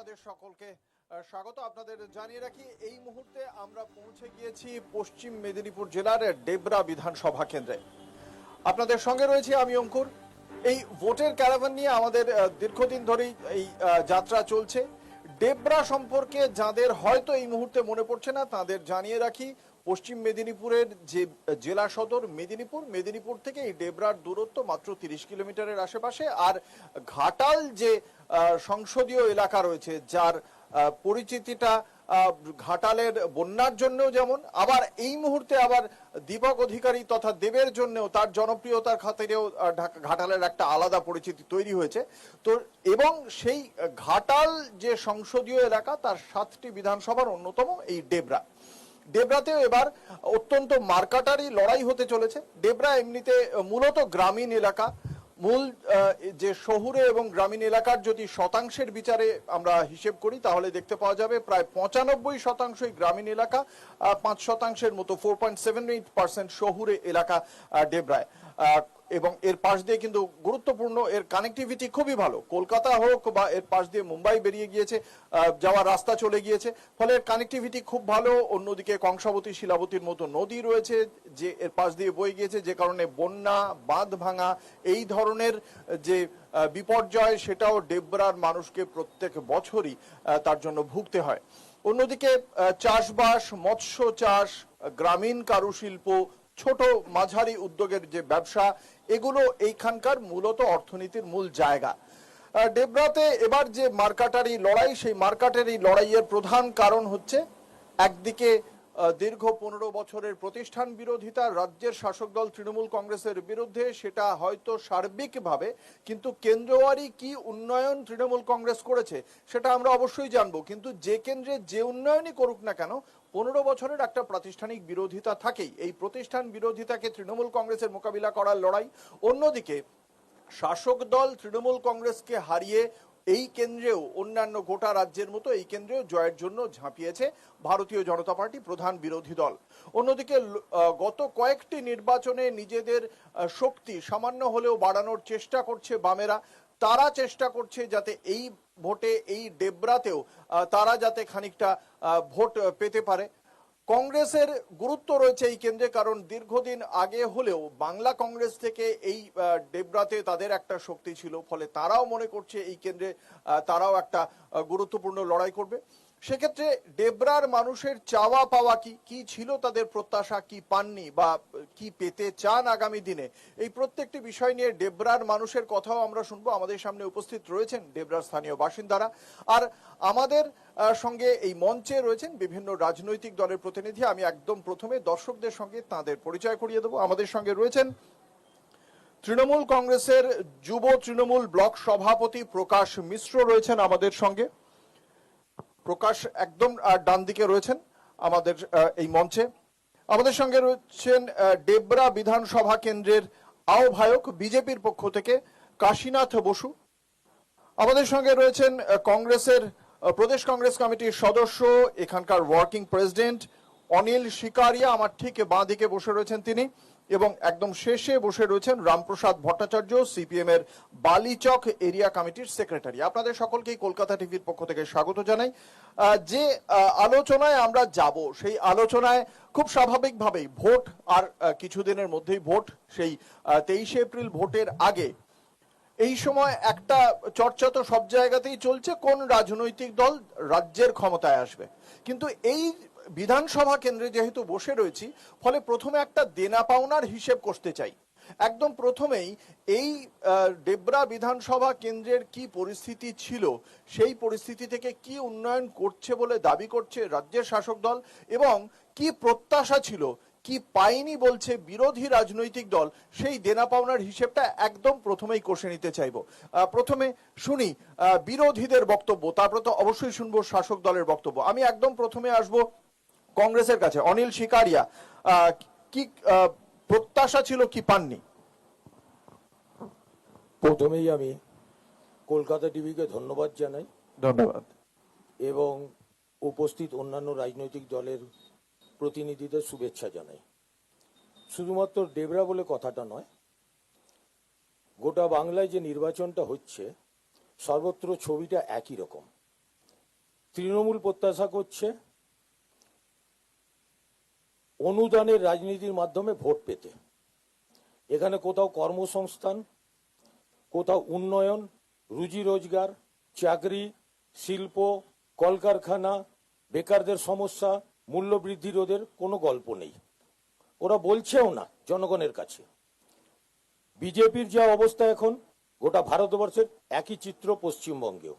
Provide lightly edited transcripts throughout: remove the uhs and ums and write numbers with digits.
আপনাদের সকলকে স্বাগত। আপনাদের জানিয়ে রাখি এই মুহূর্তে আমরা পৌঁছে গিয়েছি পশ্চিম মেদিনীপুর জেলার ডেবরা বিধানসভা কেন্দ্রে। আপনাদের সঙ্গে রয়েছে আমি অঙ্কুর। এই ভোটের ক্যারাভান নিয়ে আমাদের দীর্ঘদিন ধরেই এই যাত্রা চলছে। ডেবরা সম্পর্কে যাদের হয়তো এই মুহূর্তে মনে পড়ছে না তাদের জানিয়ে রাখি, পশ্চিম মেদিনীপুরের যে জেলা সদর মেদিনীপুর থেকে এই ডেবরার দূরত্ব মাত্র 30 কিলোমিটারের আশেপাশে। আর ঘাটাল যে সংসদীয় এলাকা রয়েছে, যার পরিচিতিটা ঘাটালের বন্যার জন্যও যেমন, আবার এই মুহূর্তে আবার দীপক অধিকারী তথা দেবের জন্যও, তার জনপ্রিয়তার খাতিরেও ঘাটালের একটা আলাদা পরিচিতি তৈরি হয়েছে। তো এবং সেই ঘাটাল যে সংসদীয় এলাকা, তার 7টি বিধানসভার অন্যতম এই ডেবরাতেও এবার অত্যন্ত মার্কাটারি লড়াই হতে চলেছে। ডেবরা এমনিতে মূলত গ্রামীণ এলাকা। মূল যে শহুরে এবং গ্রামীণ এলাকার যদি শতাংশের বিচারে আমরা হিসেব করি তাহলে দেখতে পাওয়া যাবে প্রায় 95% গ্রামীণ এলাকা, 5% মতো 4.78% শহুরে এলাকা ডেবরায়। এবং এর পাশ দিয়ে কিন্তু গুরুত্বপূর্ণ, এর কানেক্টিভিটি খুবই ভালো। কলকাতা হোক বা এর পাশ দিয়ে মুম্বাই বেরিয়ে গিয়েছে, যাওয়ার রাস্তা চলে গিয়েছে, ফলে এর কানেক্টিভিটি খুব ভালো। অন্যদিকে কংসাবতী শিলাবতীর মতো নদী রয়েছে যে এর পাশ দিয়ে বয়ে গিয়েছে, যে কারণে বন্যা, বাঁধ ভাঙা এই ধরনের যে বিপর্যয়, সেটাও ডেবরার মানুষকে প্রত্যেক বছরই তার জন্য ভুগতে হয়। অন্যদিকে চাষবাস, মৎস্য চাষ, গ্রামীণ কারুশিল্প, ছোট মাঝারি উদ্যোগের যে ব্যবসা, এগুলো এইখানকার মূলত অর্থনীতির মূল জায়গা। ডেবরাতে এবার যে মার্কাটারি লড়াই, সেই মার্কাটারি লড়াইয়ের প্রধান কারণ হচ্ছে একদিকে দীর্ঘ 15 বছরের প্রতিষ্ঠান বিরোধিতা রাজ্যের শাসক দল তৃণমূল কংগ্রেসের বিরুদ্ধে, সেটা হয়তো সার্বিকভাবে, কিন্তু কেন্দ্রওয়ারি কি উন্নয়ন তৃণমূল কংগ্রেস করেছে সেটা আমরা অবশ্যই জানবো। কিন্তু যে কেন্দ্রে যে উন্নয়নই করুক না কেন, 15 বছরের একটা প্রাতিষ্ঠানিক বিরোধিতা থাকেই। এই প্রতিষ্ঠান বিরোধিতাকে তৃণমূল কংগ্রেসের মোকাবিলা করার লড়াই। অন্যদিকে শাসক দল তৃণমূল কংগ্রেসকে হারিয়ে এই কেন্দ্রেও অন্যান্য গোটা রাজ্যের মতো এই কেন্দ্রেও জয়ের জন্য ঝাঁপিয়েছে ভারতীয় জনতা পার্টি, প্রধান বিরোধী দল। অন্যদিকে গত কয়েকটি নির্বাচনে নিজেদের শক্তি সামান্য হলেও বাড়ানোর চেষ্টা করছে বামেরা। তারা চেষ্টা করছে যাতে এই ভোটে, এই ডেবরাতেও তারা যাতে খানিকটা ভোট পেতে পারে। কংগ্রেসের গুরুত্ব রয়েছে এই কেন্দ্রে, কারণ দীর্ঘদিন আগে হলেও বাংলা কংগ্রেস থেকে এই ডেবরাতে তাদের একটা শক্তি ছিল, ফলে তারাও মনে করছে এই কেন্দ্রে তারাও একটা গুরুত্বপূর্ণ লড়াই করবে। সেক্ষেত্রে ডেবরার মানুষের চাওয়া পাওয়া কি কি ছিল, তাদের প্রত্যাশা কি পাননি বা কি পেতে চান আগামী দিনে, এই প্রত্যেকটি বিষয় নিয়ে ডেবরার মানুষের কথাও আমরা শুনবো। আমাদের সামনে উপস্থিত রয়েছেন ডেবরার স্থানীয় বাসিন্দারা, আর আমাদের সঙ্গে এই মঞ্চে রয়েছেন বিভিন্ন রাজনৈতিক দলের প্রতিনিধি। আমি একদম প্রথমে দর্শকদের সঙ্গে তাদের পরিচয় করিয়ে দেবো। আমাদের সঙ্গে রয়েছেন তৃণমূল কংগ্রেসের যুব তৃণমূল ব্লক সভাপতি প্রকাশ মিশ্র রয়েছেন আমাদের সঙ্গে। প্রকাশ একদম ডান দিকে রয়েছেন আমাদের এই মঞ্চে। আমাদের সঙ্গে রয়েছেন ডেবরা বিধানসভা কেন্দ্রের আহ্বায়ক বিজেপির পক্ষ থেকে কাশীনাথ বসু। আমাদের সঙ্গে রয়েছেন কংগ্রেসের প্রদেশ কংগ্রেস কমিটির সদস্য, এখানকার ওয়ার্কিং প্রেসিডেন্ট অনিল শিকারিয়া, আমার ঠিক বাঁ দিকে বসে রয়েছেন তিনি। এবং একদম শেষে বসে রয়েছেন রামপ্রসাদ ভট্টাচার্য, সিপিএম এর বালিচক এরিয়া কমিটির সেক্রেটারি। আপনাদের সকলকেই কলকাতা টিভির পক্ষ থেকে স্বাগত জানাই। যে আলোচনায় আমরা যাব, সেই আলোচনায় খুব স্বাভাবিকভাবেই ভোট, আর কিছুদিনের মধ্যেই ভোট, সেই 23 এপ্রিল ভোটের আগে এই সময় একটা চর্চা তো সব জায়গাতেই চলছে, কোন রাজনৈতিক দল রাজ্যের ক্ষমতায় আসবে। কিন্তু এই বিধানসভা কেন্দ্রে যেহেতু বসে রয়েছি, ফলে প্রথমে একটা দেনা পাওনার হিসেব করতে চাই। একদম প্রথমেই এই ডেবরা বিধানসভা কেন্দ্রের কি পরিস্থিতি ছিল, সেই পরিস্থিতি থেকে কি উন্নয়ন করছে বলে দাবি করছে রাজ্যের শাসক দল, এবং কি প্রত্যাশা ছিল, কি পায়নি বলছে বিরোধী রাজনৈতিক দল, সেই দেনা পাওনার হিসেবটা একদম প্রথমেই কষে নিতে চাইবো। প্রথমে শুনি বিরোধীদের বক্তব্য, তারপর তো অবশ্যই শুনবো শাসক দলের বক্তব্য। আমি একদম প্রথমে আসব কংগ্রেসের কাছে, অনিল শিকারিয়া। কি প্রত্যাশা ছিল, কি পাননি? প্রথমেই আমি কলকাতা টিভিকে ধন্যবাদ জানাই। ধন্যবাদ। এবং উপস্থিত অন্যান্য রাজনৈতিক দলের প্রতিনিধিদের শুভেচ্ছা জানাই। শুধুমাত্র ডেবরা বলে কথাটা নয়, গোটা বাংলায় যে নির্বাচনটা হচ্ছে সর্বত্র ছবিটা একই রকম। তৃণমূল প্রত্যাশা করছে অনুদানের রাজনীতির মাধ্যমে ভোট পেতে। এখানে কোথাও কর্মসংস্থান, কোথাও উন্নয়ন, রুজি রোজগার, চাকরি, শিল্প, কলকারখানা, বেকারদের সমস্যা, মূল্যবৃদ্ধি রোধের কোনো গল্প নেই। ওরা বলছেও না জনগণের কাছে। বিজেপির যা অবস্থা এখন, গোটা ভারতবর্ষের একই চিত্র পশ্চিমবঙ্গেও।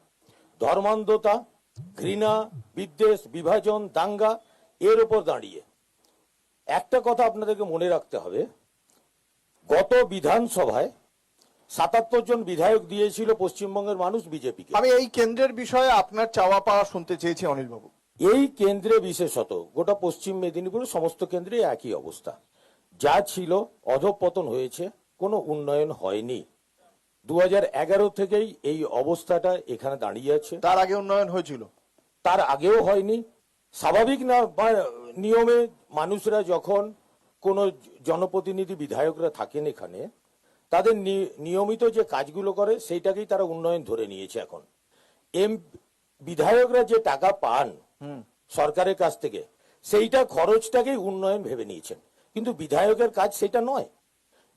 ধর্মান্ধতা, ঘৃণা, বিদ্বেষ, বিভাজন, দাঙ্গা, এর ওপর দাঁড়িয়ে একটা কথা আপনাদেরকে মনে রাখতে হবে, গত বিধানসভায় ৭৭ জন বিধায়ক দিয়েছিল পশ্চিমবঙ্গের মানুষ বিজেপিকে। আমি এই কেন্দ্রের বিষয়ে আপনার চাওয়া পাওয়া শুনতে চেয়েছি অনিল বাবু। এই কেন্দ্রে বিশেষত গোটা পশ্চিম মেদিনীপুরের সমস্ত কেন্দ্রে একই অবস্থা। যা ছিল অধঃপতন হয়েছে, কোনো উন্নয়ন হয়নি। 2011 থেকেই এই অবস্থাটা এখানে দাঁড়িয়ে আছে। তার আগে উন্নয়ন হয়েছিল? তার আগেও হয়নি। স্বাভাবিক না নিয়মে মানুষরা যখন কোনো জনপ্রতিনিধি বিধায়করা থাকেন এখানে, তাদের নিয়মিত যে কাজগুলো করে সেইটাকেই তারা উন্নয়ন ধরে নিয়েছে। এখন বিধায়করা যে টাকা পান সরকারের কাছ থেকে, সেইটা খরচটাকেই উন্নয়ন ভেবে নিয়েছেন। কিন্তু বিধায়কের কাজ সেটা নয়।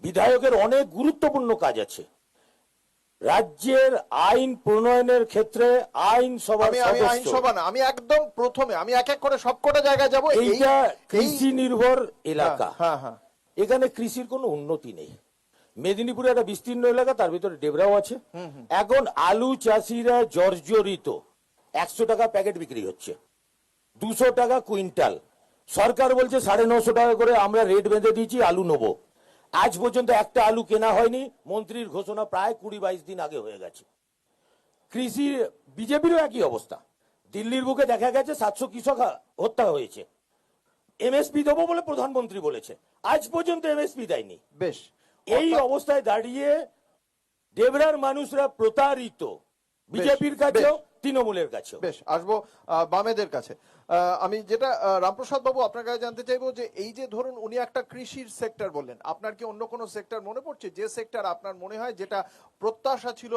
বিধায়কের অনেক গুরুত্বপূর্ণ কাজ আছে। রাজ্যের আইন প্রণয়নের ক্ষেত্রে আইনসভার আইনসভা না, আমি একদম প্রথমে আমি এক এক করে সবকটা জায়গায় যাব। এইটা কৃষি নির্ভর এলাকা। হ্যাঁ হ্যাঁ, এখানে কৃষির কোনো উন্নতি নেই। মেদিনীপুরে একটা বিস্তীর্ণ এলাকা, তার ভিতরে ডেবরাও আছে। এখন আলু চাষিরা জর্জরিত। 100 টাকা প্যাকেট বিক্রি হচ্ছে, 200 টাকা কুইন্টাল। সরকার বলছে 950 টাকা করে আমরা রেট বেঁধে দিয়েছি, আলু নেবো। আজ পর্যন্ত একটা আলু কেনা হয়নি। মন্ত্রীর ঘোষণা প্রায় 20-22 দিন আগে হয়ে গেছে। কৃষি বিজেপিরও একই অবস্থা। দিল্লির বুকে দেখা গেছে 700 কৃষক হত্যা হয়েছে। এমএসপি দেবো বলে প্রধানমন্ত্রী বলেছে, আজ পর্যন্ত এমএসপি দেয়নি। বেশ, এই অবস্থায় দাঁড়িয়ে ডেবরার মানুষরা প্রতারিত, বিজেপির কাছেও তৃণমূলের কাছেও। বেশ, আসবো বামেদের কাছে। আমি যেটা রামপ্রসাদ বাবু আপনার কাছে জানতে চাইবো যে এই যে ধরুন উনি একটা কৃষির সেক্টর বললেন, আপনার কি অন্য কোনো সেক্টর মনে পড়ছে যে সেক্টর আপনার মনে হয় যেটা প্রত্যাশা ছিল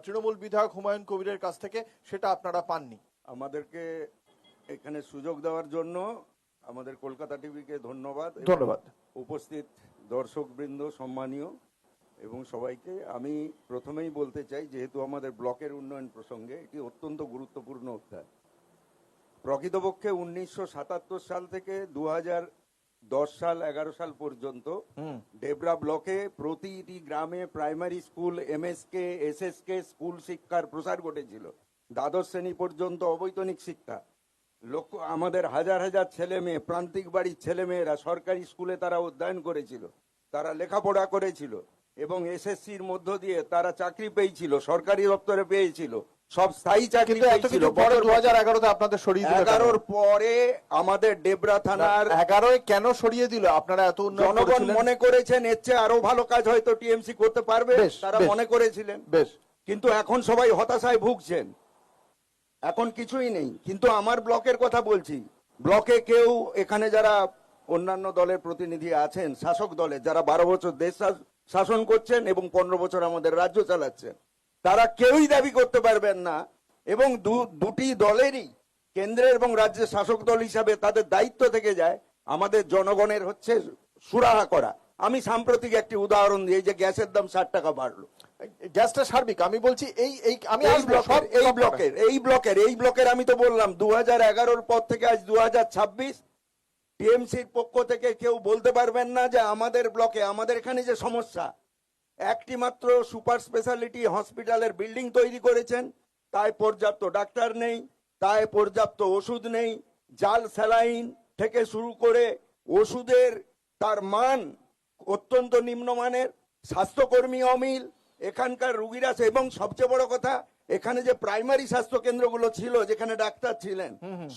তৃণমূল বিধায়ক হুমায়ুন কবিরের কাছ থেকে, সেটা আপনারা পাননি? আমাদেরকে এখানে সুযোগ দেওয়ার জন্য আমাদের কলকাতা টিভিকে ধন্যবাদ। ধন্যবাদ। উপস্থিত দর্শকবৃন্দ সম্মানীয় এবং সবাইকে আমি প্রথমেই বলতে চাই, যেহেতু আমাদের ব্লকের উন্নয়ন প্রসঙ্গে এটি অত্যন্ত গুরুত্বপূর্ণ অধ্যায়। প্রকৃতপক্ষে 1977 সাল থেকে 2010 সাল 11 সাল পর্যন্ত ডেবরা ব্লকে প্রতিটি গ্রামে primary school, MSK, SSK school শিক্ষার প্রসার ঘটেছিল। দ্বাদশ শ্রেণী পর্যন্ত অবৈতনিক শিক্ষা। আমাদের হাজার হাজার ছেলে মেয়ে, প্রান্তিক বাড়ির ছেলে মেয়েরা সরকারি স্কুলে তারা অধ্যয়ন করেছিল, তারা লেখাপড়া করেছিল এবং এসএসসির মধ্য দিয়ে তারা চাকরি পেয়েছিল, সরকারি দপ্তরে পেয়েছিল, সব স্থায়ী চাকরি পেয়েছিল। 2011-তে আপনাদের সরিয়ে দিল। 11 পরে আমাদের ডেবরা থানার 11 কেন সরিয়ে দিল? আপনারা এত জনগণ মনে করেছেন এর চেয়ে আরো ভালো কাজ হয়তো টিএমসি করতে পারবে, তারা মনে করেছিলেন। বেশ, কিন্তু এখন সবাই হতাশায় ভুগছেন, এখন কিছুই নেই। কিন্তু আমার ব্লকের কথা বলছি, ব্লকে কেউ এখানে যারা অন্যান্য দলের প্রতিনিধি আছেন, শাসক দলের যারা 12 বছর দেশ শাসন করছেন এবং 15 বছর আমাদের রাজ্য চালাচ্ছেন, তারা কেউই দাবি করতে পারবেন না। এবং দুটি দলেরই কেন্দ্রের এবং রাজ্যের শাসক দল হিসাবে তাদের দায়িত্ব থেকে যায় আমাদের জনগণের হচ্ছে সুরাহা করা। আমি সাম্প্রতিক একটি উদাহরণ দিই, এই যে গ্যাসের দাম 60 টাকা বাড়লো। গ্যাসটা সার্বিক, আমি বলছি আমি এই ব্লকের আমি তো বললাম 2011 পর থেকে আজ 2026 টিএমসির পক্ষ থেকে কেউ বলতে পারবেন না যে আমাদের ব্লকে, আমাদের এখানে যে সমস্যা, একটি মাত্র সুপার স্পেশালিটি হসপিটালের বিল্ডিং তৈরি করেছেন, তাই পর্যাপ্ত ডাক্তার নেই, তাই পর্যাপ্ত ওষুধ নেই, জাল স্যালাইন থেকে শুরু করে ওষুধের তার মান অত্যন্ত নিম্নমানের, স্বাস্থ্যকর্মী অমিল, এখানকার রুগীরা, এবং সবচেয়ে বড় কথা এখানে যে প্রাইমারি স্বাস্থ্য কেন্দ্রগুলো ছিল যেখানে ডাক্তার ছিলেন,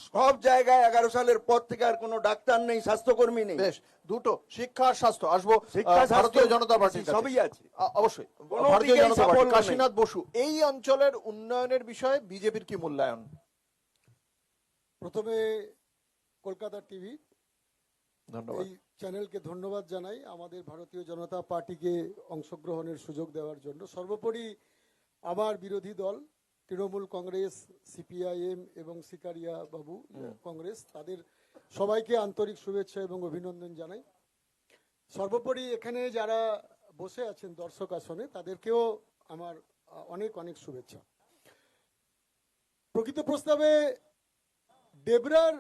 সব জায়গায় 11 সালের পর থেকে আর কোনো ডাক্তার নেই, স্বাস্থ্যকর্মী নেই। বেশ, দুটো, শিক্ষা আর স্বাস্থ্য। আসবো শিক্ষা, ভারতীয় জনতা পার্টি, সবই আছে অবশ্যই। কোনো ভারতীয় দিকেই জনতা সাফল্য পার্টি, নেই। কাশীনাথ বসু, এই অঞ্চলের উন্নয়নের বিষয়ে বিজেপির কি মূল্যায়ন? প্রথমে কলকাতা টিভি ধন্যবাদ। এই চ্যানেলকে ধন্যবাদ জানাই আমাদের ভারতীয় জনতা পার্টিকে অংশগ্রহণের সুযোগ দেওয়ার জন্য। সর্বোপরি আমার বিরোধী দল তৃণমূল কংগ্রেস, সিপিআইএম এবং সিকারিয়া বাবু কংগ্রেস, তাদের সবাইকে আন্তরিক শুভেচ্ছা এবং অভিনন্দন জানাই। সর্বোপরি এখানে যারা বসে আছেন দর্শক আসনে, তাদেরকেও আমার অনেক অনেক শুভেচ্ছা। প্রকৃত প্রস্তাবে ডেবরার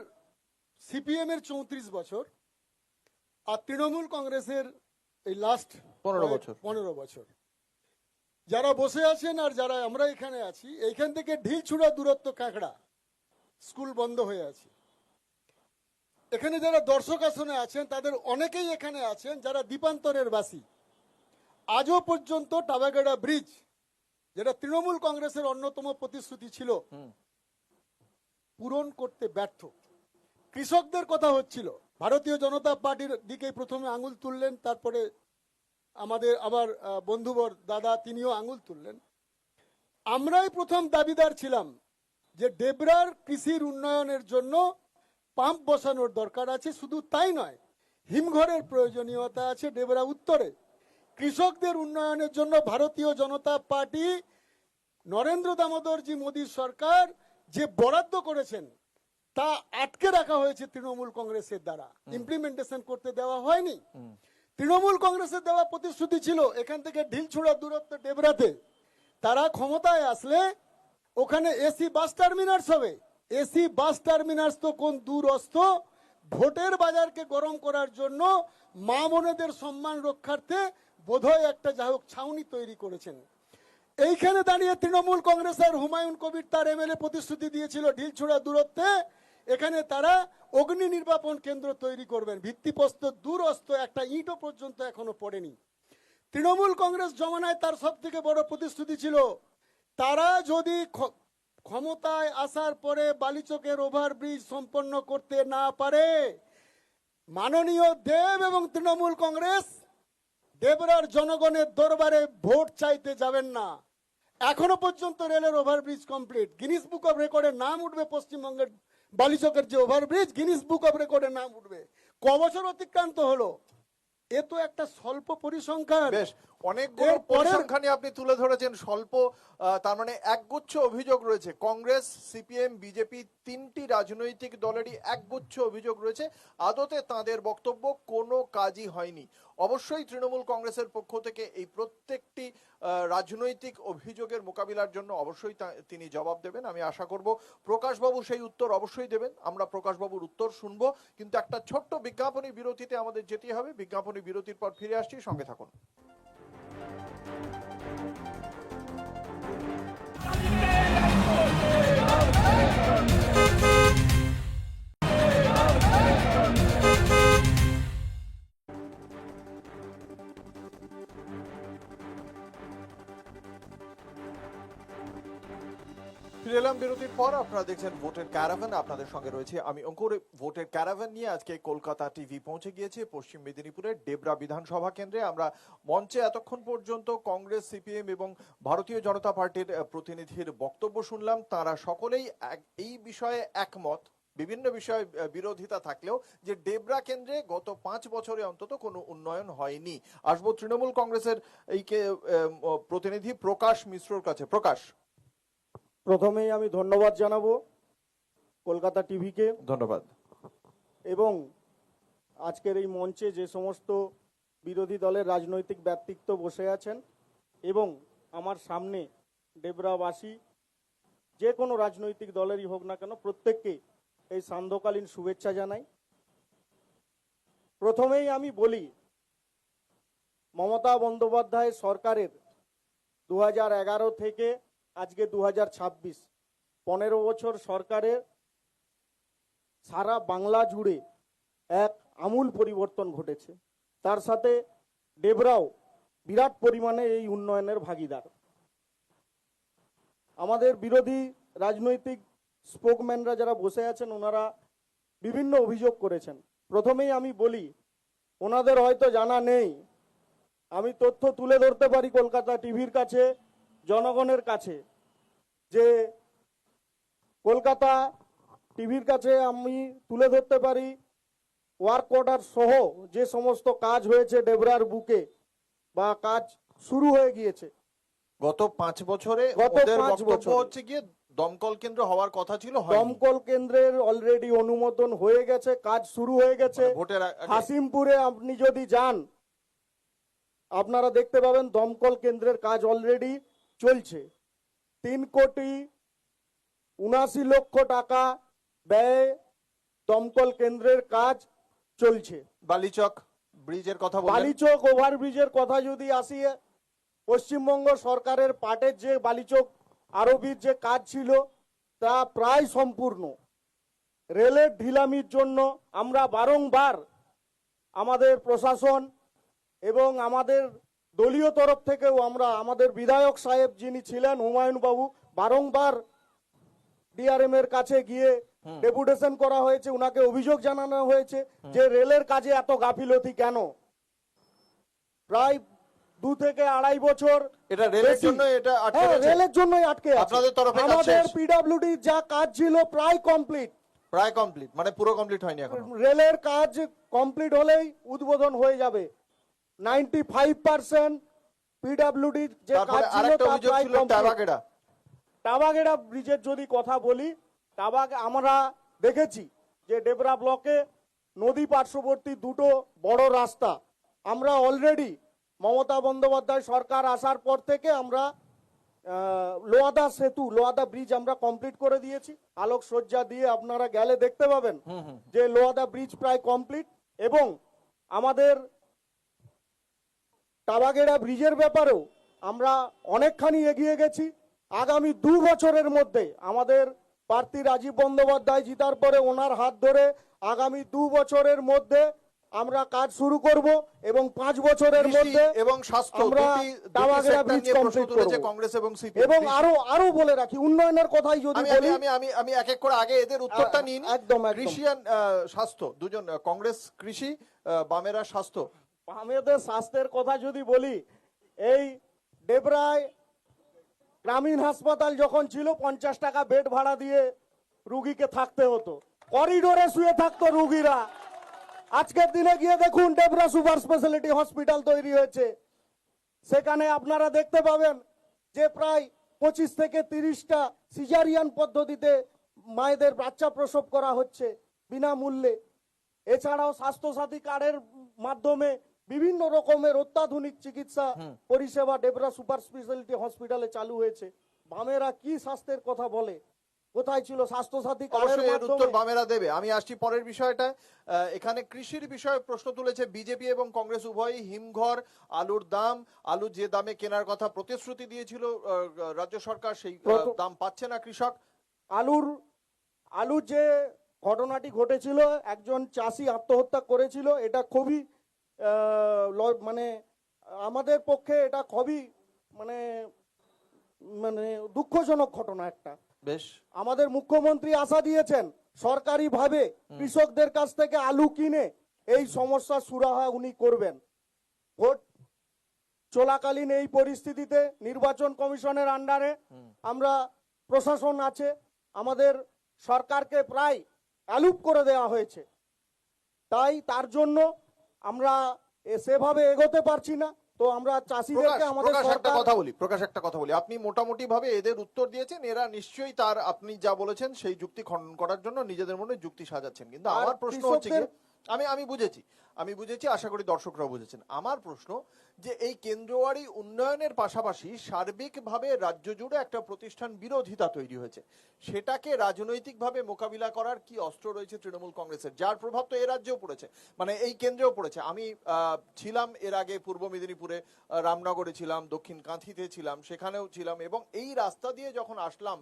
সিপিএম এর 34 বছর আর তৃণমূল কংগ্রেসের এই লাস্ট 15 বছর। যারা বসে আছেন আর যারা আমরা এখানে আছি, এইখান থেকে ঢিলছুড়া দূরত্ব কাঁকড়া, স্কুল বন্ধ হয়ে আছে। এখানে যারা দর্শক আসনে আছেন তাদের অনেকেই এখানে আছেন যারা দ্বীপান্তরের বাসী। আজও পর্যন্ত টাবাগাড়া ব্রিজ, যেটা তৃণমূল কংগ্রেসের অন্যতম প্রতিশ্রুতি ছিল, পূরণ করতে ব্যর্থ। কৃষকদের কথা হচ্ছিল, ভারতীয় জনতা পার্টির দিকে প্রথমে আঙুল তুললেন, তারপরে আমাদের আবার বন্ধুবর দাদা তিনিও আঙুল তুললেন। আমরাই প্রথম দাবিদার ছিলাম যে ডেবরার কৃষির উন্নয়নের জন্য পাম্প বসানোর দরকার আছে। শুধু তাই নয়, হিমঘরের প্রয়োজনীয়তা আছে ডেবরা উত্তরে। কৃষকদের উন্নয়নের জন্য ভারতীয় জনতা পার্টি, নরেন্দ্র দামোদরজি মোদী সরকার যে বরাদ্দ করেছেন তা আটকে রাখা হয়েছে তৃণমূল কংগ্রেসের দ্বারা, ইমপ্লিমেন্টেশন করতে দেওয়া হয়নি। তৃণমূল কংগ্রেসের দেওয়া প্রতিশ্রুতি ছিল এখান থেকে ঢিলছুড়া দূরত্ব ডেবরাতে তারা ক্ষমতায় আসলে ওখানে এসি বাস টার্মিনাস হবে। এসি বাস টার্মিনাস তো কোন দূরস্থ, ভোটের বাজারকে গরম করার জন্য মা বোনেদের সম্মান রক্ষার্থে বোধহয় একটা যাই হোক ছাউনি তৈরি করেছেন। এইখানে দাঁড়িয়ে তৃণমূল কংগ্রেস আর হুমায়ুন কবির তার এমএলএ প্রতিশ্রুতি দিয়েছিল ঢিলছুড়া দূরত্বে এখানে তারা অগ্নি নির্বাপন কেন্দ্র তৈরি করবেন। ভিত্তিপ্রস্তর দূরস্থ একটা ইটও পর্যন্ত এখনো পড়েনি। তৃণমূল কংগ্রেস জমানায় তার সব থেকে বড় প্রতিশ্রুতি ছিল, তারা যদি ক্ষমতায় আসার পরে বালিচকের ওভারব্রিজ সম্পন্ন করতে না পারে, মাননীয় দেব এবং তৃণমূল কংগ্রেস ডেবরার জনগণের দরবারে ভোট চাইতে যাবেন না। এখনো পর্যন্ত রেলের overbridge complete, Guinness book of রেকর্ডে নাম উঠবে পশ্চিমবঙ্গের বালিচকের যে ওভারব্রিজ, গিনিস বুক অফ রেকর্ডে নাম উঠবে। ক বছর অতিক্রান্ত হলো, এ তো একটা স্বল্প পরিসংখ্যান। বেশ অনেকগুলো পরিসংখ্যান আপনি তুলে ধরেছেন। স্বল্প তার মানে একগুচ্ছ অভিযোগ রয়েছে। কংগ্রেস, সিপিএম, বিজেপি তিনটি রাজনৈতিক দলেরই একগুচ্ছ অভিযোগ রয়েছে। আদতে তাদের বক্তব্য কোনো কাজই হয়নি। অবশ্যই তৃণমূল কংগ্রেসের পক্ষ থেকে এই প্রত্যেকটি রাজনৈতিক অভিযোগের মোকাবিলার জন্য অবশ্যই তিনি জবাব দেবেন। আমি আশা করব প্রকাশবাবু সেই উত্তর অবশ্যই দেবেন। আমরা প্রকাশবাবুর উত্তর শুনবো, কিন্তু একটা ছোট্ট বিজ্ঞাপনী বিরতিতে আমাদের যেতে হবে। বিজ্ঞাপনী বিরতির পর ফিরে আসছি, সঙ্গে থাকুন। ফিরে এলাম বিরতির পর। আপনারা দেখছেন ভোটের ক্যারাভান, আপনাদের সঙ্গে রয়েছে আমি অঙ্কুর। ভোটের ক্যারাভান নিয়ে আজকে কলকাতা টিভি পৌঁছে গিয়েছে পশ্চিম মেদিনীপুরের ডেবরা বিধানসভা কেন্দ্রে। আমরা মঞ্চে এতক্ষণ পর্যন্ত কংগ্রেস, সিপিএম এবং ভারতীয় জনতা পার্টির প্রতিনিধির বক্তব্য শুনলাম। তারা সকলেই এই বিষয়ে একমত, বিভিন্ন বিষয়ে বিরোধিতা থাকলেও, যে ডেবরা কেন্দ্রে গত 5 বছরে অন্তত কোনো উন্নয়ন হয়নি। আসবো তৃণমূল কংগ্রেসের এই প্রতিনিধি প্রকাশ মিশ্রর কাছে। প্রকাশ, প্রথমেই আমি ধন্যবাদ জানাবো কলকাতা টিভিকে, ধন্যবাদ। এবং আজকের এই মঞ্চে যে সমস্ত বিরোধী দলের রাজনৈতিক ব্যক্তিত্ব বসে আছেন এবং আমার সামনে ডেবরাবাসী, যে কোনো রাজনৈতিক দলেরই হোক না কেন, প্রত্যেককে এই সান্ধ্যকালীন শুভেচ্ছা জানাই। প্রথমেই আমি বলি, মমতা বন্দ্যোপাধ্যায় সরকারের 2011 থেকে আজকে 2026, 15 বছর সরকারের সারা বাংলা জুড়ে এক আমূল পরিবর্তন ঘটেছে। তার সাথে ডেবরাও বিরাট পরিমাণে এই উন্নয়নের ভাগিদার। আমাদের বিরোধী রাজনৈতিক স্পোকম্যানরা যারা বসে আছেন, ওনারা বিভিন্ন অভিযোগ করেছেন। প্রথমেই আমি বলি, ওনাদের হয়তো জানা নেই, আমি তথ্য তুলে ধরতে পারি কলকাতা টিভির কাছে, জনগণের কাছে, যে কলকাতা টিভির কাছে আমি তুলে ধরতে পারি ওয়ার্ক অর্ডার সহ যে সমস্ত কাজ হয়েছে ডেবরার বুকে বা কাজ শুরু হয়ে গিয়েছে, গত 5 বছরে গত ওদের 5 বক্তব্য বছরে। হচ্ছে গিয়ে দমকল কেন্দ্র হওয়ার কথা ছিল, হয়নি। দমকল কেন্দ্রের অলরেডি অনুমোদন হয়ে গেছে, কাজ শুরু হয়ে গেছে। মানে ভোটের আগে। হাসিমপুরে আপনি যদি যান আপনারা দেখতে পাবেন দমকল কেন্দ্রের কাজ অলরেডি চলছে। 3,79,00,000 টাকা ব্যয়ে দমকল কেন্দ্রের কাজ চলছে। বালিচক ব্রিজের কথা বললেন। বালিচক ওভারব্রিজের কথা যদি আসি, পশ্চিমবঙ্গ সরকারের পাটের যে বালিচক আরবির যে কাজ ছিল তা প্রায় সম্পূর্ণ। রেলের ঢিলামির জন্য আমরা বারংবার আমাদের প্রশাসন এবং আমাদের দলীয় তরফ থেকেও আমরা আমাদের বিধায়ক সাহেব যিনি ছিলেন হুমায়ুন বাবু বারংবার ডিআরএম এর কাছে গিয়ে ডেপুটেশন করা হয়েছে, উনাকে অভিযোগ জানানো হয়েছে যে রেলের কাজে এত গাফিলতি কেন। প্রায় 2 থেকে 2.5 বছর এটা রেলের বেশি। জন্য এটা আটকে হ্যাঁ, রয়েছে? রেলের জন্যই আটকে আছে। আপনাদের তরফে কাজ আমাদের শেষ? পিডব্লিউডি যা কাজ ছিল প্রায় কমপ্লিট। প্রায় কমপ্লিট, মানে পুরো কমপ্লিট হয়নি এখনো। রেলের কাজ কমপ্লিট হলেই উদ্বোধন হয়ে যাবে। 95% পিডব্লিউডি যে কাজ তারপরে ছিল আরেকটা তা অভিযোগ প্রায় ছিল কমপ্লিট। টাবাগেড়া। টাবাগেড়া ব্রিজের যদি কথা বলি, আমরা দেখেছি যে ডেবরা ব্লকে নদী পার্শ্ববর্তী দুটো বড় রাস্তা আমরা অলরেডি মমতা বন্দ্যোপাধ্যায় সরকার আসার পর থেকে আমরা লোয়াদা সেতু, লোয়াদা ব্রিজ আমরা কমপ্লিট করে দিয়েছি। আলোক সজ্জা দিয়ে আপনারা গেলে দেখতে পাবেন যে লোয়াদা ব্রিজ প্রায় কমপ্লিট। এবং আমাদের টাবাগেড়া ব্রিজের ব্যাপারেও আমরা অনেকখানি এগিয়ে গেছি। আগামী 2 বছরের মধ্যে আমাদের প্রার্থী রাজীব বন্দ্যোপাধ্যায় জিতার পরে ওনার হাত ধরে আগামী 2 বছরের মধ্যে আমরা কাজ শুরু করব এবং 5 বছরের কৃষি মধ্যে এবং স্বাস্থ্য আমরা দুটি টাবাগেড়া সেক্টর ব্রিজ নিয়ে প্রশ্ন কমপ্লিট তুলেছে করব। কংগ্রেস এবং সিপিএম। এবং আরো বলে রাখি উন্নয়নের কথাই যদি আমি বলি, আমি আমি আমি এক এক করে আগে এদের উত্তরটা নিই। একদম। কৃষি আর স্বাস্থ্য দুজন, কংগ্রেস কৃষি, বামেরা স্বাস্থ্য। আমাদের স্বাস্থ্যের কথা যদি বলি, এই ডেবরায় গ্রামীণ হাসপাতাল যখন ছিল 50 টাকা বেড ভাড়া দিয়ে রুগীকে থাকতে হতো, করিডোরে শুয়ে থাকতো রুগীরা। আজকের দিনে গিয়ে দেখুন ডেবরা সুপার স্পেশালিটি হসপিটাল তৈরি হয়েছে। সেখানে আপনারা দেখতে পাবেন যে প্রায় 25 থেকে 30টা সিজারিয়ান পদ্ধতিতে মায়েদের বাচ্চা প্রসব করা হচ্ছে বিনামূল্যে। এছাড়াও স্বাস্থ্যসাথী কার্ডের মাধ্যমে বিভিন্ন রকমের অত্যাধুনিক চিকিৎসা পরিষেবা ডেবরা সুপার স্পেশালিটি হসপিটালে চালু হয়েছে। বামেরা কি স্বাস্থ্যের কথা বলে? কোথায় ছিল স্বাস্থ্যসাথী কার্ডের অবশ্যই এর উত্তর মাধ্যমে? বামেরা দেবে। আমি আসছি পরের বিষয়টা। এখানে কৃষির বিষয়ে প্রশ্ন তুলেছে বিজেপি এবং কংগ্রেস উভয়ই। হিমঘর, আলুর দাম, আলু যে দামে কেনার কথা প্রতিশ্রুতি দিয়েছিল রাজ্য সরকার, সেই দাম পাচ্ছে না কৃষক। আলুর যে ঘটনাটি ঘটেছিল, একজন চাষি আত্মহত্যা করেছিল, এটা খুবই মানে আমাদের পক্ষে এটা খুবই মানে মানে দুঃখজনক ঘটনা একটা। বেশ, আমাদের মুখ্যমন্ত্রী আশা দিয়েছেন সরকারিভাবে কৃষকদের কাছ থেকে আলু কিনে এই সমস্যার সুরাহা উনি করবেন। ভোট চলাকালীন এই পরিস্থিতিতে নির্বাচন কমিশনের আন্ডারে আমরা প্রশাসন আছে, আমাদের সরকারকে প্রায় অ্যালুপ করে দেওয়া হয়েছে। তাই তার জন্য আমরা সেভাবে এগোতে পারছি না। তো আমরা চাষিদেরকে আমাদের প্রকাশ একটা সরকার কথা বলি, প্রকাশ একটা কথা বলি। আপনি মোটামুটি ভাবে এদের উত্তর দিয়েছেন, এরা নিশ্চয়ই তার আপনি যা বলেছেন সেই যুক্তি খণ্ডন করার জন্য নিজেদের মনে যুক্তি সাজাচ্ছেন। কিন্তু আর আমার প্রশ্ন হচ্ছে কৃষকদের- কি, আমি বুঝেছি, আশা করি দর্শকরাও বুঝেছেন। আমার প্রশ্ন যে এই কেন্দ্রীয় উন্নয়নের পাশাপাশি সার্বিকভাবে রাজ্য জুড়ে একটা প্রতিষ্ঠান বিরোধিতা তৈরি হয়েছে, সেটাকে রাজনৈতিকভাবে মোকাবিলা করার কি অস্ত্র রয়েছে তৃণমূল কংগ্রেসের, যার প্রভাব তো এ রাজ্যেও পড়েছে, মানে এই কেন্দ্রেও পড়েছে। আমি ছিলাম এর আগে পূর্ব মেদিনীপুরে, রামনগরে ছিলাম, দক্ষিণ কাঁথিতে ছিলাম, সেখানেও ছিলাম, এবং এই রাস্তা দিয়ে যখন আসলাম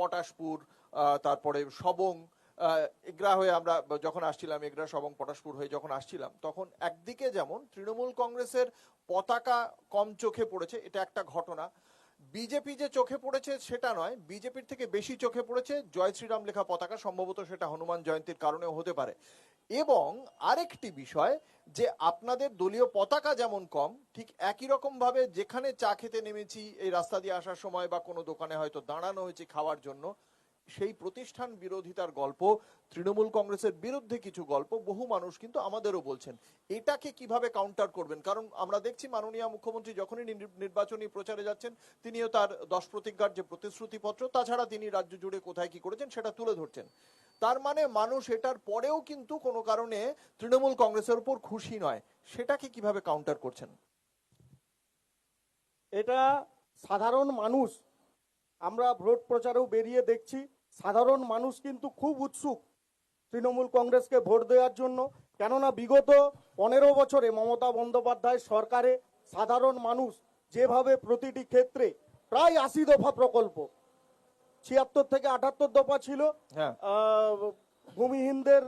পটাশপুর, তারপরে সবং, এগরা হয়ে আমরা যখন আসছিলাম, এগরা সবং পটাশপুর হয়ে যখন আসছিলাম, তখন একদিকে যেমন তৃণমূল কংগ্রেসের পতাকা কম চোখে পড়েছে, এটা একটা ঘটনা। বিজেপি যে চোখে পড়েছে সেটা নয়, বিজেপির থেকে বেশি চোখে পড়েছে জয় শ্রীরাম লেখা পতাকা, সম্ভবত সেটা হনুমান জয়ন্তীর কারণেও হতে পারে। এবং আরেকটি বিষয় যে আপনাদের দলীয় পতাকা যেমন কম, ঠিক একই রকম ভাবে যেখানে চা খেতে নেমেছি এই রাস্তা দিয়ে আসার সময় বা কোনো দোকানে হয়তো দাঁড়ানো হয়েছে খাওয়ার জন্য, সেই প্রতিষ্ঠান বিরোধিতার গল্প, তৃণমূল কংগ্রেসের বিরুদ্ধে কিছু গল্প বহু মানুষ কিন্তু আমাদেরও বলছেন। এটাকে কিভাবে কাউন্টার করবেন? কারণ আমরা দেখছি মাননীয় মুখ্যমন্ত্রী যখনই নির্বাচনী প্রচারে যাচ্ছেন, তিনিও তার 10 প্রতিজ্ঞার যে প্রতিশ্রুতিপত্র, তাছাড়া তিনি রাজ্য জুড়ে কোথায় কি করেছেন সেটা তুলে ধরছেন। তার মানে মানুষ এটার পরেও কিন্তু কোনো কারণে তৃণমূল কংগ্রেসের উপর খুশি নয়। সেটাকে কিভাবে কাউন্টার করছেন? এটা সাধারণ মানুষ, আমরা ভোট প্রচারেও বেরিয়ে দেখছি, সাধারণ মানুষ কিন্তু খুব উৎসুক তৃণমূল কংগ্রেসকে ভোট দেওয়ার জন্য। কেননা বিগত 15 বছরে মমতা বন্দ্যোপাধ্যায় সরকারে সাধারণ মানুষ যেভাবে প্রতিটি ক্ষেত্রে প্রায় 80 দফা প্রকল্প, 76 থেকে 78 দফা ছিল, হ্যাঁ। ভূমিহীনদের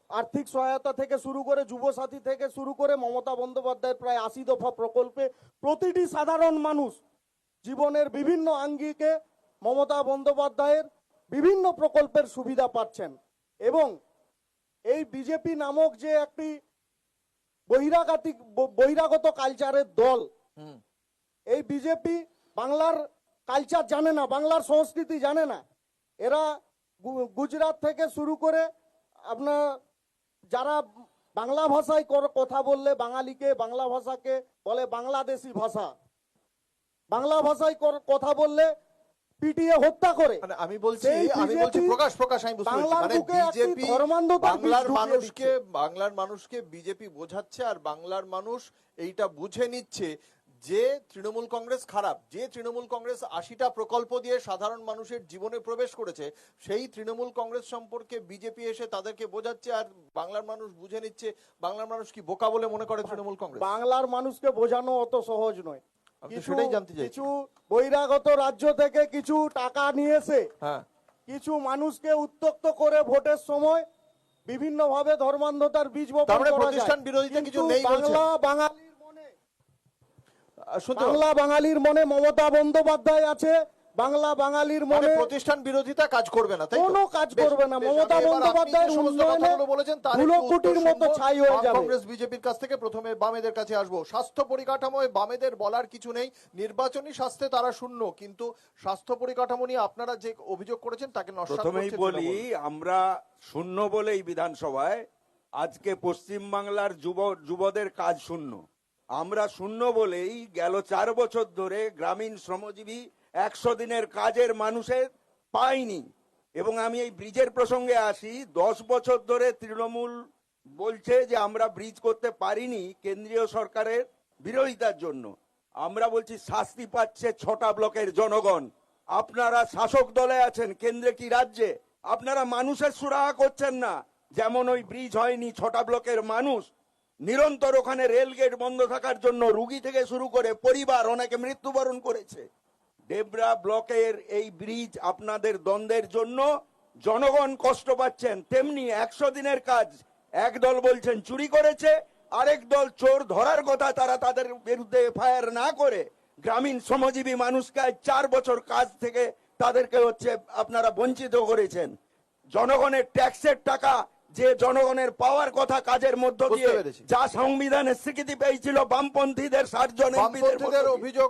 আর্থিক সহায়তা থেকে শুরু করে যুবসাথী থেকে শুরু করে মমতা বন্দ্যোপাধ্যায়ের প্রায় 80 দফা প্রকল্পে প্রতিটি সাধারণ মানুষ জীবনের বিভিন্ন আঙ্গিকে মমতা বন্দ্যোপাধ্যায়ের বিভিন্ন প্রকল্পের সুবিধা পাচ্ছেন। এবং এই বিজেপি নামক যে একটি বহিরাগত কালচারের দল, এই বিজেপি বাংলার কালচার জানে না, বাংলার সংস্কৃতি জানে না। এরা গুজরাট থেকে শুরু করে আপনার যারা বাংলা ভাষায় কথা বললে বাঙালিকে, বাংলা ভাষাকে বলে বাংলাদেশি ভাষা, বাংলা ভাষায় কথা বললে পিটিয়ে হত্যা করে। মানে আমি বলছি প্রকাশ আমি বুঝতে পারছি, মানে বিজেপি বাংলার মানুষকে বিজেপি বোঝাচ্ছে, আর বাংলার মানুষ এইটা বুঝে নিচ্ছে যে তৃণমূল কংগ্রেস খারাপ, যে তৃণমূল কংগ্রেস 80টা প্রকল্প দিয়ে সাধারণ মানুষের জীবনে প্রবেশ করেছে, সেই তৃণমূল কংগ্রেস সম্পর্কে বিজেপি এসে তাদেরকে বোঝাচ্ছে, আর বাংলার মানুষ বুঝে নিচ্ছে। বাংলার মানুষ কি বোকা বলে মনে করে তৃণমূল কংগ্রেস? বাংলার মানুষকে বোঝানো অত সহজ নয়। সেটাই জানতে চাই। কিছু বহিরাগত রাজ্য থেকে কিছু টাকা নিয়েছে, হ্যাঁ, কিছু মানুষকে উত্ত্যক্ত করে ভোটের সময় বিভিন্ন ভাবে ধর্মান্ধতার বীজ বপন করা যায়। প্রতিষ্ঠান বিরোধিতা কিছু নেই বলছেন। বাংলা বাঙালির মনে মমতা বন্দ্যোপাধ্যায় আছে, বাংলা বাঙালির মনে প্রতিষ্ঠান বিরোধিতা কাজ করবে না, তাই তো? কোনো কাজ করবে না। মমতা বন্দ্যোপাধ্যায়ের উন্নয়নে ধুলোকুটির মতো ছাই হয়ে যাবে। কংগ্রেস বিজেপির কাছ থেকে প্রথমে বামেদের কাছে আসবো। স্বাস্থ্য পরিকাঠামোয় বামেদের বলার কিছু নেই, নির্বাচনী স্বাস্থ্যে তারা শূন্য, কিন্তু স্বাস্থ্য পরিকাঠামো নিয়ে আপনারা যে অভিযোগ করেছেন তাকে নস্যাৎ প্রথমেই করছে বলি, তৃণমূল। আমরা শূন্য বলেই বিধানসভায় আজকে পশ্চিম বাংলার যুবদের কাজ শূন্য। আমরা শূন্য বলেই গেল 4 বছর ধরে গ্রামীণ শ্রমজীবী 100 দিনের কাজের মানুষের পাইনি। এবং আমি এই ব্রিজের প্রসঙ্গে আসি, 10 বছর ধরে তৃণমূল বলছে যে আমরা ব্রিজ করতে পারিনি কেন্দ্রীয় সরকারের বিরোধিতার জন্য। আমরা বলছি শাস্তি পাচ্ছে 6টা ব্লকের জনগণ। আপনারা শাসক দলে আছেন, কেন্দ্রে কি রাজ্যে? আপনারা মানুষের সুরাহা করছেন না। যেমন ওই ব্রিজ হয়নি, 6টা ব্লকের মানুষ নিরন্তর ওখানে রেল গেট বন্ধ থাকার জন্য রুগী থেকে শুরু করে পরিবার অনেকে মৃত্যুবরণ করেছে। ডেবরা ব্লকের এই ব্রিজ আপনাদের দ্বন্দ্বের জন্য জনগণ কষ্ট পাচ্ছেন। তেমনি 100 দিনের কাজ একদল বলছেন চুরি করেছে, আরেক দল চোর ধরার কথা, তারা তাদের বিরুদ্ধে এফআইআর না করে গ্রামীণ শ্রমজীবী মানুষকে 4 বছর কাজ থেকে তাদেরকে আপনারা বঞ্চিত করেছেন। জনগণের ট্যাক্সের টাকা যে জনগণের পাওয়ার কথা কাজের মধ্য দিয়ে, যা সংবিধানের স্বীকৃতি পেয়েছিল বামপন্থীদের 60 জন এমপিদের অভিযোগ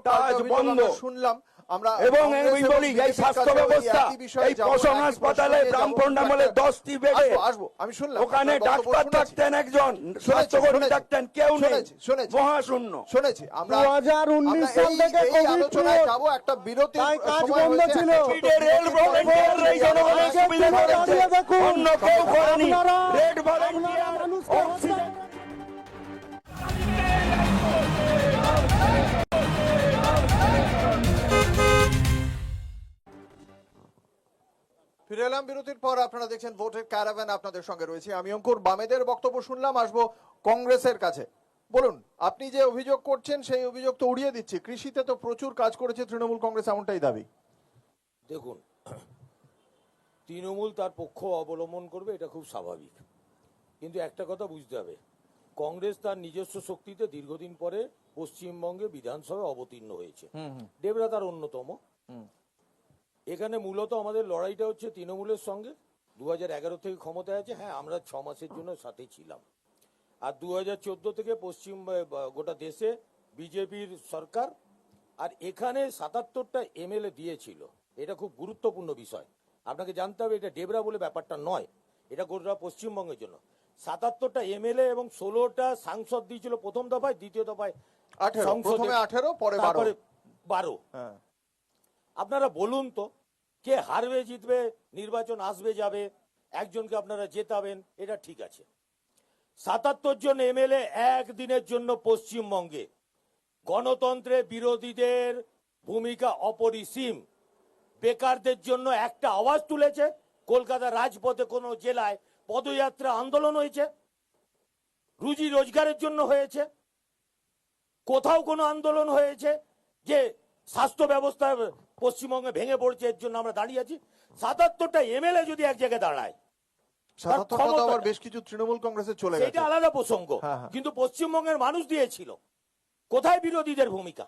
বন্ধ শুনলাম আমরা। এবং আমি বলি এই স্বাস্থ্য ব্যবস্থা, এই পশম হাসপাতালে ব্রাহ্মণ আমলে 10টি বেডে আমি শুনলাম ওখানে ডাক্তার থাকতেন একজন, স্বাস্থ্যকর্মী থাকতেন কেউ নেই, মহাশূন্য। শুনেছি আমরা 2019 সাল থেকে এই আলোচনায় যাব, একটা বিরতি কাজ বন্ধ ছিল। রেল ভলেন্টিয়ার এই জনগণের সুবিধা করেছে, অন্য কেউ করেনি। Red volunteer oxygen. ফিরে এলাম বিরতির পর। আপনারা দেখছেন ভোটের ক্যারাভ্যান, আপনাদের সঙ্গে রয়েছে আমি অঙ্কুর। বামেদের বক্তব্য শুনলাম, আসবো কংগ্রেসের কাছে। বলুন, আপনি যে অভিযোগ করছেন সেই অভিযোগ তো উড়িয়ে দিচ্ছি, কৃষিতে তো প্রচুর কাজ করেছে তৃণমূল কংগ্রেস, এমনটাই দাবি। দেখুন, তৃণমূল তার পক্ষ অবলম্বন করবে, এটা খুব স্বাভাবিক। কিন্তু একটা কথা বুঝতে হবে, কংগ্রেস তার নিজস্ব শক্তিতে দীর্ঘদিন পরে পশ্চিমবঙ্গে বিধানসভায় অবতীর্ণ হয়েছে। ডেবরা তার অন্যতম। এখানে মূলত আমাদের লড়াইটা হচ্ছে তৃণমূলের সঙ্গে। 2011 থেকে ক্ষমতায় আছে, হ্যাঁ আমরা 6 মাসের জন্য সাথে ছিলাম। আর 2014 থেকে পশ্চিম গোটা দেশে বিজেপির সরকার, আর এখানে 77টা এমএলএ দিয়েছিল। এটা খুব গুরুত্বপূর্ণ বিষয়। আপনাকে জানতে হবে এটা ডেবরা বলে ব্যাপারটা নয়, এটা গোটা পশ্চিমবঙ্গের জন্য। 77টা এমএলএ এবং 16টা সাংসদ দিয়েছিল প্রথম দফায়, দ্বিতীয় দফায় 18, সংসদে, প্রথমে 18, পরে 12। তারপরে 12। হ্যাঁ, আপনারা বলুন তো কে হারবে জিতবে, নির্বাচন আসবে যাবে, একজনকে আপনারা জেতাবেন, এটা ঠিক আছে। 77 জন এমএলএ একদিনের জন্য পশ্চিমবঙ্গে গণতন্ত্রে বিরোধীদের ভূমিকা অপরিসীম। বেকারদের জন্য একটা আওয়াজ তুলেছে, কলকাতা রাজপথে কোনো জেলায় পদযাত্রা আন্দোলন হয়েছে, রুজি রোজগারের জন্য হয়েছে, কোথাও কোনো আন্দোলন হয়েছে যে স্বাস্থ্য ব্যবস্থা পশ্চিমবঙ্গে ভেঙে পড়ছে এর জন্য আমরা দাঁড়িয়ে আছি? 77টা এমএলএ যদি এক জায়গায় দাঁড়ায়, 77টা তো আবার বেশ কিছু তৃণমূল কংগ্রেসে চলে গেছে। সেটা আলাদা প্রসঙ্গ, হ্যাঁ, হ্যাঁ। কিন্তু পশ্চিমবঙ্গের মানুষ দিয়েছিল। কোথায় বিরোধীদের ভূমিকা?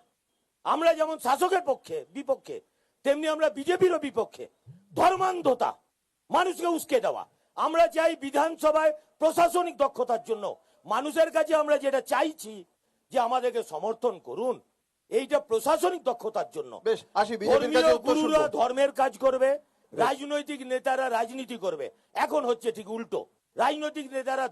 আমরা যেমন শাসকের পক্ষে বিপক্ষে, তেমনি আমরা বিজেপিরও বিপক্ষে। ধর্মান্ধতা, মানুষকে উস্কে দেওয়া। আমরা চাই বিধানসভায় প্রশাসনিক দক্ষতার জন্য মানুষের কাছে আমরা যেটা চাইছি যে আমাদেরকে সমর্থন করুন, এইটা প্রশাসনিক দক্ষতার জন্য। বেশ, আসি বিজেপির কাছে ধর্মীয় উত্তর গুরুরা শুনবো। ধর্মের কাজ করবে, রাজনৈতিক নেতারা রাজনীতি করবে। এখন হচ্ছে ঠিক উল্টো, রাজনৈতিক নেতারা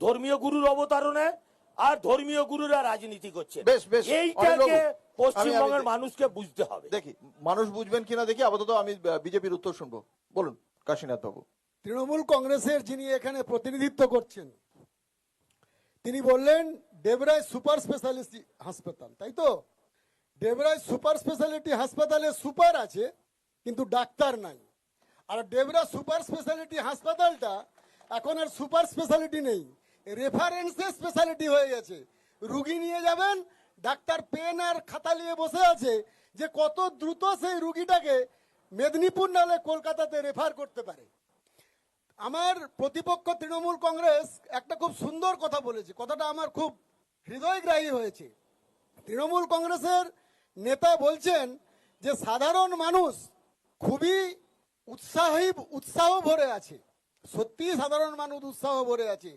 ধর্মীয় গুরুর অবতারণে আর ধর্মীয় গুরুরা রাজনীতি করছে। বেশ, বেশ, এইটাকে অনিলবাবু, পশ্চিমবঙ্গের আমি- মানুষকে বুঝতে হবে। দেখি মানুষ বুঝবেন কিনা দেখি। আপাতত আমি বিজেপির উত্তর শুনবো। বলুন কাশীনাথ বাবু। তৃণমূল কংগ্রেসের যিনি এখানে প্রতিনিধিত্ব করছেন তিনি বললেন ডেবরায় সুপার স্পেশালিটি হাসপাতাল, তাই তো? ডেবরায় সুপার স্পেশালিটি হাসপাতালে সুপার আছে কিন্তু ডাক্তার নাই। আর ডেবরা সুপার স্পেশালিটি হাসপাতালটা এখন আর সুপার স্পেশালিটি নেই, রেফারেন্সে স্পেশালিটি হয়ে গেছে। রুগী নিয়ে যাবেন, ডাক্তার পেন আর খাতা নিয়ে বসে আছে যে কত দ্রুত সেই রুগীটাকে মেদিনীপুর নালে কলকাতাতে রেফার করতে পারে। আমার প্রতিপক্ষ তৃণমূল কংগ্রেস একটা খুব সুন্দর কথা বলেছে, কথাটা আমার খুব হৃদয়গ্রাহী হয়েছে। তৃণমূল কংগ্রেসের নেতা বলছেন যে সাধারণ মানুষ খুবই উৎসাহ ভরে আছে। সত্যি সাধারণ মানুষ উৎসাহ ভরে আছে।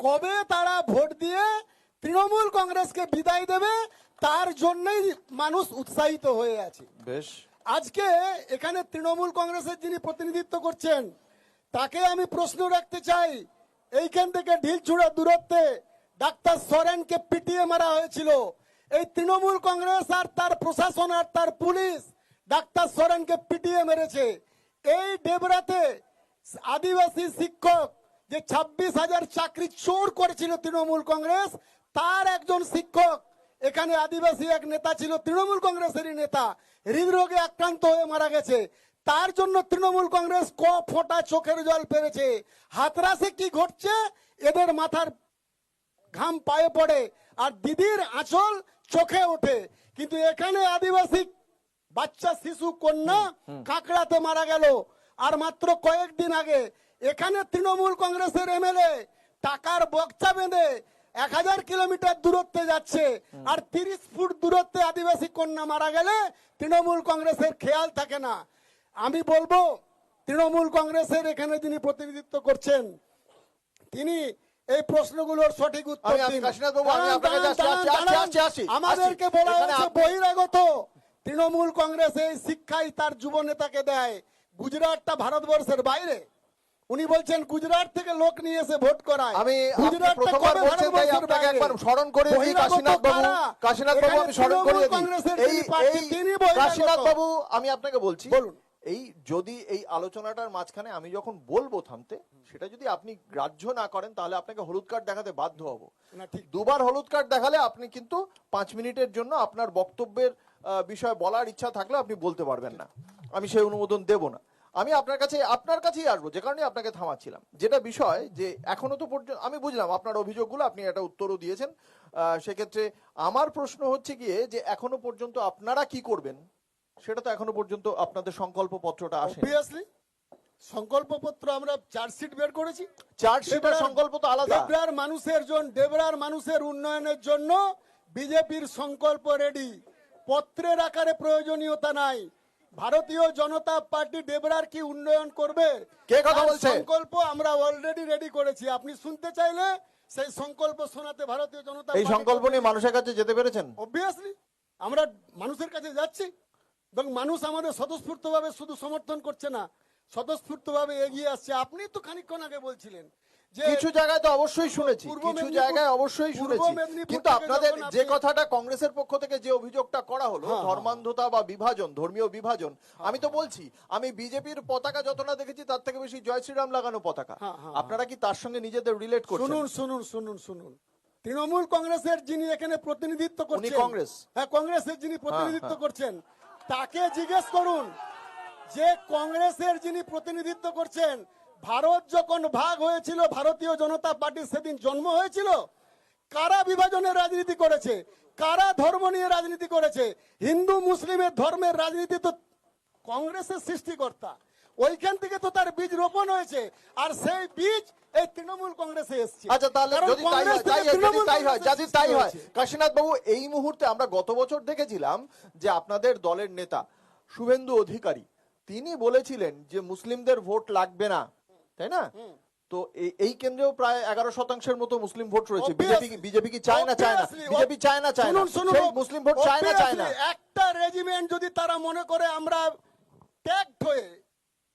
কবে তারা ভোট দিয়ে তৃণমূল কংগ্রেসকে বিদায় দেবে তার জন্যই মানুষ উৎসাহিত হয়ে আছে। বেশ, আজকে এখানে তৃণমূল কংগ্রেসের যিনি প্রতিনিধিত্ব করছেন তাকে আমি প্রশ্ন রাখতে চাই, এইখান থেকে ঢিলছুড়া দূরত্বে ডাক্তার সরেনকে পিটিয়ে মারা হয়েছিল। এই তৃণমূল কংগ্রেস আর তার প্রশাসন আর তার পুলিশ ডাক্তার সরেনকে পিটিয়ে মেরেছে। এই ডেবরাতে আদিবাসী শিক্ষক যে 26,000 চাকরি চোর করেছিল তৃণমূল কংগ্রেস, তার একজন শিক্ষক এখানে আদিবাসী এক নেতা ছিল, তৃণমূল কংগ্রেসেরই নেতা, হৃদরোগে আক্রান্ত হয়ে মারা গেছে। তার জন্য তৃণমূল কংগ্রেস ফোঁটা চোখের জল পেরেছে। হাতরাসে কি ঘটছে এদের মাথার ঘাম পায়ে পড়ে আর দিদির আঁচল চোখে ওঠে। কিন্তু এখানে আদিবাসী বাচ্চা শিশু কন্যা কাঁকড়াতে মারা গেল। আর মাত্র কয়েকদিন আগে এখানে তৃণমূল কংগ্রেসের এমএলএ টাকার বকচা বেঁধে 1000 কিলোমিটার দূরত্বে যাচ্ছে, আর 30 ফুট দূরত্বে আদিবাসী কন্যা মারা গেলে তৃণমূল কংগ্রেসের খেয়াল থাকে না। আমি বলবো তৃণমূল কংগ্রেসের এখানে যিনি প্রতিনিধিত্ব করছেন তিনি এই প্রশ্নগুলোর সঠিক উত্তর আমি দিন। কাশীনাথ বাবু, আমি আপনার কাছে আসছি। আমাদেরকে বলা এখানে হচ্ছে আপনি- বহিরাগত তৃণমূল কংগ্রেস এই শিক্ষাই তার যুব নেতাকে দেয়। গুজরাটটা ভারতবর্ষের বাইরে, উনি বলছেন গুজরাট থেকে লোক নিয়ে এসে ভোট করায়। আমি গুজরাটটা প্রথমবার কবে বলছেন তাই ভারতবর্ষের আপনাকে বাইরে? একবার স্মরণ করে দিই বহিরাগত কাশীনাথ বাবু। কারা? কাশীনাথ বাবু, এখানে আমি স্মরণ তৃণমূল করে কংগ্রেসের দিই। যিনি প্রার্থী, তিনি বহিরাগত। কাশীনাথ বাবু, আমি আপনাকে বলছি, বলুন। এই যদি এই আলোচনাটার মাঝখানে আমি যখন বলবো থামতে, সেটা যদি আপনি গ্রাহ্য না করেন তাহলে আপনাকে হলুদ কার্ড দেখাতে বাধ্য হব। না, ঠিক। দুবার হলুদ কার্ড দেখালে আপনি কিন্তু 5 মিনিটের জন্য আপনার বক্তব্যের বিষয়ে বলার ইচ্ছা থাকলে আপনি বলতে পারবেন না। আমি সেই অনুমোদন দেব না। আমি আপনার কাছেই আসবো, যে কারণে আপনাকে থামাচ্ছিলাম। যেটা বিষয় যে এখনো তো পর্যন্ত আমি বুঝলাম আপনার অভিযোগগুলো, আপনি একটা উত্তরও দিয়েছেন। সেক্ষেত্রে আমার প্রশ্ন হচ্ছে গিয়ে যে এখনো পর্যন্ত আপনারা কি করবেন সেটা তো এখনো পর্যন্ত আপনাদের সংকল্প পত্রটা আসে। অবভিয়াসলি সংকল্পপত্র আমরা চার্জশিট বের করেছি। চার্জশিটের সংকল্প তো আলাদা। ডেবরার মানুষের উন্নয়নের জন্য বিজেপির সংকল্প রেডি, পত্রের আকারে প্রয়োজনীয়তা নাই। ভারতীয় জনতা পার্টি ডেবরার কি উন্নয়ন করবে কে কথা তার বলছে? সংকল্প আমরা অলরেডি রেডি করেছি। আপনি শুনতে চাইলে সেই সংকল্প শোনাতে ভারতীয় জনতা এই সংকল্প নিয়ে মানুষের কাছে যেতে পেরেছেন? অবভিয়াসলি আমরা মানুষের কাছে যাচ্ছি এবং মানুষ আমাদের স্বতঃস্ফূর্তভাবে শুধু সমর্থন করছে না, স্বতঃস্ফূর্তভাবে এগিয়ে আসছে। আপনি তো খানিকক্ষণ আগে বলছিলেন যে কিছু জায়গায় তো অবশ্যই শুনেছি, পূর্ব কিছু মেদিনীপুর- জায়গায় অবশ্যই পূর্ব শুনেছি, মেদিনীপুর কিন্তু থেকে আপনাদের যখন যে আপনি- কথাটা কংগ্রেসের পক্ষ থেকে যে অভিযোগটা করা হলো হ্যাঁ, ধর্মান্ধতা বা বিভাজন, ধর্মীয় বিভাজন, আমি তো বলছি আমি বিজেপির পতাকা যত না দেখেছি তার থেকে বেশি জয় শ্রীরাম লাগানো পতাকা। হ্যাঁ, হ্যাঁ, আপনারা কি তার সঙ্গে নিজেদের রিলেট করছেন? শুনুন শুনুন শুনুন শুনুন, তৃণমূল কংগ্রেসের যিনি এখানে প্রতিনিধিত্ব করছেন, কংগ্রেস? হ্যাঁ, কংগ্রেসের যিনি প্রতিনিধিত্ব করছেন তাকে জিজ্ঞেস করুন যে কংগ্রেসের যিনি প্রতিনিধিত্ব করছেন, ভারত যখন ভাগ হয়েছিল, ভারতীয় জনতা পার্টির সেদিন জন্ম হয়েছিল, কারা বিভাজনের রাজনীতি করেছে, কারা ধর্ম নিয়ে রাজনীতি করেছে? হিন্দু মুসলিমের ধর্মের রাজনীতি তো কংগ্রেসের সৃষ্টিকর্তা, ওইখান থেকে তো তার বীজ রোপণ হয়েছে, আর সেই বীজ এই তৃণমূল কংগ্রেসে এসছে। আচ্ছা, তাহলে কারণ যদি তাই কংগ্রেস হয়, থেকে তৃণমূল যদি কংগ্রেসের তাই হয়, সৃষ্টি হয়েছে। কাশীনাথ বাবু, এই মুহূর্তে আমরা গত বছর দেখেছিলাম যে আপনাদের দলের নেতা শুভেন্দু অধিকারী তিনি বলেছিলেন যে মুসলিমদের ভোট লাগবে না, তাই না? তো এই কেন্দ্রেও প্রায় 11% মতো মুসলিম ভোট রয়েছে। বিজেপি কি চায় না চায় না? Obviously, বিজেপি চায় না চায় না? শুনুন, শুনুন, সেই মুসলিম ভোট চায় না চায় না? obviously, একটা রেজিমেন্ট যদি তারা মনে করে আমরা ট্যাগড হয়ে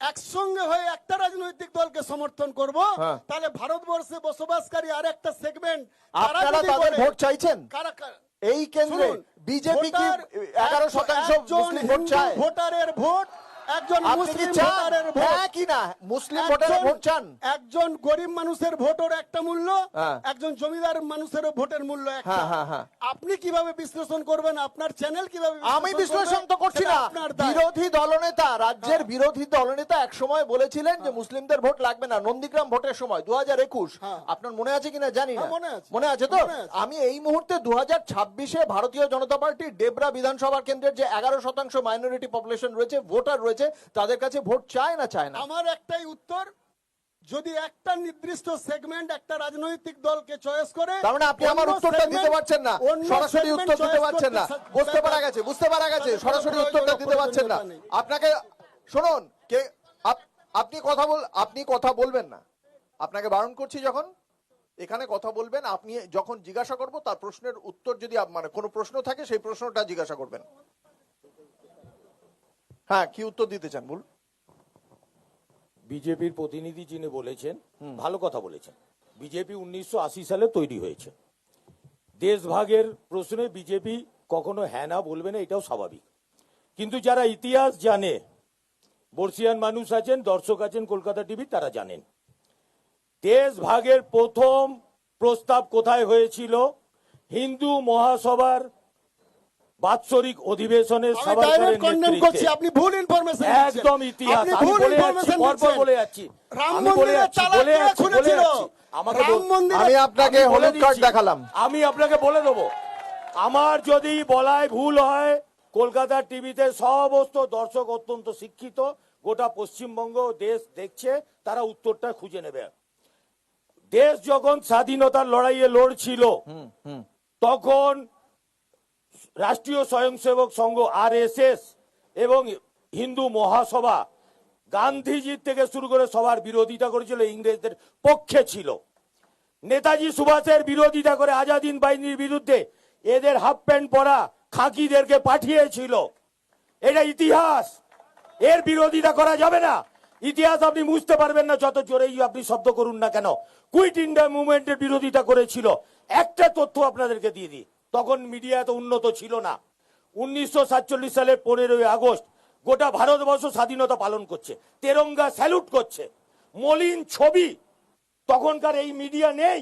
একসঙ্গে হয়ে একটা রাজনৈতিক দলকে সমর্থন করব, হ্যাঁ। তাহলে ভারতবর্ষে বসবাসকারী আরেকটা সেগমেন্ট আপনারা তাদের ভোট চাইছেন? এই কেন্দ্রে বিজেপি কি 11% মুসলিম ভোট চায়? ভোটারের ভোট, একজন আপনি কি মুসলিম চান? ভোটারের ভোট, হ্যাঁ কি না? মুসলিম ভোটারের ভোট চান? একজন গরিব মানুষের ভোটের একটা মূল্য, হ্যাঁ। একজন জমিদার মানুষের ভোটের মূল্য একটা। হ্যাঁ, হ্যাঁ, হ্যাঁ। আপনি কিভাবে বিশ্লেষণ করবেন? আপনার চ্যানেল কিভাবে আমি বিশ্লেষণ তো করছি সেটা না। আপনার দায়। বিরোধী দলনেতা, রাজ্যের বিরোধী দলনেতা এক সময় বলেছিলেন যে মুসলিমদের ভোট লাগবে না, নন্দীগ্রাম ভোটের সময় 2021। হ্যাঁ। আপনার মনে আছে কিনা জানি না। হ্যাঁ, মনে আছে। মনে আছে তো? মনে আছে। আমি এই মুহূর্তে 2026-এ ভারতীয় জনতা পার্টি ডেবরা বিধানসভা কেন্দ্রের যে 11% মাইনরিটি পপুলেশন রয়েছে, ভোটার রয়েছে, তাদের কাছে ভোট চায় না চায় না? আমার একটাই উত্তর, যদি একটা নির্দিষ্ট সেগমেন্ট একটা রাজনৈতিক দলকে চয়েস করে, তার মানে আপনি আমার অন্য উত্তরটা দিতে segment- পারছেন না, অন্য সরাসরি segment উত্তর দিতে choice পারছেন না। করতে বুঝতে পারা গেছে, বুঝতে পারা গেছে, তাদের সরাসরি কোনো উত্তরটা দিতে পারছেন না। প্রয়োজনীয়তা নেই। আপনাকে শুনুন, কে আপনি কথা বলবেন না, আপনাকে বারণ করছি। যখন এখানে কথা বলবেন, আপনি যখন জিজ্ঞাসা করব তার প্রশ্নের উত্তর যদি মানে কোনো প্রশ্ন থাকে সেই প্রশ্নটা জিজ্ঞাসা করবেন। হ্যাঁ, কি উত্তর দিতে চান বলুন? বিজেপির প্রতিনিধি যিনি বলেছেন ভালো কথা বলেছেন। বিজেপি 1980 সালে তৈরি হয়েছে। দেশভাগের প্রশ্নে বিজেপি কখনো হ্যাঁ না বলবে না, এটাও স্বাভাবিক। কিন্তু যারা ইতিহাস জানে, বর্ষিয়ান মানুষ আছেন, দর্শক আছেন কলকাতা টিভি, তারা জানেন দেশভাগের প্রথম প্রস্তাব কোথায় হয়েছিল? হিন্দু মহাসভার বাৎসরিক অধিবেশনের আমি সাভারকরের direct condemn করছি, নেতৃত্বে। আপনি ভুল ইনফরমেশন একদম ইতিহাস, আমি বলে যাচ্ছি, পরপর বলে যাচ্ছি, রাম আমি বলে মন্দিরের যাচ্ছি, তালা বলে কে যাচ্ছি, বলে খুলেছিল? যাচ্ছি। আমাকে রাম মন্দিরে আমি আপনাকে আমি বলে হলুদ কার্ড দিচ্ছি। দেখালাম। আমি আপনাকে বলে দেবো, আমার যদি বলায় ভুল হয়, কলকাতার টিভিতে সমস্ত দর্শক অত্যন্ত শিক্ষিত, গোটা পশ্চিমবঙ্গ দেশ দেখছে, তারা উত্তরটা খুঁজে নেবে। দেশ যখন স্বাধীনতার লড়াইয়ে লড়ছিল, তখন রাষ্ট্রীয় স্বয়ংসেবক সংঘ RSS এবং হিন্দু মহাসভা গান্ধীজির থেকে শুরু করে সবার বিরোধিতা করেছিল, ইংরেজদের পক্ষে ছিল। নেতাজি সুভাষের বিরোধিতা করে আজাদ হিন্দ বাহিনীর বিরুদ্ধে এদের হাফ প্যান্ট পরা খাকিদেরকে পাঠিয়েছিল। এটা ইতিহাস, এর বিরোধিতা করা যাবে না। ইতিহাস আপনি বুঝতে পারবেন না যত জোরেই আপনি শব্দ করুন না কেন। কুইট ইন্ডিয়া মুভমেন্টের বিরোধিতা করেছিল। একটা তথ্য আপনাদেরকে দিয়ে দিই, তখন মিডিয়া এত উন্নত ছিল না। 1947 সালের 15ই আগস্ট গোটা ভারতবর্ষ স্বাধীনতা পালন করছে, তেরঙ্গা স্যালুট করছে, মলিন ছবি। তখনকার এই মিডিয়া নেই,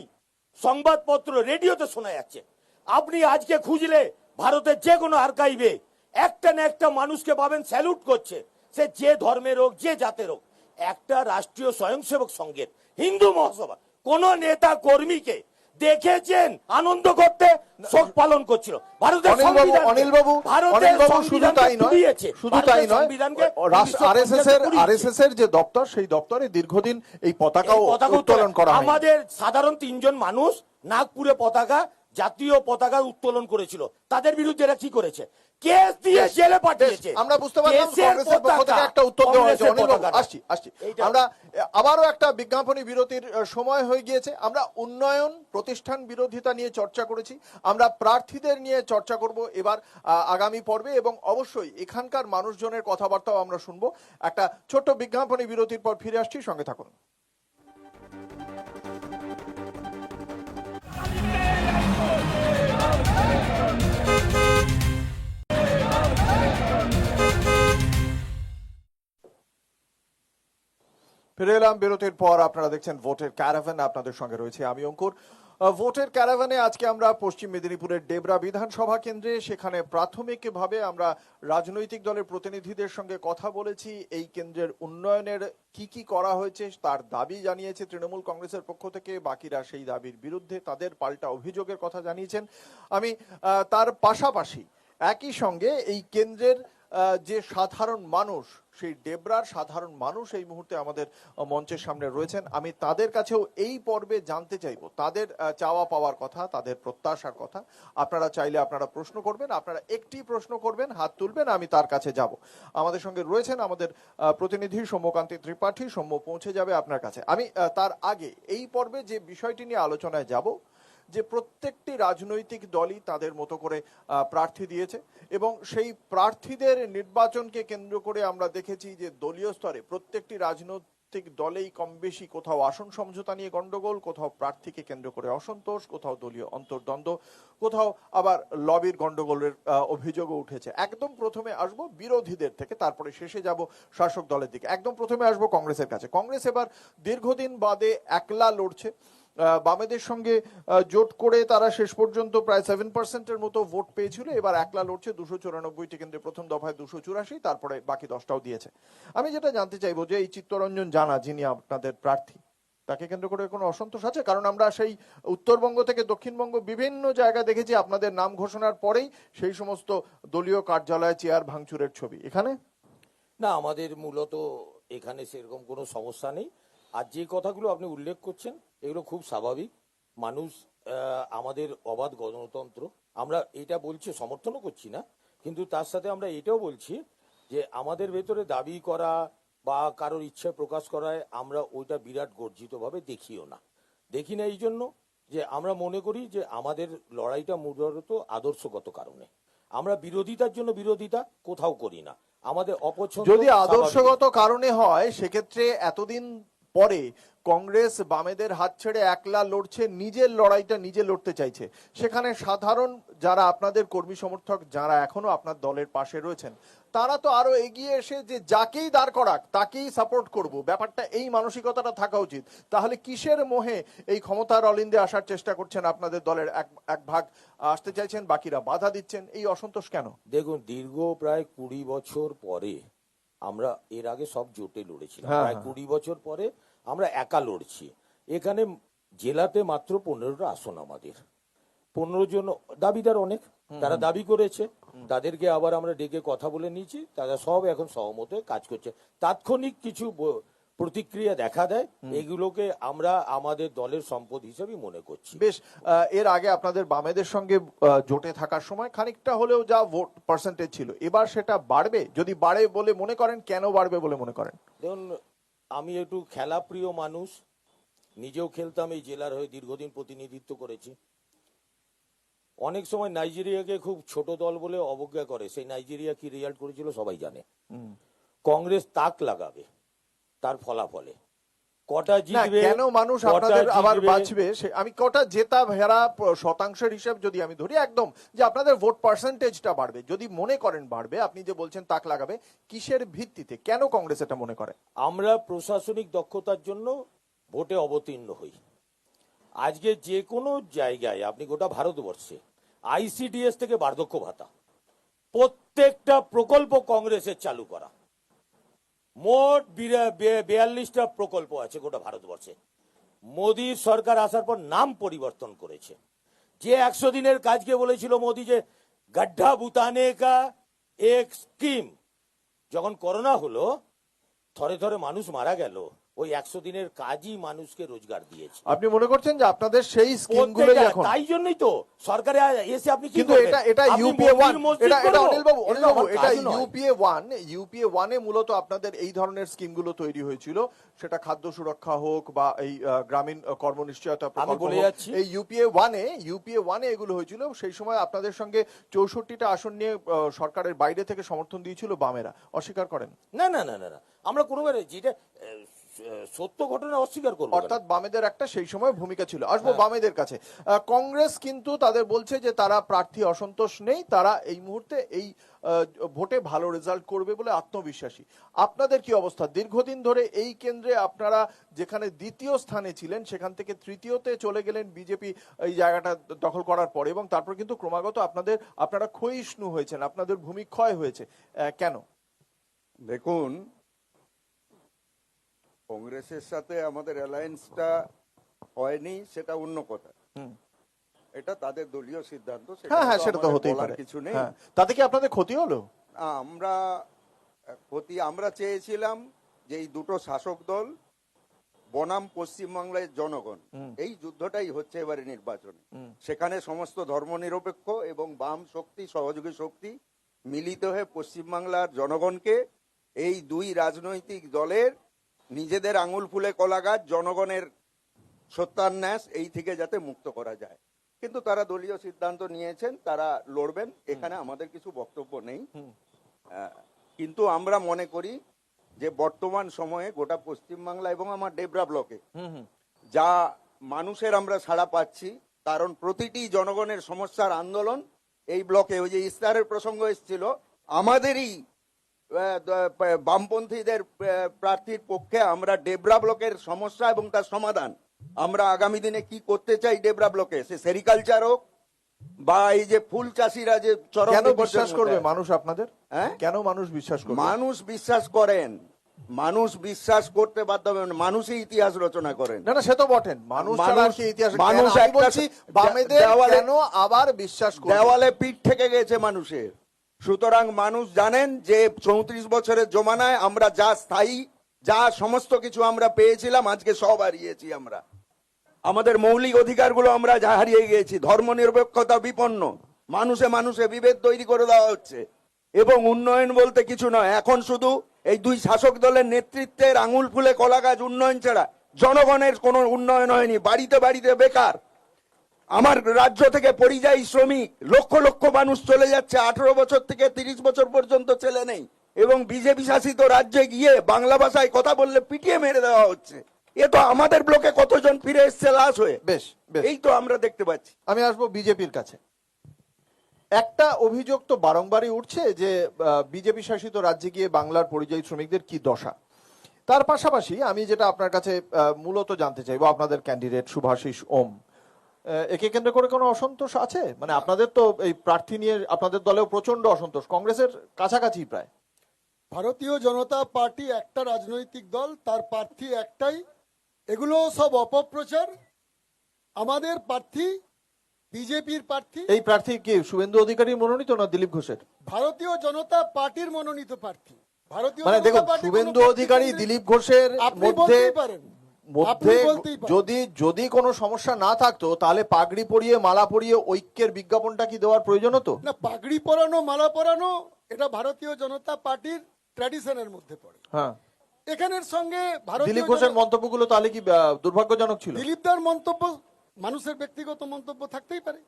সংবাদপত্র রেডিওতে শোনা যাচ্ছে। আপনি আজকে খুঁজলে ভারতের যে কোনো আর্কাইভে একটা না একটা মানুষকে পাবেন স্যালুট করছে, সে যে ধর্মের হোক, যে জাতের হোক। একটা রাষ্ট্রীয় স্বয়ংসেবক সংঘের হিন্দু মহাসভা কোন নেতা কর্মীকে দেখেছেন আনন্দ করতে শোক পালন করছিল? ভারতের অনিলবাবু, শুধু তাই নয়, RSS এর যে দপ্তর, সেই দপ্তরে দীর্ঘদিন এই পতাকা উত্তোলন করা হয়। আমাদের সাধারণ 3 জন মানুষ নাগপুরে জাতীয় পতাকা উত্তোলন করেছিল। তাদের বিরুদ্ধে এরা কি করেছে? কেস দিয়ে জেলে পাঠিয়েছে। আমরা বুঝতে পারলাম কেসের কংগ্রেসের পক্ষ থেকে পতাকা, একটা উত্তর দেওয়া হয়েছে। কংগ্রেসের অনিল বাবু, পতাকা। আসছি এইটা। আমরা আবারও একটা বিজ্ঞাপনী বিরতির সময় হয়ে গিয়েছে। আমরা উন্নয়ন, প্রতিষ্ঠান বিরোধিতা নিয়ে চর্চা করেছি, আমরা প্রার্থীদের নিয়ে চর্চা করব এবার আগামী পর্বে, এবং অবশ্যই এখানকার মানুষজনের কথাবার্তাও আমরা শুনবো। একটা ছোট্ট বিজ্ঞাপনী বিরতির পর ফিরে আসছি, সঙ্গে থাকুন। ফিরে এলাম বিরতির পর। আপনারা দেখছেন ভোটের ক্যারাভ্যান, আপনাদের সঙ্গে রয়েছে আমি অঙ্কুর। ভোটের ক্যারাভ্যানে আজকে আমরা পশ্চিম মেদিনীপুরের ডেবরা বিধানসভা কেন্দ্রে, সেখানে প্রাথমিকভাবে আমরা রাজনৈতিক দলের প্রতিনিধিদের সঙ্গে কথা বলেছি। এই কেন্দ্রের উন্নয়নের কি কি করা হয়েছে তার দাবি জানিয়েছে তৃণমূল কংগ্রেসের পক্ষ থেকে, বাকিরা সেই দাবির বিরুদ্ধে তাদের পাল্টা অভিযোগের কথা জানিয়েছেন। আমি তার পাশাপাশি একই সঙ্গে এই কেন্দ্রের যে সাধারণ মানুষ, সেই ডেবরার সাধারণ মানুষ এই মুহূর্তে আমাদের মঞ্চের সামনে রয়েছেন। আমি তাদের কাছেও এই পর্বে জানতে চাইবো তাদের চাওয়া পাওয়ার কথা, তাদের প্রত্যাশার কথা। আপনারা চাইলে আপনারা প্রশ্ন করবেন, আপনারা একটি প্রশ্ন করবেন, হাত তুলবেন, আমি তার কাছে যাব। আমাদের সঙ্গে রয়েছেন আমাদের প্রতিনিধি সৌম্যকান্তি ত্রিপাঠী। সৌম্য পৌঁছে যাবে আপনার কাছে। আমি তার আগে এই পর্বে যে বিষয়টি নিয়ে আলোচনায় যাব, যে প্রত্যেকটি রাজনৈতিক দলই তাদের মতো করে প্রার্থী দিয়েছে, এবং সেই প্রার্থীদের নির্বাচনকে কেন্দ্র করে আমরা দেখেছি যে দলীয় স্তরে প্রত্যেকটি রাজনৈতিক দলেই কম বেশি কোথাও আসন সমঝোতা নিয়ে গন্ডগোল, কোথাও প্রার্থীকে কেন্দ্র করে অসন্তোষ, কোথাও দলীয় অন্তর্দ্বন্দ্ব, কোথাও আবার লবির গন্ডগোলের অভিযোগও উঠেছে। একদম প্রথমে আসবো বিরোধীদের থেকে, তারপরে শেষে যাব শাসক দলের দিকে। একদম প্রথমে আসবো কংগ্রেসের কাছে। কংগ্রেস এবার দীর্ঘদিন বাদে একলা লড়ছে। বামেদের সঙ্গে জোট করে তারা শেষ পর্যন্ত প্রায় 7%-এর মতো ভোট পেয়েছিল। এবার একলা লড়ছে 294টি কেন্দ্রে, প্রথম দফায় 284, তারপরে বাকি 10টাও দিয়েছে। আমি যেটা জানতে চাইবো যে এই চিত্তরঞ্জন জানা, যিনি আপনাদের প্রার্থী, তাকে কেন্দ্র করে কোনো অসন্তোষ আছে? কারণ আমরা সেই উত্তরবঙ্গ থেকে দক্ষিণবঙ্গ বিভিন্ন জায়গা দেখেছি আপনাদের নাম ঘোষণার পরেই সেই সমস্ত দলীয় কার্যালয়ে চেয়ার ভাঙচুরের ছবি। এখানে না, আমাদের মূলত এখানে সেরকম কোনো সমস্যা নেই। আর যে কথাগুলো আপনি উল্লেখ করছেন এগুলো খুব স্বাভাবিক। মানুষ, আমাদের অবাধ গণতন্ত্র, আমরা এটা বলছি, সমর্থনও করছি না, কিন্তু তার সাথে আমরা এটাও বলছি যে আমাদের ভেতরে দাবি করা বা কারোর ইচ্ছা প্রকাশ করায় আমরা ওইটা বিরাট গর্জিতভাবে দেখিও না। দেখি না এই জন্য যে আমরা মনে করি যে আমাদের লড়াইটা মূলত আদর্শগত কারণে। আমরা বিরোধিতার জন্য বিরোধিতা কোথাও করি না। আমাদের অপছন্দ যদি আদর্শগত কারণে হয়, সেক্ষেত্রে এতদিন পরে কংগ্রেস বামেদের হাত ছেড়ে একলা লড়ছে, নিজের লড়াইটা নিজে লড়তে চাইছে। সেখানে সাধারণ যারা আপনাদের কর্মী সমর্থক, যারা এখনো আপনার দলের পাশে রয়েছেন, তারা তো আরো এগিয়ে এসে যে যাকেই দাঁড় করাক তাকেই সাপোর্ট করব, ব্যাপারটা এই মানসিকতাটা থাকা উচিত। তাহলে কিসের মোহে এই ক্ষমতার অলিন্দে আসার চেষ্টা করছেন? আপনাদের দলের এক ভাগ আসতে চাইছেন, বাকিরা বাধা দিচ্ছেন, এই অসন্তোষ কেন? দেখুন, দীর্ঘ প্রায় 20 বছর পরে, আমরা এর আগে সব জোটে লড়েছিলাম, প্রায় 20 বছর পরে আমরা একা লড়ছি। এখানে জেলাতে মাত্র 15টা আসন, আমাদের 15 জন দাবিদার অনেক, তারা দাবি করেছে, তাদেরকে আবার আমরা ডেকে কথা বলে নিয়েছি, তারা সব এখন সহমত হয়ে কাজ করছে। তাৎক্ষণিক কিছু প্রতিক্রিয়া দেখা দেয়, এগুলোকে আমরা আমাদের দলের সম্পদ হিসেবে মনে করছি। বেশ, এর আগে আপনাদের বামেদের সঙ্গে জোটে থাকার সময় খানিকটা হলেও যা ভোট পার্সেন্টেজ ছিল, এবার সেটা বাড়বে? যদি বাড়ে বলে মনে করেন, কেন বাড়বে বলে মনে করেন? দেখুন, আমি একটু খেলাপ্রিয় মানুষ, নিজেও খেলতাম, এই জেলার হয়ে দীর্ঘদিন প্রতিনিধিত্ব করেছি। অনেক সময় নাইজেরিয়াকে খুব ছোট দল বলে অবজ্ঞা করে, সেই নাইজেরিয়া কি রেজাল্ট করেছিল সবাই জানে। কংগ্রেস তাক লাগাবে তার ফলাফলে, কটা জিতবে, কেন মানুষ আপনাদের আবার বাঁচবে, আমি কটা জেতা ভেড়া শতাংশের হিসাব যদি আমি ধরি, একদম যে আপনাদের ভোট পার্সেন্টেজটা বাড়বে, যদি মনে করেন বাড়বে, আপনি যে বলছেন তাক লাগাবে, কিসের ভিত্তিতে, কেন কংগ্রেস এটা মনে করে? আমরা প্রশাসনিক দক্ষতার জন্য ভোটে অবতীর্ণ হই। আজকে যে কোনো জায়গায় আপনি গোটা ভারতবর্ষে ICDS থেকে বার্ধক্য ভাতা, প্রত্যেকটা প্রকল্প কংগ্রেসের চালু করা, মোট 42টা প্রকল্প আছে গোটা ভারতবর্ষে। মোদীর সরকার আসার পর নাম পরিবর্তন করেছে। যে 100 দিনের কাজকে বলেছিল মোদী যে গड्ढा বুতানে কা এক স্কিম, যখন করোনা হলো, থরে থরে মানুষ মারা গেল, ওই 100 দিনের কাজই মানুষকে রোজগার দিয়েছে। আপনি মনে করছেন যে আপনাদের সেই স্কিমগুলোই প্রত্যেকটা- এখন, তাই জন্যই তো সরকারে এসে আপনি কি কিন্তু করবেন? এটা আপনি ইউপিএ 1, মন্দির মসজিদ এটা করবো? অনিল বাবু এটা আমার এটা কাজ নয়। ইউপিএ 1 এ মূলত আপনাদের এই ধরনের স্কিমগুলো তৈরি হয়েছিল, সেটা খাদ্য সুরক্ষা হোক বা এই গ্রামীণ কর্মনিশ্চয়তা প্রকল্প বলে হোক। যাচ্ছি। এই ইউপিএ 1 এ এগুলো হয়েছিল। সেই সময় আপনাদের সঙ্গে 64টা আসন নিয়ে সরকারের বাইরে থেকে সমর্থন দিয়েছিল বামেরা, অস্বীকার করেন? না না না না না, আমরা কোনোবারে যেটা সত্য ঘটনা অস্বীকার করবো কেন? অর্থাৎ বামেদের একটা সেই সময় ভূমিকা ছিল। আসবো বামেদের কাছে। কংগ্রেস কিন্তু তাদের বলছে যে তারা প্রার্থী অসন্তোষ নেই, তারা এই মুহূর্তে এই ভোটে ভালো রেজাল্ট করবে বলে আত্মবিশ্বাসী। আপনাদের কি অবস্থা? দীর্ঘদিন ধরে এই কেন্দ্রে আপনারা যেখানে দ্বিতীয় স্থানে ছিলেন সেখান থেকে তৃতীয়তে চলে গেলেন বিজেপি এই জায়গাটা দখল করার পরে, এবং তারপর কিন্তু ক্রমাগত আপনারা ক্ষয়িষ্ণু হয়েছেন, আপনাদের ভূমিক্ষয় হয়েছে। কেন? দেখুন, কংগ্রেসের সাথে আমাদের অ্যালায়েন্সটা হয়নি সেটা অন্য কথা, এটা তাদের দলীয় সিদ্ধান্ত, হ্যাঁ, সেটা তো আমাদের হতেই বলার পারে। কিছু নেই। হ্যাঁ, তাতে কি আপনাদের ক্ষতি হলো? আমরা চেয়েছিলাম যে এই দুটো শাসক দল বনাম পশ্চিমবাংলার জনগণ, এই যুদ্ধটাই হচ্ছে এবারে নির্বাচনে। সেখানে সমস্ত ধর্মনিরপেক্ষ এবং বাম শক্তি, সহযোগী শক্তি মিলিত হয়ে পশ্চিমবাংলার জনগণকে এই দুই রাজনৈতিক দলের নিজেদের আঙুল ফুলে কলা গাছ, জনগণের সত্যান্যাস এই থেকে যাতে মুক্ত করা যায়। কিন্তু তারা দলীয় সিদ্ধান্ত নিয়েছেন, তারা লড়বেন, এখানে আমাদের কিছু বক্তব্য নেই। কিন্তু আমরা মনে করি যে বর্তমান সময়ে গোটা পশ্চিমবাংলা এবং আমার ডেবরা ব্লকে যা মানুষের আমরা সাড়া পাচ্ছি, কারণ প্রতিটি জনগণের সমস্যার আন্দোলন এই ব্লকে, ওই যে ইস্তারের প্রসঙ্গ এসেছিল, আমাদেরই বামপন্থীদের প্রার্থীর পক্ষে আমরা ডেবরা ব্লকের সমস্যা এবং তার সমাধান আমরা আগামী দিনে কি করতে চাই ডেবরা ব্লকে, সে সেরিকালচার হোক বা এই যে ফুল চাষিরা যে চরম কেন বিপর্যয়ের বিশ্বাস মধ্যে করবে আছে। মানুষ আপনাদের? হ্যাঁ? কেন মানুষ বিশ্বাস করবে? মানুষ বিশ্বাস করেন, মানুষ বিশ্বাস করতে বাধ্য হবেন, মানুষই ইতিহাস রচনা করেন। না না, সে তো বটেন, মানুষ ছাড়া আর কি ইতিহাস? মানুষ কেন? আমি একটা বলছি বামেদের দেওয়ালে- কেন আবার বিশ্বাস করবে? দেওয়ালে পিঠ থেকে গেছে মানুষের। সুতরাং মানুষ জানেন যে 34 বছরের জমানায় আমরা যা স্থায়ী, যা সমস্ত কিছু আমরা পেয়েছিলাম, আজকে সব হারিয়েছি আমরা। আমাদের মৌলিক অধিকারগুলো আমরা যা হারিয়ে গিয়েছি, ধর্মনিরপেক্ষতা বিপন্ন, মানুষে মানুষে বিভেদ তৈরি করে দেওয়া হচ্ছে, এবং উন্নয়ন বলতে কিছু নয়। এখন শুধু এই দুই শাসক দলের নেতৃত্বের আঙুল ফুলে কলা গাছ উন্নয়ন ছাড়া জনগণের কোনো উন্নয়ন হয়নি। বাড়িতে বাড়িতে বেকার, আমার রাজ্য থেকে পরিযায়ী শ্রমিক লক্ষ লক্ষ মানুষ চলে যাচ্ছে, 18 বছর থেকে 30 বছর পর্যন্ত ছেলে নেই, এবং বিজেপি শাসিত রাজ্যে গিয়ে বাংলা ভাষায় কথা বললে পিটিয়ে মেরে দেওয়া হচ্ছে। এ তো আমাদের ব্লকে কতজন ফিরে এসছে লাশ হয়ে, বেশ বেশ, এই তো আমরা দেখতে পাচ্ছি। আমি আসবো বিজেপির কাছে। একটা অভিযোগ তো বারংবারই উঠছে যে বিজেপি শাসিত রাজ্যে গিয়ে বাংলার পরিযায়ী শ্রমিকদের কি দশা। তার পাশাপাশি আমি যেটা আপনার কাছে মূলত জানতে চাইবো, আপনাদের ক্যান্ডিডেট শুভাশিস ওম, একে কেন্দ্র করে কোনো অসন্তোষ আছে? মানে আপনাদের তো এই প্রার্থী নিয়ে আপনাদের দলেও প্রচন্ড অসন্তোষ, কংগ্রেসের কাছাকাছি প্রায়। ভারতীয় জনতা পার্টি একটা রাজনৈতিক দল, তার প্রার্থী একটাই, এগুলো সব অপপ্রচার। আমাদের প্রার্থী বিজেপির প্রার্থী। এই প্রার্থী কি শুভেন্দু অধিকারী মনোনীত না দিলীপ ঘোষের? ভারতীয় জনতা পার্টির মনোনীত প্রার্থী। ভারতীয় মানে জনতা দেখুন, পার্টি শুভেন্দু কোনো অধিকারী প্রার্থী দিলীপ ঘোষের আপনি মধ্যে বলতেই পারেন, আপনি বলতেই পারেন। যদি কোনো সমস্যা না থাকতো তাহলে পাগড়ি পরিয়ে মালা পরিয়ে ঐক্যের বিজ্ঞাপনটা কি দেওয়ার প্রয়োজন হতো? না, পাগড়ি পরানো, মালা পরানো এটা ভারতীয় জনতা পার্টির ট্র্যাডিশনের মধ্যে পড়ে। হ্যাঁ, এখানের সঙ্গে ভারতীয় দিলীপ ঘোষের মন্তব্যগুলো তাহলে কি দুর্ভাগ্যজনক ছিল? দিলীপদার মন্তব্য মানুষের ব্যক্তিগত মন্তব্য থাকতেই পারে,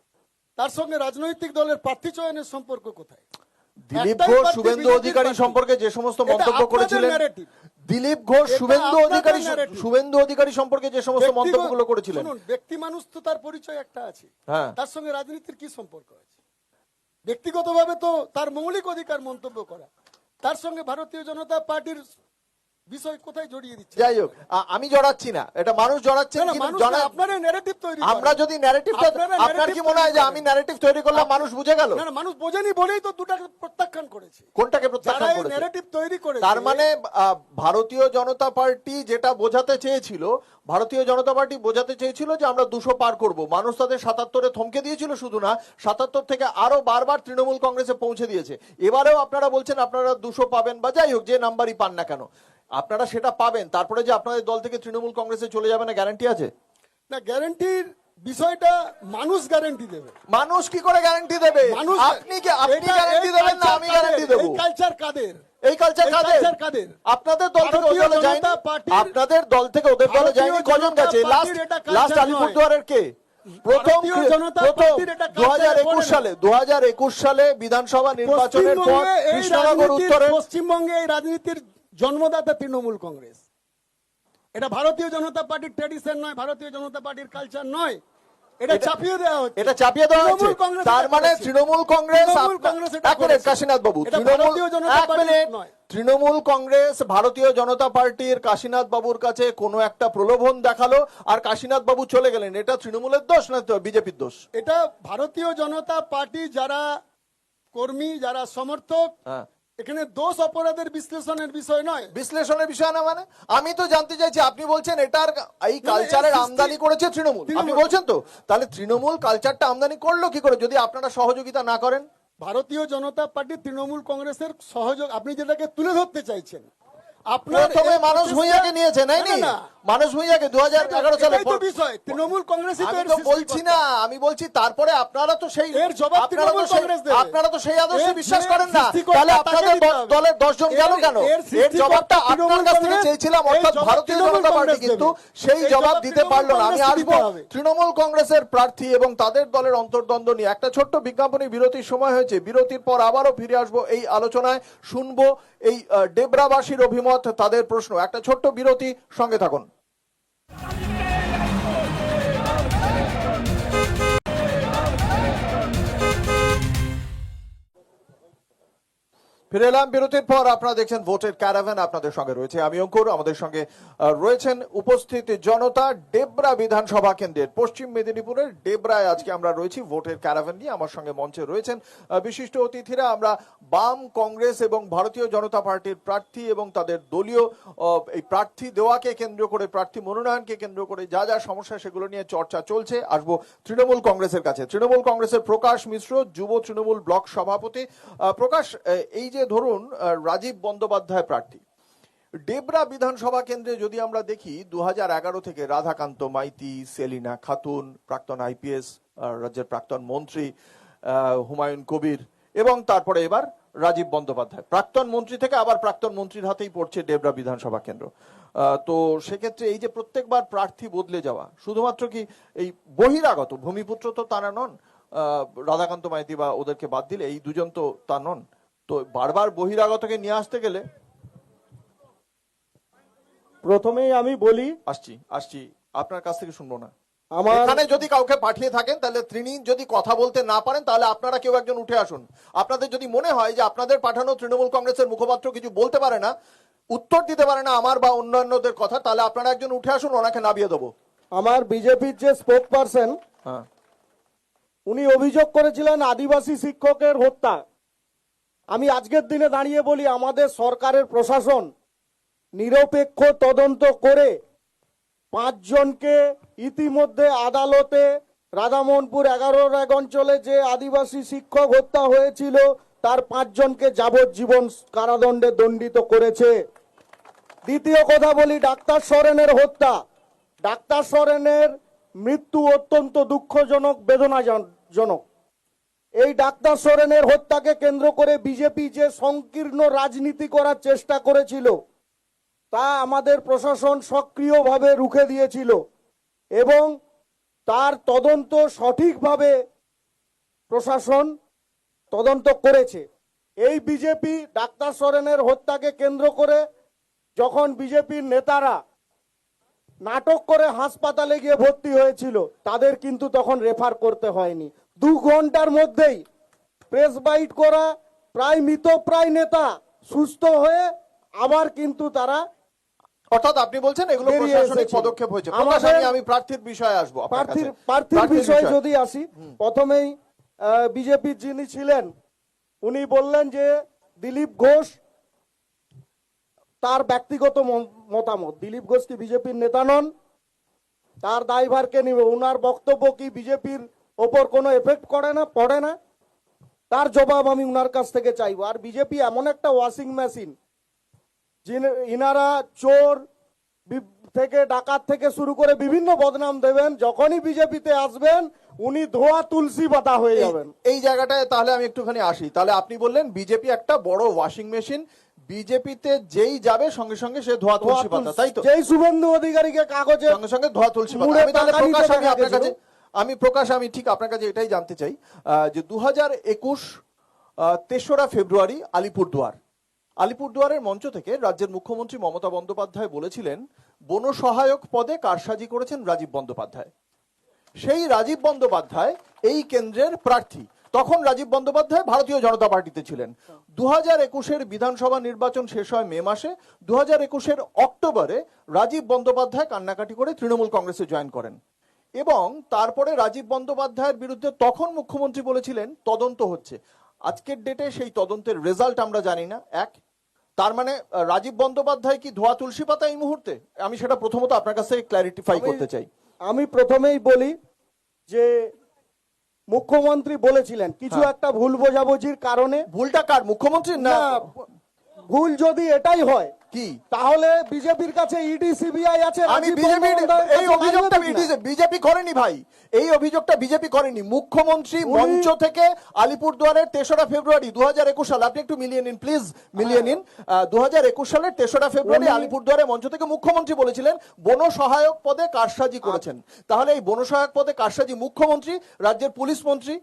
তার সঙ্গে রাজনৈতিক দলের প্রার্থী চয়নের সম্পর্ক কোথায়? দিলীপ একটাই ঘোষ প্রার্থী শুভেন্দু বিজেপির অধিকারী প্রার্থী। সম্পর্কে যে সমস্ত এটা মন্তব্য আপনাদের করেছিলেন, narrative। দিলীপ ঘোষ এটা শুভেন্দু আপনাদের অধিকারী narrative। শুভেন্দু অধিকারী সম্পর্কে যে সমস্ত ব্যক্তিগত- মন্তব্যগুলো করেছিলেন, শুনুন, ব্যক্তি মানুষ তো তার পরিচয় একটা আছে, হ্যাঁ। তার সঙ্গে রাজনীতির কি সম্পর্ক আছে? ব্যক্তিগতভাবে তো তার মৌলিক অধিকার মন্তব্য করা, তার সঙ্গে ভারতীয় জনতা পার্টির বিষয় কোথায় জড়িয়ে দিচ্ছে? যাই হোক, আমি জড়াচ্ছি না, এটা মানুষ জড়াচ্ছেন। না, না, কিন্তু মানুষ জনা- না, আপনারা narrative তৈরি আমরা করেন। যদি ন্যারেটিভটা, আপনারা আপনার কি narrative মনে হয় যে তৈরি আমি করেন। ন্যারেটিভ তৈরি করলাম মানুষ বুঝে গেল? না, না, মানুষ বোঝেনি বলেই তো দুটাকে প্রত্যাখ্যান করেছে। কোনটাকে যারা প্রত্যাখ্যান এই করেছে? narrative তৈরি করেছে, তার মানে ভারতীয় জনতা পার্টি যেটা বোঝাতে চেয়েছিল, ভারতীয় জনতা পার্টি বোঝাতে চেয়েছিল যে আমরা 200 পার করব। মানুষ তাদের 77-এ থমকে দিয়েছিল, শুধু না 77 থেকে আরো বারবার তৃণমূল কংগ্রেসে পৌঁছে দিয়েছে। এবারেও আপনারা বলছেন আপনারা 200 পাবেন, বা যাই হোক যে নাম্বারই পান না কেন। আপনারা সেটা পাবেন, তারপরে যে আপনাদের দল থেকে তৃণমূল কংগ্রেসে চলে যাবে না গ্যারান্টি আছে? না, গ্যারান্টির বিষয়টা মানুষ গ্যারান্টি দেবে। মানুষ কি করে গ্যারান্টি দেবে? মানুষ আপনি গ্যারান্টি দেবেন না আমি গ্যারান্টি দেবো? এই কালচার কাদের? এই কালচার কাদের? আপনাদের দল থেকে ওদের দলে যায়নি? আপনাদের দল থেকে ওদের দলে যায়নি? কজন গেছে লাস্ট আলিপুরদুয়ারের কে? প্রথম 2021 সালে বিধানসভা নির্বাচনের পর কৃষ্ণনগর উত্তরে পশ্চিমবঙ্গে এই রাজনীতির জন্মদাতা তৃণমূল কংগ্রেস। এটা ভারতীয় জনতা পার্টির ট্র্যাডিশন নয়, ভারতীয় জনতা পার্টির কালচার নয়, এটা চাপিয়ে দেওয়া হচ্ছে। এটা চাপিয়ে দেওয়া হচ্ছে। তার মানে তৃণমূল কংগ্রেস, এক মিনিট কাশীনাথ বাবু, তৃণমূল কংগ্রেস ভারতীয় জনতা পার্টির কাশীনাথ বাবুর কাছে কোনো একটা প্রলোভন দেখালো আর কাশীনাথ বাবু চলে গেলেন, এটা তৃণমূলের দোষ না বিজেপির দোষ? এটা ভারতীয় জনতা পার্টি যারা কর্মী, যারা সমর্থক, এখানে দোষ অপরাধের বিশ্লেষণের বিষয় নয়। বিশ্লেষণের বিষয় না মানে? আমি তো জানতে চাইছি, আপনি বলছেন এটার এই কালচারের আমদানি করেছে তৃণমূল, আপনি বলছেন তো, তাহলে তৃণমূল কালচারটা আমদানি করলো কি করে যদি আপনারা সহযোগিতা না করেন? ভারতীয় জনতা পার্টি তৃণমূল কংগ্রেসের সহযোগ আপনি যেটাকে তুলে ধরতে চাইছেন, প্রথমে মানুষ ভূঁইয়াকে নিয়েছে, না মানুষ ভূঁইয়াকে 2011 সালে বিষয় তৃণমূল কংগ্রেসই আমি তো বলছি না, আমি বলছি তারপরে আপনারা তো সেই আপনারা তো সেই আদর্শে বিশ্বাস করেন না, তাহলে আপনাদের দলের 10 জন গেল কেন? এর জবাবটা আপনার কাছ থেকে চেয়েছিলাম, অর্থাৎ ভারতীয় জনতা পার্টি কিন্তু সেই জবাব দিতে পারলো না। আমি আসবো তৃণমূল কংগ্রেসের প্রার্থী এবং তাদের দলের অন্তর্দ্বন্দ্ব নিয়ে। একটা ছোট্ট বিজ্ঞাপনী বিরতির সময় হয়েছে, বিরতির পর আবারও ফিরে আসবো এই আলোচনায়, শুনবো এই ডেবরাবাসীর অভিমত, তাদের প্রশ্ন। একটা ছোট্ট বিরতি, সঙ্গে থাকুন। ফিরে এলাম বিরতির পর। আপনারা দেখছেন ভোটের ক্যারাভ্যান, আপনাদের সঙ্গে রয়েছে আমি অঙ্কুর, আমাদের সঙ্গে রয়েছেন উপস্থিত জনতা। ডেবরা বিধানসভা কেন্দ্রের পশ্চিম মেদিনীপুরের ডেবরায় আজকে আমরা রয়েছি ভোটের ক্যারাভ্যান নিয়ে। আমার সঙ্গে মঞ্চে রয়েছেন বিশিষ্ট অতিথিরা। আমরা বাম, কংগ্রেস এবং ভারতীয় জনতা পার্টির প্রার্থী এবং তাদের দলীয় এই প্রার্থী দেওয়াকে কেন্দ্র করে, প্রার্থী মনোনয়নকে কেন্দ্র করে যা যা সমস্যা সেগুলো নিয়ে চর্চা চলছে। আসবো তৃণমূল কংগ্রেসের কাছে। তৃণমূল কংগ্রেসের প্রকাশ মিশ্র, যুব তৃণমূল ব্লক সভাপতি। প্রকাশ, এই যে ধরুন রাজীব বন্দ্যোপাধ্যায় প্রার্থী, ডেবরা বিধানসভা কেন্দ্রে যদি আমরা দেখি 2011 থেকে রাধাকান্ত মাইতি, সেলিনা খাতুন, প্রাক্তন আইপিএস, রাজ্যের প্রাক্তন মন্ত্রী হুমায়ুন কবির, এবং তারপরে এবার রাজীব বন্দ্যোপাধ্যায়, প্রাক্তন মন্ত্রী থেকে আবার প্রাক্তন মন্ত্রীর হাতেই পড়ছে ডেবরা বিধানসভা কেন্দ্র। তো সেক্ষেত্রে এই যে প্রত্যেকবার প্রার্থী বদলে যাওয়া, শুধুমাত্র কি এই বহিরাগত, ভূমিপুত্র তো তারা নন, রাধাকান্ত মাইতি বা ওদেরকে বাদ দিলে এই দুজন তো তা নন, তো বারবার বহিরাগতকে নিয়ে আসতে গেলে? প্রথমেই আমি বলি, আসছি আপনার কাছ থেকে শুনবো না। আমার এখানে যদি কাউকে পাঠিয়ে থাকেন তাহলে তিনি যদি কথা বলতে না পারেন তাহলে আপনারা কেউ একজন উঠে আসুন। আপনাদের যদি মনে হয় যে আপনাদের পাঠানো তৃণমূল কংগ্রেসের মুখপাত্র কিছু বলতে পারে না, উত্তর দিতে পারে না আমার বা অন্যান্যদের কথা, তাহলে আপনারা একজন উঠে আসুন, ওনাকে নামিয়ে দেবো। আমার বিজেপির যে স্পোক পারসন, উনি অভিযোগ করেছিলেন আদিবাসী শিক্ষকের হত্যা। আমি আজকের দিনে দাঁড়িয়ে বলি, আমাদের সরকারের প্রশাসন নিরপেক্ষ তদন্ত করে 5 জনকে ইতিমধ্যে আদালতে, রাধামোহনপুর 11 অঞ্চলে যে আদিবাসী শিক্ষক হত্যা হয়েছিল তার 5 জনকে যাবজ্জীবন কারাদণ্ডে দণ্ডিত করেছে। দ্বিতীয় কথা বলি, ডাক্তার সরেনের হত্যা। ডাক্তার সরেনের মৃত্যু অত্যন্ত দুঃখজনক, বেদনাজনক। এই ডাক্তার সরেনের হত্যাকে কেন্দ্র করে বিজেপি যে সংকীর্ণ রাজনীতি করার চেষ্টা করেছিল তা আমাদের প্রশাসন সক্রিয়ভাবে রুখে দিয়েছিল এবং তার তদন্ত সঠিকভাবে প্রশাসন তদন্ত করেছে। এই বিজেপি ডাক্তার সরেনের হত্যাকে কেন্দ্র করে যখন বিজেপির নেতারা নাটক করে হাসপাতালে গিয়ে ভর্তি হয়েছিল, তাদের কিন্তু তখন রেফার করতে হয়নি। 2 ঘন্টার মধ্যেই প্রেস বাইট করা প্রায় মৃতপ্রায় নেতা সুস্থ হয়ে আবার কিন্তু তারা, অর্থাৎ আপনি বলছেন এগুলো প্রশাসনিক পদক্ষেপ হয়েছে। আমি প্রার্থীর বিষয়ে আসবো। প্রার্থীর বিষয়ে যদি আসি, প্রথমেই বিজেপির যিনি ছিলেন উনি বললেন যে দিলীপ ঘোষ তার ব্যক্তিগত মতামত, দিলীপ ঘোষ কি বিজেপির নেতা নন? তার দায়ভারকে নিবে। ওনার বক্তব্য কি বিজেপির ওপর কোনো এফেক্ট করে না, পড়ে না? তার জবাব আমি ওনার কাছ থেকে চাইবো। আর বিজেপি এমন একটা ওয়াশিং মেশিন, ইনারা চোর থেকে ডাকাত থেকে শুরু করে বিভিন্ন বদনাম দেবেন, যখনই বিজেপিতে আসবেন উনি ধোয়া তুলসী পাতা হয়ে যাবেন। এই জায়গাটায় তাহলে আমি একটুখানি আসি। তাহলে আপনি বললেন বিজেপি একটা বড় ওয়াশিং মেশিন, বিজেপিতে যেই যাবে সঙ্গে সঙ্গে সে ধোয়া তুলসী পাতা, তাই তো? যেই শুভেন্দু অধিকারীকে কাগজে সঙ্গে সঙ্গে ধোয়া তুলসী পাতা। মুড়ে আমি তাহলে তরকারিতে প্রকাশ, আমি দেখা আপনার কাছে গেছিল। আমি ঠিক আপনার কাছে এটাই জানতে চাই যে 2021 3রা ফেব্রুয়ারি আলিপুরদুয়ারের মঞ্চ থেকে রাজ্যের মুখ্যমন্ত্রী মমতা বন্দ্যোপাধ্যায় বলেছিলেন বন সহায়ক পদে কারসাজি করেছেন রাজীব বন্দ্যোপাধ্যায়। সেই রাজীব বন্দ্যোপাধ্যায় এই কেন্দ্রের প্রার্থী। তখন রাজীব বন্দ্যোপাধ্যায় ভারতীয় জনতা পার্টিতে ছিলেন। 2021-এর বিধানসভা নির্বাচন শেষ হয় মে মাসে। 2021-এর অক্টোবরে রাজীব বন্দ্যোপাধ্যায় কান্নাকাটি করে তৃণমূল কংগ্রেসে জয়েন করেন এবং তারপরে রাজীব বন্দ্যোপাধ্যায়ের বিরুদ্ধে তখন মুখ্যমন্ত্রী বলেছিলেন তদন্ত হচ্ছে। আজকের ডেটে সেই তদন্তের রেজাল্ট আমরা জানি না। তার মানে রাজীব বন্দ্যোপাধ্যায় কি ধোয়া তুলসী পাতা এই মুহূর্তে? আমি সেটা প্রথমত আপনার কাছে ক্ল্যারিফাই করতে চাই। আমি প্রথমেই বলি যে মুখ্যমন্ত্রী বলেছিলেন কিছু একটা ভুল বোঝাবুঝির কারণে। ভুলটা কার, মুখ্যমন্ত্রীর না? ভুল যদি এটাই হয় কি তাহলে বিজেপির কাছে ইডি সিবিআই আছে। আমি এই অভিযোগটা বিজেপি করেনি ভাই, এই অভিযোগটা বিজেপি করেনি। মুখ্যমন্ত্রী মঞ্চ থেকে আলিপুরদুয়ারের 3রা ফেব্রুয়ারি 2021 সাল, আপনি একটু মিলিয়ে নিন প্লিজ, মিলিয়ে নিন। 2021 সালের 3রা ফেব্রুয়ারি আলিপুরদুয়ারের মঞ্চ থেকে মুখ্যমন্ত্রী বলেছিলেন বন সহায়ক পদে কারসাজি করেছেন। তাহলে এই বন সহায়ক পদে কারসাজি মুখ্যমন্ত্রী, রাজ্যের পুলিশ মন্ত্রী,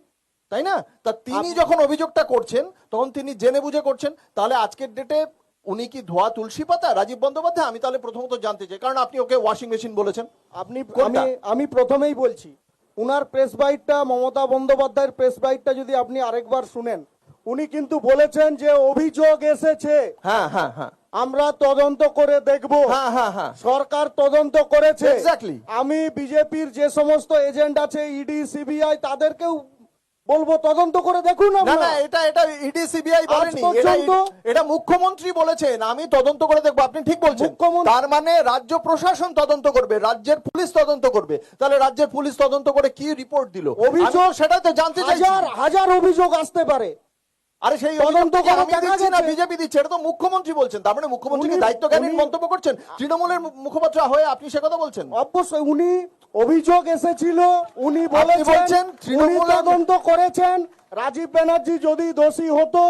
তাই না? তা তিনি যখন অভিযোগটা করছেন তখন তিনি জেনে বুঝে করছেন। তাহলে আজকের ডেটে উনি কি ধোয়া তুলসী পাতা রাজীব বন্দ্যোপাধ্যায়? আমি তাহলে প্রথমত জানতে চাই, কারণ আপনি ওকে ওয়াশিং মেশিন বলেছেন। আমি প্রথমেই বলছি উনার প্রেস বাইটটা, মমতা বন্দ্যোপাধ্যায়ের প্রেস বাইটটা যদি আপনি আরেকবার শুনেন, উনি কিন্তু বলেছেন যে অভিযোগ এসেছে, হ্যাঁ হ্যাঁ হ্যাঁ, আমরা তদন্ত করে দেখব। হ্যাঁ হ্যাঁ হ্যাঁ, সরকার তদন্ত করেছে। Exactly. আমি বিজেপির যে সমস্ত এজেন্ট আছে ইডি সিবিআই তাদেরকেও বলবো তদন্ত করে দেখুন। না না, এটা ইডি সিবিআই বলেনি, এটা মুখ্যমন্ত্রী বলেছেন আমি তদন্ত করে দেখবো। আপনি ঠিক বলছেন। তার মানে রাজ্য প্রশাসন তদন্ত করবে, রাজ্যের পুলিশ তদন্ত করবে। তাহলে রাজ্যের পুলিশ তদন্ত করে কি রিপোর্ট দিল অভিযোগ, সেটা তো জানতে চাই। হাজার অভিযোগ আসতে পারে। আরে সেই তদন্ত আমি দিচ্ছি না, বিজেপি দিচ্ছে, এটা তো মুখ্যমন্ত্রী বলছেন। তার মানে মুখ্যমন্ত্রীকে দায়িত্বজ্ঞানহীন মন্তব্য করছেন মুখ্যমন্ত্রীর মুখপাত্র হয়ে, আপনি সে কথা বলছেন? অবশ্যই উনি অভিযোগ এসেছিল, উনি বলেছেন উনি তদন্ত করেছেন। রাজীব ব্যানার্জি যদি দোষী হতো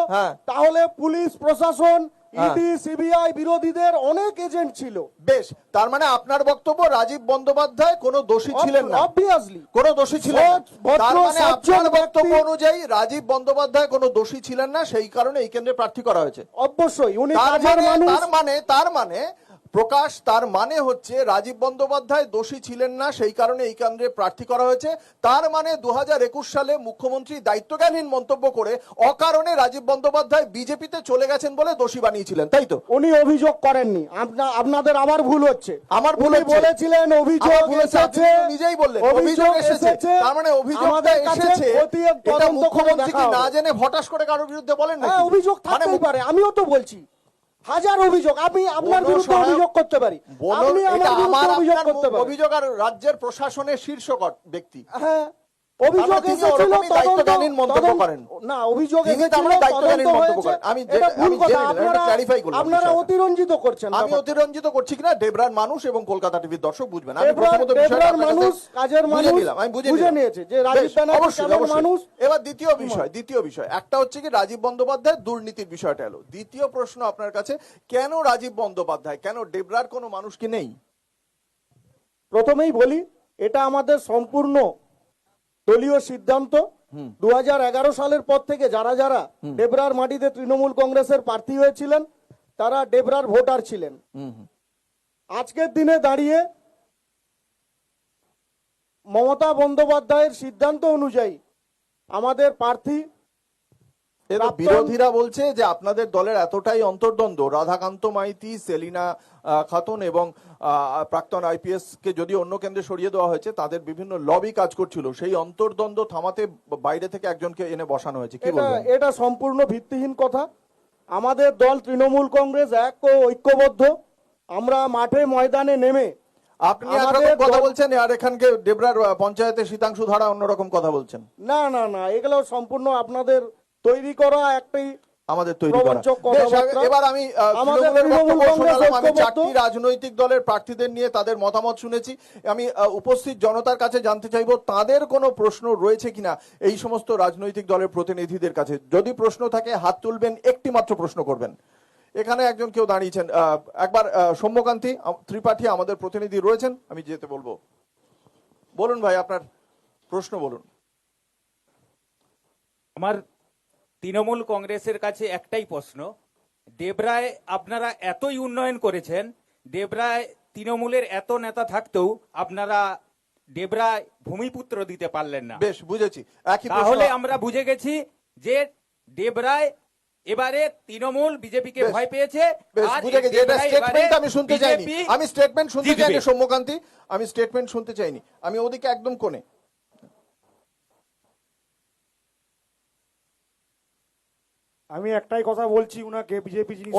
তাহলে পুলিশ প্রশাসন, ইডি সিবিআই বিরোধীদের অনেক এজেন্ট ছিল। বেশ, তার মানে আপনার বক্তব্য রাজীব বন্দ্যোপাধ্যায় কোনো দোষী ছিলেন না, অবভিয়াসলি কোনো দোষী ছিলেন না। তার মানে আপনার বক্তব্য অনুযায়ী রাজীব বন্দ্যোপাধ্যায় কোনো দোষী ছিলেন না, সেই কারণে এই কেন্দ্রে প্রার্থী করা হয়েছে। অবশ্যই উনি তার মানে প্রকাশ, তার মানে হচ্ছে রাজীব বন্দ্যোপাধ্যায় দোষী ছিলেন না, সেই কারণে এই কেন্দ্রে প্রার্থী করা হয়েছে। তার মানে 2021 সালে মুখ্যমন্ত্রী দায়িত্বজ্ঞানহীন মন্তব্য করে অকারণে রাজীব বন্দ্যোপাধ্যায় বিজেপিতে চলে গেছেন বলে দোষী বানিয়েছিলেন, তাই তো? উনি অভিযোগ করেননি। আপনাদের আবার ভুল হচ্ছে। আমার ভুল বলেছিলেন অভিযোগ এসেছে, নিজেই বললেন অভিযোগ এসেছে। তার মানে অভিযোগটা এসেছে, এটা মুখ্যমন্ত্রী কি না জেনে হঠাৎ করে কারোর বিরুদ্ধে বলেন না? হ্যাঁ, অভিযোগ থাকতেই পারে। আমিও তো বলছি হাজার অভিযোগ, আমি আপনার বিরুদ্ধে অভিযোগ করতে পারি, আপনি আমার বিরুদ্ধে অভিযোগ করতে পারেন। অভিযোগ আর রাজ্যের প্রশাসনের শীর্ষ ব্যক্তি। হ্যাঁ, অভিযোগ এসেছিল, দায়িত্বজ্ঞানহীন মন্তব্য করেন না, অভিযোগ এসেছিল, দায়িত্বজ্ঞানহীন মন্তব্য করেন। আমি ভুল কথা, আপনারা অতিরঞ্জিত করছেন। আমি অতিরঞ্জিত করছি কিনা ডেবরার মানুষ এবং কলকাতা টিভির দর্শক বুঝবেন। আমি প্রথমত বিষয়টা মানুষ, কাজের মানুষ বুঝে নিয়েছে যে রাজীব ব্যানার্জি কাজের মানুষ। এবার দ্বিতীয় বিষয় একটা হচ্ছে কি রাজীব বন্দ্যোপাধ্যায় দুর্নীতির বিষয়টা এলো। দ্বিতীয় প্রশ্ন আপনার কাছে, কেন রাজীব বন্দ্যোপাধ্যায়, কেন ডেবরার কোনো মানুষ কি নেই? প্রথমেই বলি এটা আমাদের সম্পূর্ণ দলীয় সিদ্ধান্ত। 2011 সালের পর থেকে যারা যারা ডেবরার মাটিতে তৃণমূল কংগ্রেসের প্রার্থী হয়েছিলেন তারা ডেবরার ভোটার ছিলেন। আজকের দিনে দাঁড়িয়ে মমতা বন্দ্যোপাধ্যায়ের সিদ্ধান্ত অনুযায়ী আমাদের প্রার্থী, বিরোধীরা বলছে যে আপনাদের দলের এতটাই অন্তর্দ্বন্দ্ব, রাধাকান্ত মাইতি, সেলিনা খাতুন এবং প্রাক্তন আইপিএস কে যদি অন্য কেন্দ্রে সরিয়ে দেওয়া হয়েছে, তাদের বিভিন্ন লবি কাজ করছিল, সেই অন্তর্দ্বন্দ্ব থামাতে বাইরে থেকে একজনকে এনে বসানো হয়েছে। কি বলবেন? এটা সম্পূর্ণ ভিত্তিহীন কথা। আমাদের দল তৃণমূল কংগ্রেস এক ও ঐক্যবদ্ধ। আমরা মাঠে ময়দানে নেমে, আপনি একরকম কথা বলছেন আর এখানকে ডেবরার পঞ্চায়েতে শীতাংশু ধারা অন্যরকম কথা বলছেন। না না না, এগুলো সম্পূর্ণ আপনাদের তৈরি করা একটি আমাদের তৈরি করা। প্রবঞ্চক বেশ, কথাবার্তা। এবার আমি আমাদের তৃণমূলের তৃণমূল বক্তব্য কংগ্রেস শোনালাম, আমি ঐক্যবদ্ধ। 4টি রাজনৈতিক দলের প্রার্থীদের নিয়ে তাদের মতামত শুনেছি। আমি উপস্থিত জনতার কাছে জানতে চাইবো তাদের কোনো প্রশ্ন রয়েছে কিনা এই সমস্ত রাজনৈতিক দলের প্রতিনিধিদের কাছে। যদি প্রশ্ন থাকে হাত তুলবেন, একটি মাত্র প্রশ্ন করবেন। এখানে একজন কেউ দাঁড়িয়েছেন, একবার সৌম্যকান্তি ত্রিপাঠী আমাদের প্রতিনিধি রয়েছেন, আমি যেতে বলবো। বলুন ভাই, আপনার প্রশ্ন বলুন। আমার তৃণমূল কংগ্রেসের কাছে একটাই প্রশ্ন, দেবরায় আপনারা এতই উন্নয়ন করেছেন, দেবরায় তৃণমূলের এত নেতা থাকতেও আপনারা দেবরায় ভূমিপুত্র দিতে পারলেন না। বেশ, বুঝেছি। একই প্রশ্ন। তাহলে আমরা বুঝে গেছি যে দেবরায় এবারে তৃণমূল বিজেপিকে বেশ, ভয় পেয়েছে। বেশ, আর বুঝে গেছি। এটা দেবরায় স্টেটমেন্ট এবারে আমি শুনতে চাইনি, BJP আমি স্টেটমেন্ট শুনতে জিতবে। চাইনি সৌম্যকান্তি, আমি স্টেটমেন্ট শুনতে চাইনি। আমি ওদিকে একদম কোণে। আমি একটাই কথা বলছি, উনাকে বিজেপি যিনি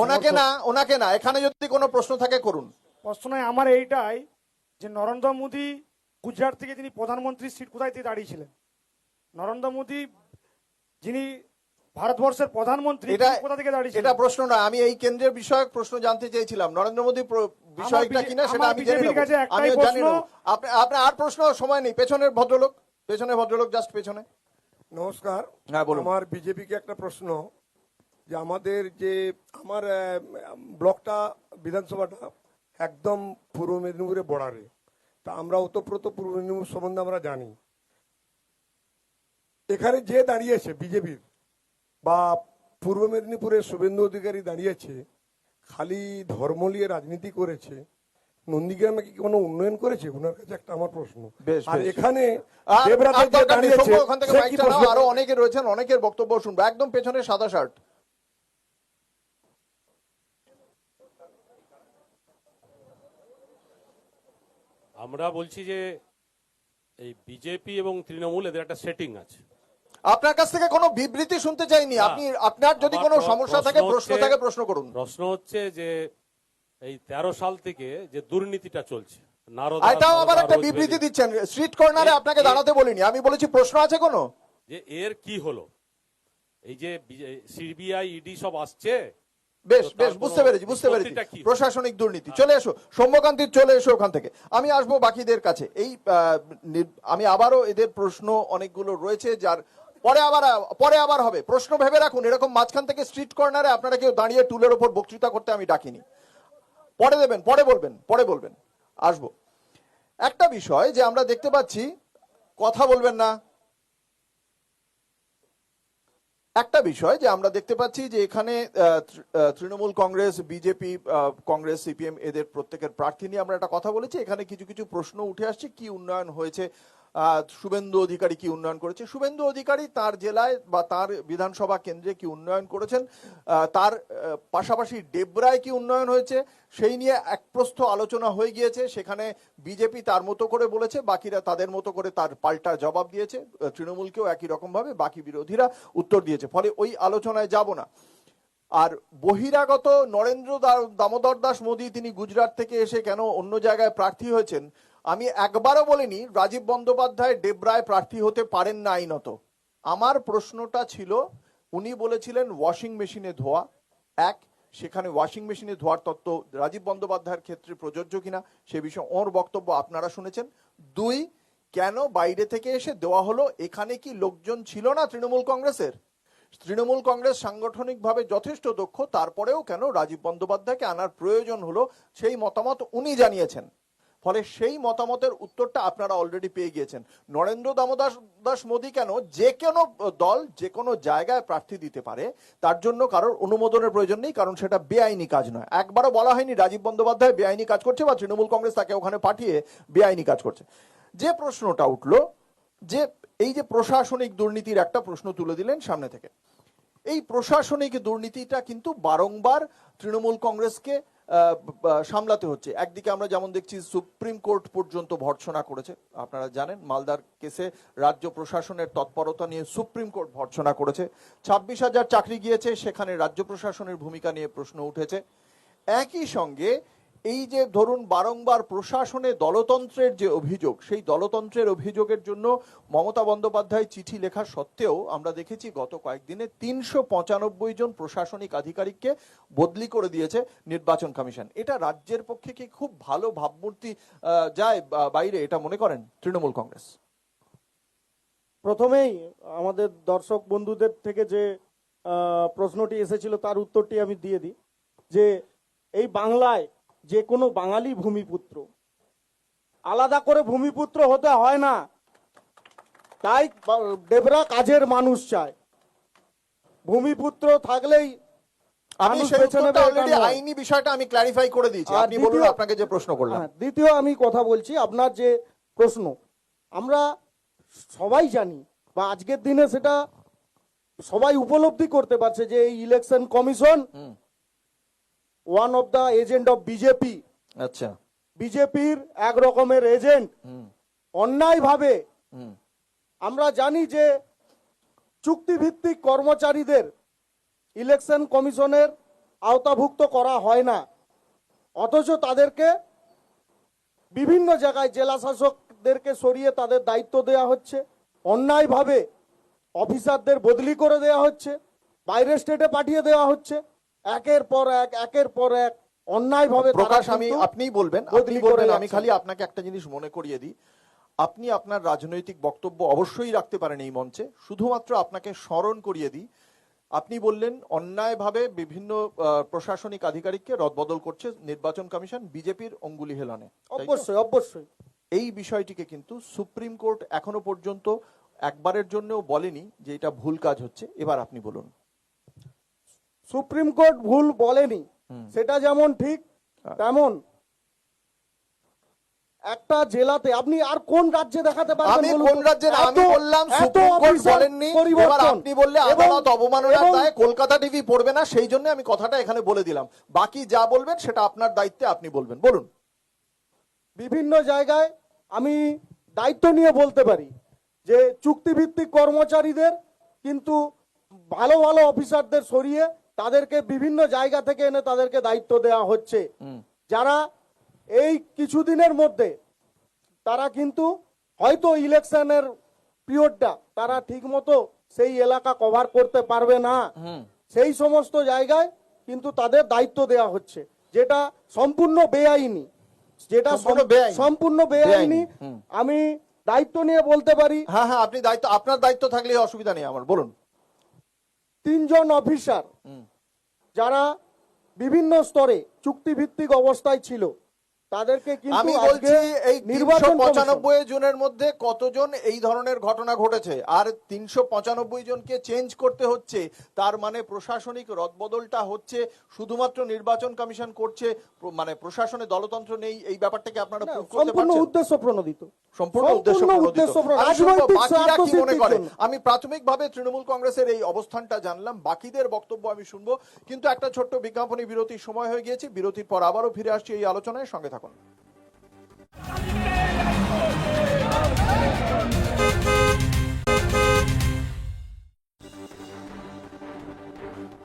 ওনাকে না, এখানে যদি কোনো প্রশ্ন থাকে করুন। প্রশ্ন নয় আমার এইটাই যে নরেন্দ্র মোদী গুজরাট থেকে তিনি প্রধানমন্ত্রীর সিট কোথায় থেকে দাঁড়িয়েছিলেন? নরেন্দ্র মোদী যিনি ভারতবর্ষের প্রধানমন্ত্রী, এটা তিনি কোথা থেকে দাঁড়িয়েছিলেন? এটা প্রশ্ন নয়, আমি এই কেন্দ্রের বিষয়ক প্রশ্ন জানতে চেয়েছিলাম। নরেন্দ্র মোদী বিষয়টা কিনা সেটা আমি জেনে নেব। কাছে একটাই আমিও জানি প্রশ্ন। নেব। আপনার আর প্রশ্ন সময় নেই। পেছনের ভদ্রলোক জাস্ট পেছনে। নমস্কার। হ্যাঁ, বলুন। আমার বিজেপিকে একটা প্রশ্ন, যে আমাদের যে আমার ব্লকটা বিধানসভাটা একদম পূর্ব মেদিনীপুরে বর্ডারে, তা আমরা ওতপ্রোত পূর্ব মেদিনীপুর সম্বন্ধে আমরা জানি। এখানে যে দাঁড়িয়েছে বিজেপির বা পূর্ব মেদিনীপুরের শুভেন্দু অধিকারী দাঁড়িয়েছে, খালি ধর্ম নিয়ে রাজনীতি করেছে। নন্দীগ্রামে কি কোনো উন্নয়ন করেছে? ওনার কাছে একটা আমার প্রশ্ন। বেশ, আর বেশ। এখানে আর দেবরাতে যে দরকার নেই, দাঁড়িয়েছে, সৌম্য, ওখান থেকে সে কি মাইকটা নাও, প্রশ্ন? আরো অনেকে রয়েছেন, অনেকের বক্তব্য শুনবো। একদম পেছনে সাদা শার্ট। আমরা বলছি যে এই বিজেপি এবং তৃণমূল এদের একটা সেটিং আছে। আপনার কাছ থেকে কোনো বিবৃতি শুনতে চাইনি। না, আপনার যদি আমার কোনো সমস্যা থাকে, প্রশ্ন প্রশ্ন হচ্ছে- থাকে, প্রশ্ন করুন। প্রশ্ন হচ্ছে যে এই 13 সাল থেকে যে দুর্নীতিটা চলছে, এটাও আবার একটা বিবৃতি দিচ্ছেন। স্ট্রিট কর্নারে আপনাকে দাঁড়াতে বলিনি, আমি বলেছি প্রশ্ন আছে কোনো। যে এর কি হলো? এই যে সিবিআই ইডি সব আসছে। বেশ, তো বেশ, তার বুঝতে কোনো পেরেছি। নিষ্পত্তিটা কি? প্রশাসনিক দুর্নীতি। চলে এসো সৌম্যকান্তি, চলে এসো ওখান থেকে। আমি আসবো বাকিদের কাছে। এই আমি আবারও এদের প্রশ্ন অনেকগুলো রয়েছে, যার পরে আবার হবে। প্রশ্ন ভেবে রাখুন। এরকম মাঝখান থেকে স্ট্রিট কর্নারে আপনারা কেউ দাঁড়িয়ে টুলের ওপর বক্তৃতা করতে আমি ডাকিনি। পরে দেবেন, পরে বলবেন। আসবো। একটা বিষয় যে আমরা দেখতে পাচ্ছি, কথা বলবেন না। একটা বিষয় যে আমরা দেখতে পাচ্ছি যে এখানে তৃণমূল কংগ্রেস, বিজেপি, কংগ্রেস, সিপিএম এদের প্রত্যেকের প্রার্থী নিয়ে আমরা একটা কথা বলেছি। এখানে কিছু কিছু প্রশ্ন উঠে আসছে। কি উন্নয়ন হয়েছে, শুভেন্দু অধিকারী কি উন্নয়ন করেছে, শুভেন্দু অধিকারী তার জেলায় বা তার বিধানসভা কেন্দ্রে কি উন্নয়ন করেছেন, তার পাশাপাশি ডেবরায় কি উন্নয়ন হয়েছে সেই নিয়ে এক প্রস্থ আলোচনা হয়ে গিয়েছে। সেখানে বিজেপি তার মতো করে বলেছে, বাকিরা তাদের মতো করে তার পাল্টা জবাব দিয়েছে। তৃণমূলকেও একই রকম ভাবে বাকি বিরোধীরা উত্তর দিয়েছে। ফলে ওই আলোচনায় যাব না। আর বহিরাগত নরেন্দ্র দামোদর দাস মোদী, তিনি গুজরাট থেকে এসে কেন অন্য জায়গায় প্রার্থী হয়েছেন, আমি একবারও বলিনি রাজীব বন্দ্যোপাধ্যায় ডেবরায় প্রার্থী হতে পারেন না আইনত। আমার প্রশ্নটা ছিল, উনি বলেছিলেন ওয়াশিং মেশিনে ধোয়া। সেখানে ওয়াশিং মেশিনে ধোয়ার তত্ত্ব রাজীব বন্দ্যোপাধ্যায়ের ক্ষেত্রে প্রযোজ্য কিনা সে বিষয়ে ওর বক্তব্য আপনারা শুনেছেন। 2, কেন বাইরে থেকে এসে দেওয়া হলো? এখানে কি লোকজন ছিল না তৃণমূল কংগ্রেসের? তৃণমূল কংগ্রেস সাংগঠনিকভাবে যথেষ্ট দক্ষ, তারপরেও কেন রাজীব বন্দ্যোপাধ্যায়কে আনার প্রয়োজন হলো, সেই মতামত উনি জানিয়েছেন। ফলে সেই মতামতের উত্তরটা আপনারা অলরেডি পেয়ে গিয়েছেন। নরেন্দ্র দামোদর দাস মোদী কেন যে কোনো দল যে কোনো জায়গায় প্রার্থী দিতে পারে, তার জন্য কারোর অনুমোদনের প্রয়োজন নেই, কারণ সেটা বেআইনি কাজ নয়। একবারও বলা হয়নি রাজীব বন্দ্যোপাধ্যায় বেআইনি কাজ করছে বা তৃণমূল কংগ্রেস তাকে ওখানে পাঠিয়ে বেআইনি কাজ করছে। যে প্রশ্নটা উঠলো, যে এই যে প্রশাসনিক দুর্নীতির একটা প্রশ্ন তুলে দিলেন সামনে থেকে, এই প্রশাসনিক দুর্নীতিটা কিন্তু বারংবার তৃণমূল কংগ্রেসকে সামলাতে হচ্ছে। একদিকে আমরা যেমন দেখছি সুপ্রিম কোর্ট পর্যন্ত ভর্ৎসনা করেছে। আপনারা জানেন মালদার কেসে রাজ্য প্রশাসনের তৎপরতা নিয়ে সুপ্রিম কোর্ট ভর্ৎসনা করেছে। 26,000 চাকরি গিয়েছে, সেখানে রাজ্য প্রশাসনের ভূমিকা নিয়ে প্রশ্ন উঠেছে। একই সঙ্গে এই যে ধরুন বারংবার প্রশাসনে দলতন্ত্রের যে অভিযোগ, সেই দলতন্ত্রের অভিযোগের জন্য মমতা বন্দ্যোপাধ্যায় চিঠি লেখা সত্ত্বেও আমরা দেখেছি গত কয়েকদিনে 395 জন প্রশাসনিক আধিকারিককে বদলি করে দিয়েছে নির্বাচন কমিশন। এটা রাজ্যের পক্ষে কি খুব ভালো ভাবমূর্তি যায় বাইরে, এটা মনে করেন তৃণমূল কংগ্রেস? প্রথমেই আমাদের দর্শক বন্ধুদের থেকে যে প্রশ্নটি এসেছিল তার উত্তরটি আমি দিয়ে দিই যে এই বাংলায় যে কোনো বাঙালি ভূমিপুত্র, আলাদা করে ভূমিপুত্র হতে হয় না, তাই ডেবরা কাজের মানুষ চায়। ভূমিপুত্র থাকলেই আমি মানুষ সেই বেছে নেবে, উত্তরটা এটা অলরেডি নয়। আইনি বিষয়টা আমি ক্ল্যারিফাই করে দিয়েছি, আর আপনি বলুন দ্বিতীয়- আপনাকে যে প্রশ্ন করলাম। হ্যাঁ, দ্বিতীয় আমি কথা বলছি, আপনার যে প্রশ্ন, আমরা সবাই জানি বা আজকের দিনে সেটা সবাই উপলব্ধি করতে পারছে যে এই election commission one of the agent of BJP. আচ্ছা, বিজেপির এক রকমের এজেন্ট অন্যায়ভাবে। আমরা জানি যে চুক্তিভিত্তিক কর্মচারীদের ইলেকশন কমিশনের আওতাভুক্ত করা হয় না, অথচ তাদেরকে বিভিন্ন জায়গায় জেলা শাসকদেরকে সরিয়ে তাদের দায়িত্ব দেওয়া হচ্ছে, অন্যায়ভাবে অফিসারদের বদলি করে দেওয়া হচ্ছে, বাইরের স্টেটে পাঠিয়ে দেওয়া হচ্ছে, একের পর এক অন্যায়ভাবে তারা প্রকাশ আমি কিন্তু আপনিই বলবেন, বদলি করে আমি যাচ্ছেন। খালি আপনাকে একটা জিনিস মনে করিয়ে দিই, আপনি আপনার রাজনৈতিক বক্তব্য অবশ্যই রাখতে পারেন এই মঞ্চে, শুধুমাত্র আপনাকে স্মরণ করিয়ে দিই, আপনি বললেন অন্যায়ভাবে বিভিন্ন প্রশাসনিক আধিকারিককে রদবদল করছে নির্বাচন কমিশন বিজেপির অঙ্গুলি হেলনে। অবশ্যই অবশ্যই এই বিষয়টিকে কিন্তু সুপ্রিম কোর্ট এখনো পর্যন্ত একবারের জন্যও বলেনি যে এটা ভুল কাজ হচ্ছে। এবার আপনি বলুন। সুপ্রিম কোর্ট ভুল বলেনি, সেটা যেমন ঠিক তেমন একটা জেলাতে আপনি আর কোন রাজ্যে দেখাতে পারবেন? আমি বলুন কোন তো? রাজ্যে না, আমি এত- বললাম এত সুপ্রিম কোর্ট অফিসার বলেননি, পরিবর্তন। এবার আপনি বললে এবং- আদালত অবমাননার এবং- দায়ে কলকাতা টিভি পড়বে না, সেই জন্য আমি কথাটা এখানে বলে দিলাম। বাকি যা বলবেন সেটা আপনার দায়িত্বে, আপনি বলবেন, বলুন। বিভিন্ন জায়গায় আমি দায়িত্ব নিয়ে বলতে পারি যে চুক্তিভিত্তিক কর্মচারীদের কিন্তু ভালো ভালো অফিসারদের সরিয়ে তাদেরকে বিভিন্ন জায়গা থেকে এনে তাদেরকে দায়িত্ব দেওয়া হচ্ছে, যারা এই কিছুদিনের মধ্যে তারা কিন্তু হয়তো ইলেকশনের পিরিয়ডটা তারা ঠিক মতো সেই এলাকা কভার করতে পারবে না, সেই সমস্ত জায়গায় কিন্তু তাদের দায়িত্ব দেওয়া হচ্ছে, যেটা সম্পূর্ণ বেআইনি, যেটা সম্পূর্ণ বেআইনি। আমি দায়িত্ব নিয়ে বলতে পারি। হ্যাঁ হ্যাঁ, আপনি দায়িত্ব, আপনার দায়িত্ব থাকলে অসুবিধা নেই আমার, বলুন। 3 জন অফিসার যারা বিভিন্ন স্তরে চুক্তিভিত্তিক অবস্থায় ছিল তাদেরকে কিন্তু আমি আজকে বলছি এই নির্বাচন 395 জনের মধ্যে কতজন এই ধরনের ঘটনা ঘটেছে, আর 395 জনকে চেঞ্জ করতে হচ্ছে, তার মানে প্রশাসনিক রদবদলটা হচ্ছে শুধুমাত্র নির্বাচন কমিশন করছে, মানে প্রশাসনে দলতন্ত্র নেই, এই ব্যাপারটাকে আপনারা প্রুভ করতে সম্পূর্ণ পারছেন? উদ্দেশ্য প্রণোদিত, সম্পূর্ণ উদ্দেশ্য প্রণোদিত। আমি শুনবো রাজনৈতিক বাকিরা কি মনে করে। জন্য। আমি প্রাথমিকভাবে তৃণমূল কংগ্রেসের এই অবস্থানটা জানলাম, বাকিদের বক্তব্য আমি শুনবো, কিন্তু একটা ছোট্ট বিজ্ঞাপনী বিরতির সময় হয়ে গিয়েছে। বিরতির পর আবারও ফিরে আসছি এই আলোচনায়, সঙ্গে থাকুন।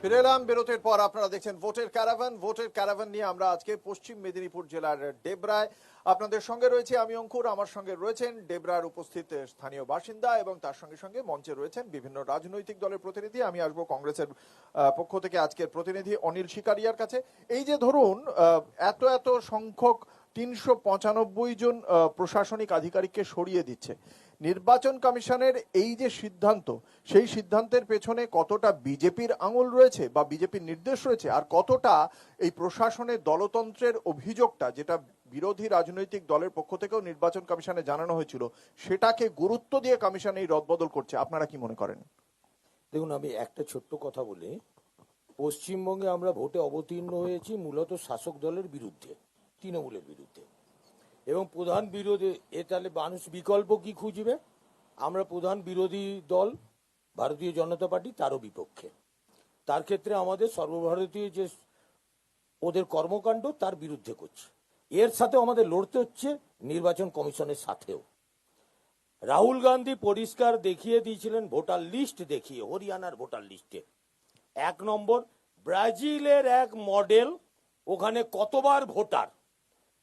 ফিরে এলাম বিরতির পর। আপনারা দেখছেন ভোটের ক্যারাভান। ভোটের ক্যারাভান নিয়ে আমরা আজকে পশ্চিম মেদিনীপুর জেলার ডেবরায় আপনাদের সঙ্গে রয়েছে আমি অঙ্কুর, আমার সঙ্গে রয়েছেন ডেবরার উপস্থিত স্থানীয় বাসিন্দা এবং তার সঙ্গে সঙ্গে মঞ্চে রয়েছেন বিভিন্ন রাজনৈতিক দলের প্রতিনিধি। আমি আসবো কংগ্রেসের পক্ষ থেকে আজকের প্রতিনিধি অনিল শিকারিয়ার কাছে। এই যে ধরুন এত এত সংখ্যক 395 জন প্রশাসনিক আধিকারিককে সরিয়ে দিচ্ছে নির্বাচন কমিশনের, এই যে সিদ্ধান্ত, সেই সিদ্ধান্তের পেছনে কতটা বিজেপির আঙুল রয়েছে বা বিজেপির নির্দেশ রয়েছে, আর কতটা এই প্রশাসনের দলতন্ত্রের অভিযোগটা, যেটা বিরোধী রাজনৈতিক দলের পক্ষ থেকেও নির্বাচন কমিশনে জানানো হয়েছিল, সেটাকে গুরুত্ব দিয়ে কমিশন এই রদবদল করছে, আপনারা কি মনে করেন? দেখুন, আমি একটা ছোট্ট কথা বলি। পশ্চিমবঙ্গে আমরা ভোটে অবতীর্ণ হয়েছি মূলত শাসক দলের বিরুদ্ধে, তৃণমূলের বিরুদ্ধে, এবং প্রধান বিরোধী, এ তাহলে মানুষ বিকল্প কি খুঁজবে? আমরা প্রধান বিরোধী দল ভারতীয় জনতা পার্টি তারও বিপক্ষে। তার ক্ষেত্রে আমাদের সর্বভারতীয় যে ওদের কর্মকাণ্ড তার বিরুদ্ধে করছে। এর সাথেও আমাদের লড়তে হচ্ছে নির্বাচন কমিশনের সাথেও। রাহুল গান্ধী পরিষ্কার দেখিয়ে দিয়েছিলেন ভোটার লিস্ট দেখিয়ে, হরিয়ানার ভোটার লিস্টে 1 নম্বর ব্রাজিলের এক মডেল, ওখানে কতবার ভোটার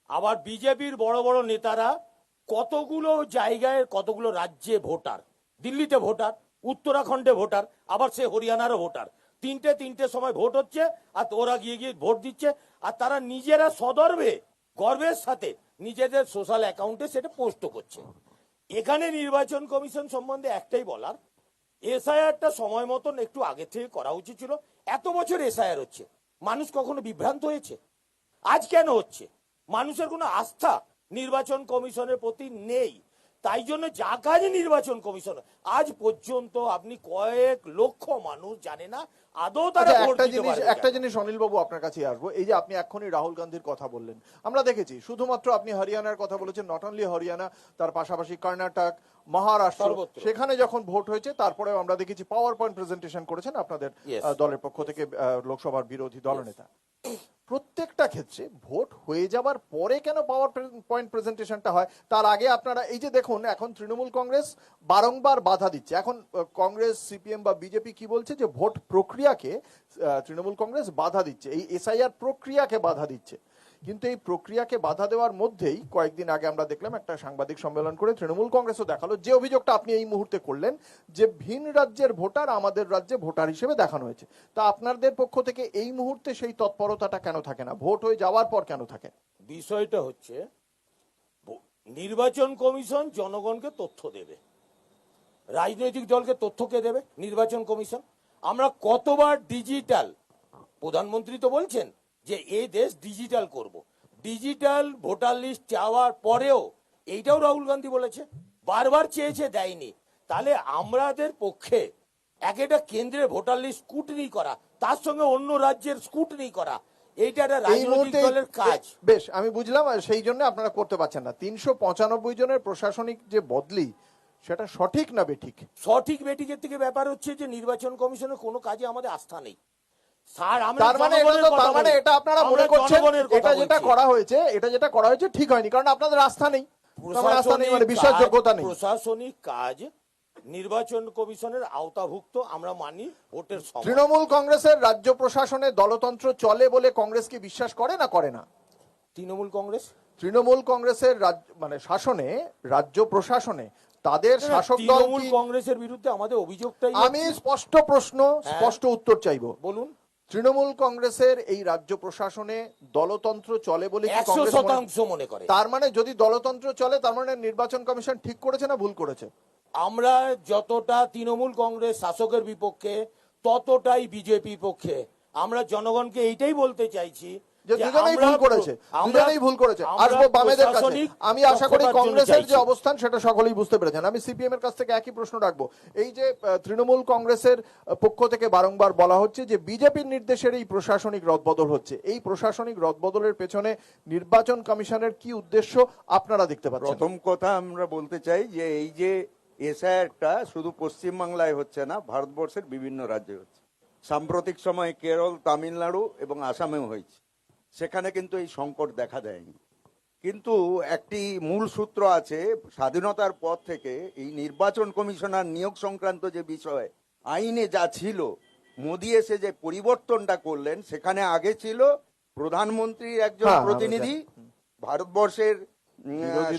আবার বিজেপির বড় বড় নেতারা কতগুলো জায়গায় কতগুলো রাজ্যে ভোটার, দিল্লিতে ভোটার, উত্তরাখণ্ডে ভোটার, আবার সে হরিয়ানারও ভোটার, তিনটে সময় ভোট হচ্ছে আর ওরা গিয়ে গিয়ে ভোট দিচ্ছে, আর তারা নিজেরা সদর্বে গর্বের সাথে নিজেদের সোশ্যাল অ্যাকাউন্টে সেটা পোস্ট করছে। এখানে নির্বাচন কমিশন সম্বন্ধে একটাই বলার, এসআইআরটা সময় মতন একটু আগে থেকে করা উচিত ছিল। এত বছর এসআইআর হচ্ছে, মানুষ কখনো বিভ্রান্ত হয়েছে? আজ কেন হচ্ছে? মানুষের কোনো আস্থা নির্বাচন কমিশনের প্রতি নেই। তাই জন্য যা কাজ নির্বাচন কমিশন, আজ পর্যন্ত আপনি কয়েক লক্ষ মানুষ জানে না আদৌ তারা আচ্ছা, ভোট দিতে পারবে একটা কিনা। জিনিস অনিল বাবু আপনার কাছে আসবো। এই যে আপনি এখনই রাহুল গান্ধীর কথা বললেন, আমরা দেখেছি শুধুমাত্র আপনি হরিয়ানার কথা বলেছেন, নট অনলি হরিয়ানা, তার পাশাপাশি কর্ণাটক, মহারাষ্ট্র, সর্বত্র। সেখানে যখন ভোট হয়েছে তারপরেও আমরা দেখেছি পাওয়ার পয়েন্ট প্রেজেন্টেশন করেছেন আপনাদের Yes. দলের পক্ষ থেকে লোকসভার বিরোধী দলনেতা। প্রত্যেকটা ক্ষেত্রে ভোট হয়ে যাবার পরে কেন পাওয়ার পয়েন্ট প্রেজেন্টেশনটা হয়? তার আগে আপনারা এই যে দেখুন, এখন তৃণমূল কংগ্রেস বারংবার বাধা দিচ্ছে। এখন কংগ্রেস, সিপিএম বা বিজেপি কি বলছে, যে ভোট প্রক্রিয়াকে তৃণমূল কংগ্রেস বাধা দিচ্ছে, এই এসআইআর প্রক্রিয়াকে বাধা দিচ্ছে। কিন্তু এই প্রক্রিয়াকে বাধা দেওয়ার মধ্যেই কয়েকদিন আগে আমরা দেখলাম একটা সাংবাদিক সম্মেলন করে তৃণমূল কংগ্রেসও দেখালো যে অভিযোগটা আপনি এই মুহূর্তে করলেন, যে ভিন রাজ্যের ভোটার আমাদের রাজ্যে ভোটার হিসেবে দেখানো হয়েছে। তা আপনাদের পক্ষ থেকে এই মুহূর্তে সেই তৎপরতাটা কেন থাকে না? ভোট হয়ে যাওয়ার পর কেন থাকে? বিষয়টা হচ্ছে নির্বাচন কমিশন জনগণকে তথ্য দেবে, রাজনৈতিক দলকে তথ্য কে দেবে? নির্বাচন কমিশন। আমরা কতবার ডিজিটাল, প্রধানমন্ত্রী তো বলছেন যে এই দেশ ডিজিটাল করব, ডিজিটাল ভোটার লিস্ট চাওয়ার পরেও এইটাও রাহুল গান্ধী বলেছে, বারবার চেয়েছে, দেয়নি। তাহলে আমাদের পক্ষে একটা কেন্দ্রের ভোটার লিস্ট স্কুটনি করা, তার সঙ্গে অন্য রাজ্যের স্কুটনি করা, এইটা একটা এই রাজনৈতিক মুহূর্তে দলের কাজ। বেশ, আমি বুঝলাম, আর সেই জন্য আপনারা করতে পারছেন না। 395 জনের প্রশাসনিক যে বদলি, সেটা সঠিক না বেঠিক? সঠিক বেঠিকের থেকে ব্যাপার হচ্ছে যে নির্বাচন কমিশনের কোনো কাজে আমাদের আস্থা নেই। স্যার, আমরা তার মানে জনগণের কথা তার মানে বলছি। এটা আপনারা আমরা মনে করছেন জনগণের কথা এটা যেটা বলছি। করা হয়েছে ঠিক হয়নি, কারণ আপনাদের আস্থা নেই। আমার আস্থা নেই মানে বিশ্বাসযোগ্যতা নেই। প্রশাসনিক কাজ নির্বাচন কমিশনের আওতাভুক্ত, আমরা মানি ভোটের সময়। তৃণমূল কংগ্রেসের রাজ্য প্রশাসনে দলতন্ত্র চলে বলে কংগ্রেস কি বিশ্বাস করে না করে না? তৃণমূল কংগ্রেসের মানে শাসনে, রাজ্য প্রশাসনে তাদের শাসক দল তৃণমূল কি? কংগ্রেসের বিরুদ্ধে আমাদের অভিযোগটাই আমি স্পষ্ট প্রশ্ন, স্পষ্ট উত্তর চাইবো। বলুন। তৃণমূল কংগ্রেসের এই রাজ্য প্রশাসনে দলতন্ত্র চলে বলে কি কংগ্রেস 100% মনে করে? তার মানে যদি দলতন্ত্র চলে, তার মানে নির্বাচন কমিশন ঠিক করেছে না ভুল করেছে? আমরা যতটা তৃণমূল কংগ্রেস শাসকের বিপক্ষে, ততটাই বিজেপির পক্ষে। আমরা জনগণকে এইটাই বলতে চাইছি যে দুজনেই ভুল করেছে, দুজনেই ভুল করেছে। আসবো বামেদের কাছে। আমি আশা করি কংগ্রেসের যে অবস্থান সেটা সকলেই বুঝতে পেরেছেন। আমি সিপিএম এর কাছ থেকে একই প্রশ্ন রাখবো। এই যে তৃণমূল কংগ্রেসের পক্ষ থেকে বারংবার বলা হচ্ছে যে বিজেপির নির্দেশের এই প্রশাসনিক রদবদল হচ্ছে, এই প্রশাসনিক রদবদলের পেছনে নির্বাচন কমিশনের কি উদ্দেশ্য আপনারা দেখতে পাচ্ছেন? প্রথম কথা আমরা বলতে চাই যে এই যে এসআইআরটা শুধু পশ্চিমবাংলায় হচ্ছে না, ভারতবর্ষের বিভিন্ন রাজ্যে হচ্ছে। সাম্প্রতিক সময়ে কেরল, তামিলনাড়ু এবং আসামেও হয়েছে। সেখানে কিন্তু এই সংকট দেখা দেয়নি। কিন্তু একটি মূল সূত্র আছে, স্বাধীনতার পর থেকে এই নির্বাচন কমিশনার নিয়োগ সংক্রান্ত যে বিষয় আইনে যা ছিল, মোদী এসে যে পরিবর্তনটা করলেন, সেখানে আগে ছিল প্রধানমন্ত্রীর একজন প্রতিনিধি, ভারতবর্ষের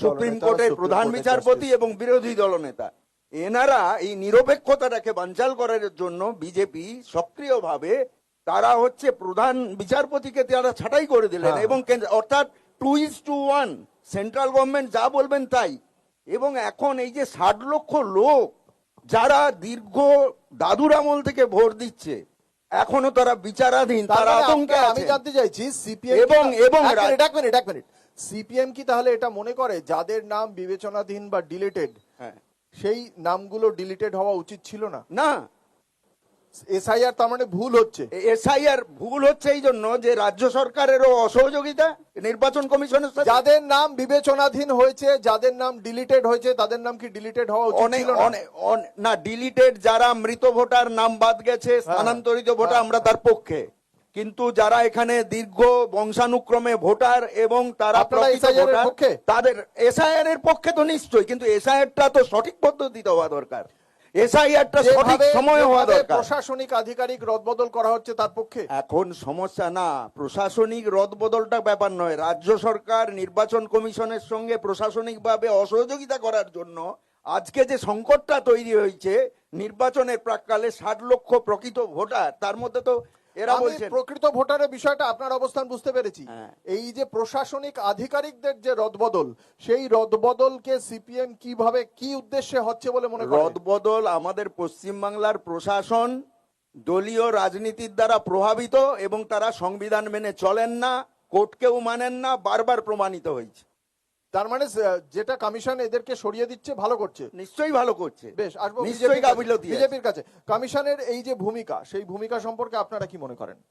সুপ্রিম কোর্টের প্রধান বিচারপতি এবং বিরোধী দলনেতা। এনারা এই নিরপেক্ষতাটাকে বানচাল করার জন্য বিজেপি সক্রিয়ভাবে তারা হচ্ছে প্রধান বিচারপতিকে তারা ছাঁটাই করে দিলেন, এবং অর্থাৎ 2:1 সেন্ট্রাল গভর্নমেন্ট যা বলবেন তাই। এবং এখন এই যে 60 লক্ষ লোক যারা দীর্ঘ দাদুর আমল থেকে ভোট দিচ্ছে, এখনো তারা বিচারাধীন, তারা আতঙ্কে আছে। আমি জানতে চাইছি সিপিএম এবং এক মিনিট সিপিএম কি তাহলে এটা মনে করে যাদের নাম বিবেচনাধীন বা ডিলিটেড, সেই নামগুলো ডিলিটেড হওয়া উচিত ছিল না? না, এসআইআর তার মানে ভুল হচ্ছে। এসআইআর ভুল হচ্ছে এই জন্য যে রাজ্য সরকারেরও অসহযোগিতা নির্বাচন কমিশনের সাথে। যাদের নাম বিবেচনাধীন হয়েছে, যাদের নাম ডিলিটেড হয়েছে, তাদের নাম কি ডিলিটেড হওয়া উচিত ছিল না? ডিলিটেড যারা মৃত ভোটার, নাম বাদ গেছে, স্থানান্তরিত ভোটার, আমরা তার পক্ষে। কিন্তু যারা এখানে দীর্ঘ বংশানুক্রমে ভোটার এবং তারা তাদের এসআইআর এর পক্ষে তো নিশ্চয়ই, কিন্তু এসআইআরটা তো সঠিক পদ্ধতিতে হওয়া দরকার। এসআইআরটা সঠিক সময় হওয়া যেভাবে দরকার। প্রশাসনিক আধিকারিক রদবদল করা হচ্ছে তার পক্ষে এখন সমস্যা না, প্রশাসনিক রদবদলটা ব্যাপার নয়, রাজ্য সরকার নির্বাচন কমিশনের সঙ্গে প্রশাসনিকভাবে অসহযোগিতা করার জন্য আজকে যে সংকটটা তৈরি হয়েছে, নির্বাচনের প্রাককালে 60 লক্ষ প্রকৃত ভোটার, তার মধ্যে তো এরা আমি বলছেন প্রকৃত ভোটারের বিষয়টা আপনার অবস্থান বুঝতে পেরেছি। হ্যাঁ। এই যে প্রশাসনিক আধিকারিকদের যে রদবদল, সেই রদবদলকে সিপিএম কিভাবে কি উদ্দেশ্যে হচ্ছে বলে মনে করেন? রদবদল আমাদের পশ্চিমবাংলার প্রশাসন দলীয় রাজনীতির দ্বারা প্রভাবিত এবং তারা সংবিধান মেনে চলেন না, কোর্টকেও মানেন না, বারবার প্রমাণিত হয়েছে। তার মানে যেটা কমিশন এদেরকে সরিয়ে দিচ্ছে ভালো করছে। নিশ্চয়ই ভালো করছে, বেশ, আসবো নিশ্চয়ই গাফিলতি আছে। বিজেপির কাছে কমিশনের এই যে ভূমিকা, সেই ভূমিকা সম্পর্কে আপনারা কি মনে করেন?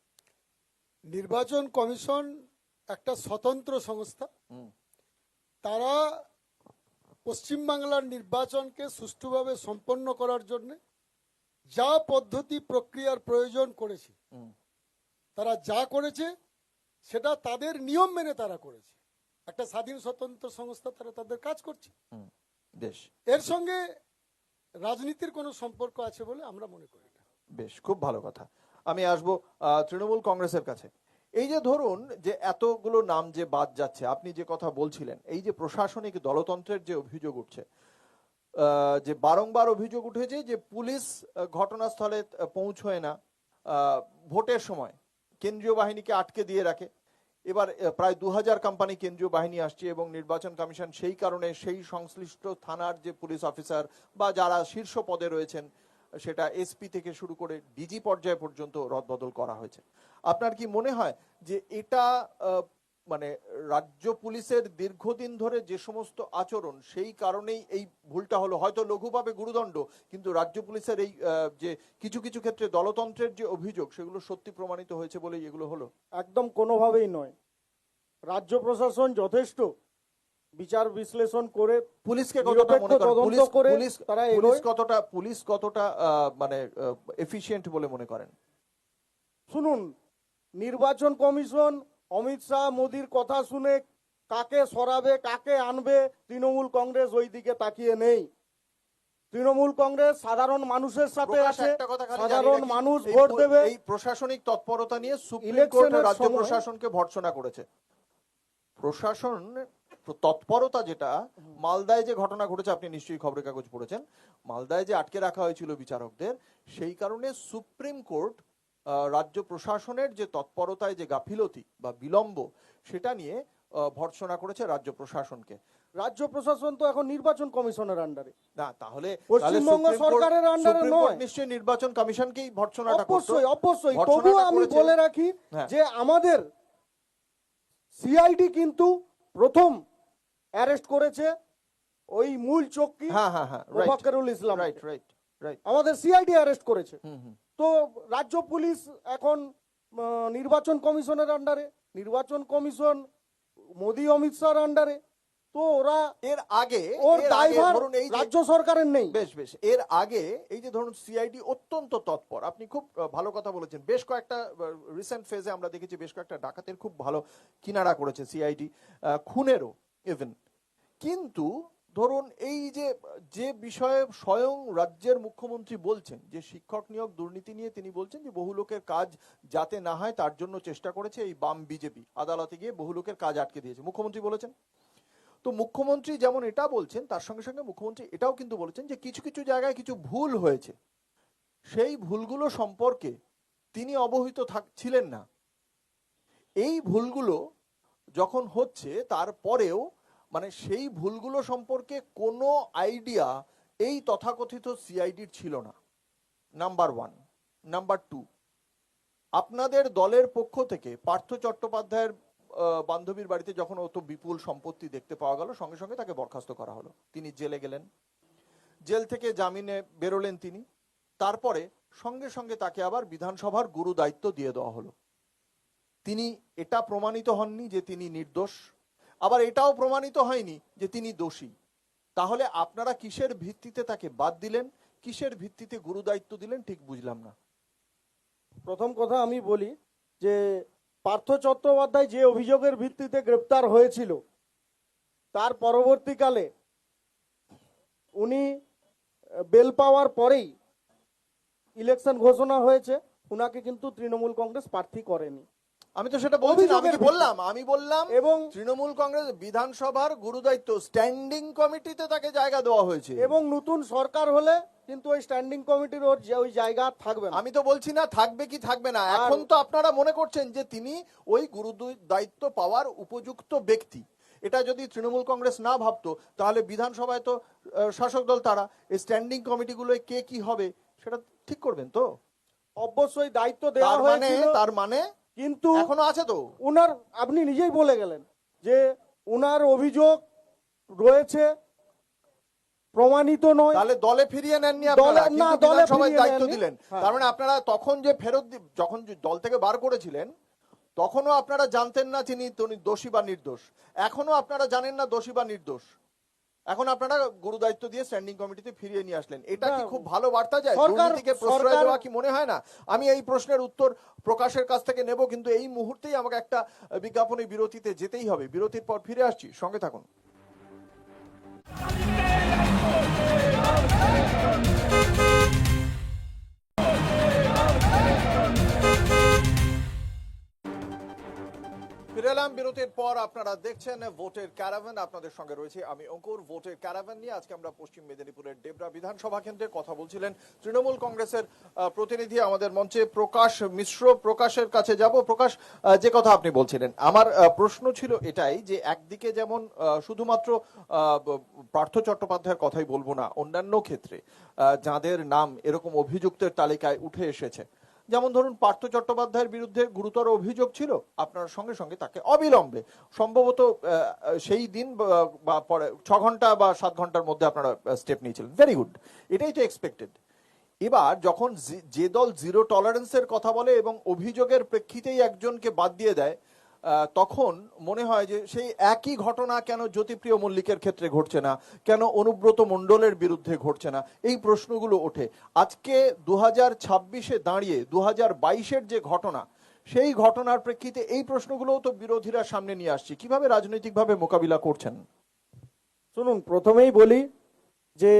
নির্বাচন কমিশন একটা স্বতন্ত্র সংস্থা। তারা পশ্চিমবাংলার নির্বাচনকে সুষ্ঠুভাবে সম্পন্ন করার জন্য যা পদ্ধতি প্রক্রিয়ার প্রয়োজন করেছে, তারা যা করেছে সেটা তাদের নিয়ম মেনে তারা করেছে। একটা স্বাধীন স্বতন্ত্র সংস্থা, তারা তাদের কাজ করছে। বেশ, এর সঙ্গে রাজনীতির কোনো সম্পর্ক আছে বলে আমরা মনে করি না। বেশ, খুব ভালো কথা। আমি আসবো তৃণমূল কংগ্রেসের কাছে। এই যে ধরুন যে এতগুলো নাম যে বাদ যাচ্ছে, আপনি যে কথা বলছিলেন, এই যে প্রশাসনিক দলতন্ত্রের যে অভিযোগ উঠছে, যে বারংবার অভিযোগ উঠেছে যে পুলিশ ঘটনাস্থলে পৌঁছয় না, ভোটের সময় কেন্দ্রীয় বাহিনীকে আটকে দিয়ে রাখে। এবার প্রায় 2000 কোম্পানি কেন্দ্রীয় বাহিনী আসছে এবং নির্বাচন কমিশন সেই কারণে সেই সংশ্লিষ্ট থানার যে পুলিশ অফিসার বা যারা শীর্ষ পদে রয়েছেন, সেটা এসপি থেকে শুরু করে ডিজি পর্যায়ে পর্যন্ত রদবদল করা হয়েছে। আপনার কি মনে হয় যে এটা মানে রাজ্য পুলিশের দীর্ঘদিন ধরে যে সমস্ত আচরণ, সেই কারণেই এই ভুলটা হলো? হয়তো লঘুভাবে গুরুদণ্ড, কিন্তু রাজ্য পুলিশের এই যে কিছু কিছু ক্ষেত্রে দলতন্ত্রের যে অভিযোগ, সেগুলো সত্যি প্রমাণিত হয়েছে বলেই এগুলো হলো? একদম কোনোভাবেই নয়। রাজ্য প্রশাসন যথেষ্ট বিচার বিশ্লেষণ করে পুলিশকে কতটা মনে করেন? তদন্ত করে তারা পুলিশ কতটা মানে এফিশিয়েন্ট বলে মনে করেন? শুনুন, নির্বাচন কমিশন অমিত শাহ মোদির কথা শুনে কাকে সরাবে কাকে আনবে, তৃণমূল কংগ্রেস ওই দিকে তাকিয়ে নেই। তৃণমূল কংগ্রেস সাধারণ মানুষের সাথে প্রকাশ আছে, একটা কথা খালি জানিয়ে সাধারণ রাখি, মানুষ এই ভোট দেবে। এই প্রশাসনিক তৎপরতা নিয়ে সুপ্রিম কোর্ট ইলেকশনের রাজ্য সময়- প্রশাসনকে ভর্ৎসনা করেছে। প্রশাসন তৎপরতা, যেটা মালদায় যে ঘটনা ঘটেছে, আপনি নিশ্চয়ই খবরের কাগজ পড়েছেন, মালদায় যে আটকে রাখা হয়েছিল বিচারকদের, সেই কারণে সুপ্রিম কোর্ট রাজ্য প্রশাসনের যে তৎপরতায় যে গাফিলতি বা বিলম্ব, সেটা নিয়ে ভর্ৎসনা করেছে রাজ্য প্রশাসনকে। রাজ্য প্রশাসন তো এখন নির্বাচন কমিশনের আন্ডারে, না, তাহলে পশ্চিমবঙ্গ সরকারের আন্ডারে নয়। নিশ্চয়ই নির্বাচন কমিশনকেই ভর্ৎসনাটা করতো। অবশ্যই অবশ্যই। ভর্ৎসনাটা তবুও আমি করেছে। বলে রাখি হ্যাঁ। যে আমাদের সিআইডি কিন্তু প্রথম অ্যারেস্ট করেছে ওই মূল চক্রী হ্যাঁ হ্যাঁ হ্যাঁ, Mofakkerul Islam. Right right right. আমাদের সিআইডি অ্যারেস্ট করেছে। তো রাজ্য পুলিশ এখন নির্বাচন কমিশনের আন্ডারে, নির্বাচন কমিশন মোদি অমিত শাহর আন্ডারে। তো ওরা এর আগে ওর এর আগে দায়ভার ধরুন এই যে- রাজ্য সরকারের নেই। বেশ বেশ, এর আগে এই যে ধরুন সিআইডি অত্যন্ত তৎপর, আপনি খুব ভালো কথা বলেছেন। বেশ কয়েকটা রিসেন্ট ফেজে আমরা দেখেছি বেশ কয়েকটা ডাকাতের খুব ভালো কিনারা করেছে সিআইডি, খুনেরও ইভেন। কিন্তু ধরুন এই যে বিষয়ে স্বয়ং রাজ্যের মুখ্যমন্ত্রী বলছেন, যে শিক্ষক নিয়োগ দুর্নীতি নিয়ে তিনি বলছেন যে বহু লোকের কাজ যাতে না হয় তার জন্য চেষ্টা করেছে এই বাম বিজেপি, আদালতে গিয়ে বহু লোকের কাজ আটকে দিয়েছে, মুখ্যমন্ত্রী বলেছেন। তো মুখ্যমন্ত্রী যেমন এটা বলছেন, তার সঙ্গে সঙ্গে মুখ্যমন্ত্রী এটাও কিন্তু বলেছেন যে কিছু কিছু জায়গায় কিছু ভুল হয়েছে, সেই ভুলগুলো সম্পর্কে তিনি অবহিত ছিলেন না। এই ভুলগুলো যখন হচ্ছে, তারপরেও মানে সেই ভুলগুলো সম্পর্কে কোনো আইডিয়া এই তথাকথিত সিআইডির ছিল না, নাম্বার 1। নাম্বার 2, আপনাদের দলের পক্ষ থেকে পার্থ চট্টোপাধ্যায়ের বান্ধবীর বাড়িতে যখন অত বিপুল সম্পত্তি দেখতে পাওয়া গেল, সঙ্গে সঙ্গে তাকে বরখাস্ত করা হলো, তিনি জেলে গেলেন, জেল থেকে জামিনে বেরোলেন তিনি। তারপরে সঙ্গে সঙ্গে তাকে আবার বিধানসভার গুরু দায়িত্ব দিয়ে দেওয়া হলো। তিনি এটা প্রমাণিত হননি যে তিনি নির্দোষ, আবার এটাও প্রমাণিত হয়নি যে তিনি দোষী। তাহলে আপনারা কিসের ভিত্তিতে তাকে বাদ দিলেন, কিসের ভিত্তিতে গুরু দায়িত্ব দিলেন, ঠিক বুঝলাম না। প্রথম কথা আমি বলি যে পার্থ চট্টোপাধ্যায় যে অভিযোগের ভিত্তিতে গ্রেপ্তার হয়েছিল, তার পরবর্তীকালে উনি বেল পাওয়ার পরেই ইলেকশন ঘোষণা হয়েছে, উনাকে কিন্তু তৃণমূল কংগ্রেস প্রার্থী করেনি। আমি তো সেটা বলছি না, আমি কি অভিযোগের বললাম, আমি বললাম এবং তৃণমূল কংগ্রেস বিধানসভার গুরুদায়িত্ব স্ট্যান্ডিং কমিটিতে তাকে জায়গা দেওয়া হয়েছে। এবং নতুন সরকার হলে কিন্তু ওই স্ট্যান্ডিং কমিটির ওই জায়গা আর থাকবে না। আমি তো বলছি না থাকবে কি থাকবে না, এখন তো আপনারা মনে করছেন যে তিনি ওই গুরু দায়িত্ব পাওয়ার উপযুক্ত ব্যক্তি। এটা যদি তৃণমূল কংগ্রেস না ভাবতো তাহলে বিধানসভায় তো শাসক দল তারা, এই স্ট্যান্ডিং কমিটিগুলোয় কে কি হবে সেটা ঠিক করবেন তো। অবশ্যই দায়িত্ব দেওয়া তার মানে কিন্তু এখনো আছে তো উনার, আপনি নিজেই বলে গেলেন যে উনার অভিযোগ রয়েছে, প্রমাণিত নয়। তাহলে দলে ফিরিয়ে নেননি আপনারা, না, কিন্তু দলে বিধানসভায় ফিরিয়ে দায়িত্ব নেননি। দিলেন। হ্যাঁ। তার মানে আপনারা তখন যে যখন দল থেকে বার করেছিলেন তখনও আপনারা জানতেন না তিনি দোষী বা নির্দোষ, এখনো আপনারা জানেন না দোষী বা নির্দোষ, এখন আপনারা গুরু দায়িত্ব দিয়ে স্ট্যান্ডিং কমিটিতে ফিরিয়ে নিয়ে আসলেন। এটা কি খুব ভালো বার্তা যায়? দুর্নীতিকে প্রশ্রয় দেওয়া কি মনে হয় না? আমি এই প্রশ্নের উত্তর প্রকাশের কাছ থেকে নেব, কিন্তু এই মুহূর্তেই আমাকে একটা বিজ্ঞাপনী বিরতিতে যেতেই হবে। বিরতির পর ফিরে আসছি, সঙ্গে থাকুন। ফিরে এলাম বিরতির পর। আপনারা দেখছেন ভোটের ক্যারাভান, আপনাদের সঙ্গে রয়েছে আমি অঙ্কুর। ভোটের ক্যারাভান নিয়ে আজকে আমরা পশ্চিম মেদিনীপুরের ডেবরা বিধানসভা কেন্দ্রে কথা বলছিলেন তৃণমূল কংগ্রেসের প্রতিনিধি আমাদের মঞ্চে প্রকাশ মিশ্র। প্রকাশের কাছে যাব। প্রকাশ, যে কথা আপনি বলছিলেন, আমার প্রশ্ন ছিল এটাই যে একদিকে যেমন শুধুমাত্র পার্থ চট্টোপাধ্যায়ের কথাই বলবো না, অন্যান্য ক্ষেত্রে যাদের নাম এরকম অভিযুক্তের তালিকায় উঠে এসেছে, যেমন ধরুন পার্থ চট্টোপাধ্যায়ের বিরুদ্ধে গুরুতর অভিযোগ ছিল, আপনার সঙ্গে সঙ্গে তাকে অবিলম্বে সম্ভবত সেই দিন বা পরে 6 ঘন্টা বা 7 ঘন্টার মধ্যে আপনারা স্টেপ নিয়েছিলেন, ভেরি গুড, এটাই তো এক্সপেক্টেড। এবার যখন যে দল জিরো টলারেন্সের কথা বলে এবং অভিযোগের প্রেক্ষিতেই একজনকে বাদ দিয়ে দেয়, তখন মনে হয় যে সেই একই ঘটনা কেন জ্যোতিপ্রিয় মল্লিকের ক্ষেত্রে ঘটছে না, কেন অনুব্রত মণ্ডলের বিরুদ্ধে ঘটছে না, এই প্রশ্নগুলো ওঠে। আজকে 2026-এ দাঁড়িয়ে 2022-এর যে ঘটনা, সেই ঘটনার প্রেক্ষিতে এই প্রশ্নগুলোও তো বিরোধীরা সামনে নিয়ে আসছে, কিভাবে রাজনৈতিকভাবে মোকাবিলা করছেন? শুনুন, প্রথমেই বলি যে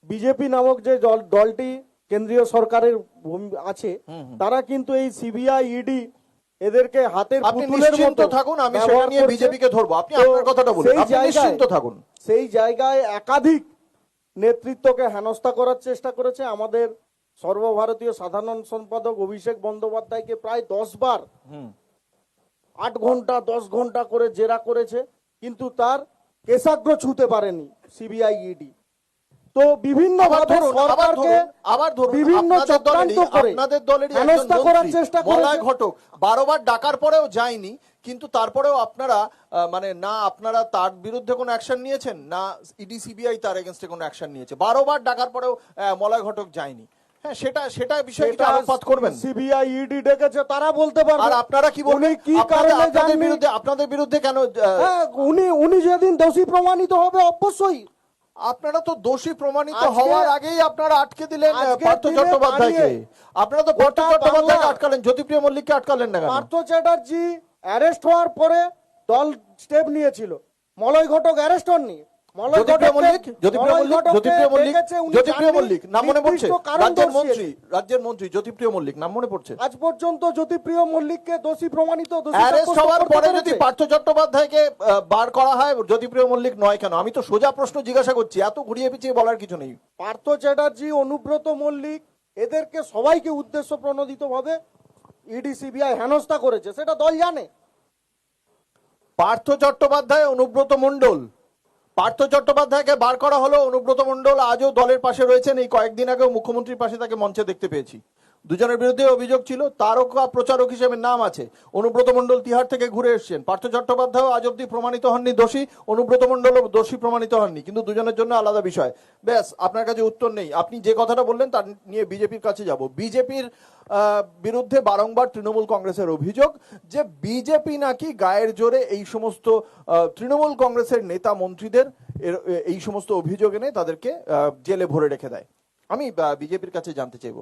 বিজেপি নামক যে দলটি কেন্দ্রীয় সরকারের আছে, তারা কিন্তু এই সিবিআই, ইডি এদেরকে হাতের পুতুলের মতো থাকুন, আমি সেটা নিয়ে বিজেপিকে ধরবো, আপনি আপনার কথাটা বলুন, আপনি নিশ্চিন্ত থাকুন। সেই জায়গায় একাধিক নেতৃত্বকে হেনস্থা করার চেষ্টা করেছে। আমাদের সর্বভারতীয় সাধারণ সম্পাদক অভিষেক বন্দ্যোপাধ্যায়কে প্রায় 10 বার 8 ঘন্টা 10 ঘন্টা করে জেরা করেছে, কিন্তু তার কেশাগ্র ছুঁতে পারেনি সিবিআই, ইডি। তো বিভিন্ন বিভিন্ন চক্রান্ত করে আপনাদের দলেরই হেনস্থা করার চেষ্টা মলয় ঘটক 12 বার ডাকার পরেও যায়নি, কিন্তু তারপরেও আপনারা মানে না আপনারা তার বিরুদ্ধে কোনো অ্যাকশন নিয়েছেন, না ইডি সিবিআই তার এগেইনস্টে কোনো অ্যাকশন নিয়েছে। 12 বার ডাকার পরেও মলয় ঘটক যায়নি। হ্যাঁ, সেটা বিষয়টা আলোকপাত করবেন। সিবিআই, ইডি ডেকেছে, তারা বলতে পারবে। আর আপনারা কি বলবেন, কি কারণে আপনাদের বিরুদ্ধে কেন? উনি যেদিন দোষী প্রমাণিত হবে অবশ্যই। আপনারা তো দোষী প্রমাণিত হওয়ার আগেই আপনারা আটকে দিলেন পার্থ চট্টোপাধ্যায়কে। আপনারা তো পার্থ চট্টোপাধ্যায়কে আটকালেন, জ্যোতিপ্রিয় মল্লিককে আটকালেন না কেন? পার্থ চ্যাটার্জি অ্যারেস্ট হওয়ার পরে দল স্টেপ নিয়েছিল, মলয় ঘটক অ্যারেস্ট হননি। জ্যোতিপ্রিয় মল্লিক নাম মনে পড়ছে? রাজ্যের মন্ত্রী জ্যোতিপ্রিয় মল্লিক নাম মনে পড়ছে? আজ পর্যন্ত জ্যোতিপ্রিয় মল্লিককে দোষী প্রমাণিত, অ্যারেস্ট হওয়ার পরে যদি পার্থ চট্টোপাধ্যায়কে বার করা হয়, জ্যোতিপ্রিয় মল্লিক নয় কেন? আমি তো সোজা প্রশ্ন জিজ্ঞাসা করছি, এত ঘুরিয়ে পিছিয়ে বলার কিছু নেই। পার্থ চ্যাটার্জি, অনুব্রত মল্লিক, এদেরকে সবাইকে উদ্দেশ্য প্রণোদিত ভাবে ইডি সিবিআই হেনস্থা করেছে, সেটা দল জানে। পার্থ চট্টোপাধ্যায়, অনুব্রত মণ্ডল, পার্থ চট্টোপাধ্যায়কে বার করা হলো, অনুব্রত মণ্ডল আজও দলের পাশে রয়েছেন। এই কয়েকদিন আগেও মুখ্যমন্ত্রীর পাশে তাকে মঞ্চে দেখতে পেয়েছি। দুজনের বিরুদ্ধে অভিযোগ ছিল, তারকা প্রচারক হিসেবে নাম আছে। অনুব্রত মণ্ডল তিহার থেকে ঘুরে এসেছেন। পার্থ চট্টোপাধ্যায় আজ অব্দি প্রমাণিত হননি দোষী, অনুব্রত মণ্ডলও দোষী প্রমাণিত হননি, কিন্তু দুজনের জন্য আলাদা বিষয়। ব্যাস, আপনার কাছে উত্তর নেই। আপনি যে কথাটা বললেন তার নিয়ে বিজেপির কাছে যাব। বিজেপির বিরুদ্ধে বারংবার তৃণমূল কংগ্রেসের অভিযোগ যে বিজেপি নাকি গায়ের জোরে এই সমস্ত তৃণমূল কংগ্রেসের নেতা মন্ত্রীদের এই সমস্ত অভিযোগ এনে তাদেরকে জেলে ভরে রেখে দেয়। আমি বিজেপির কাছে জানতে চাইব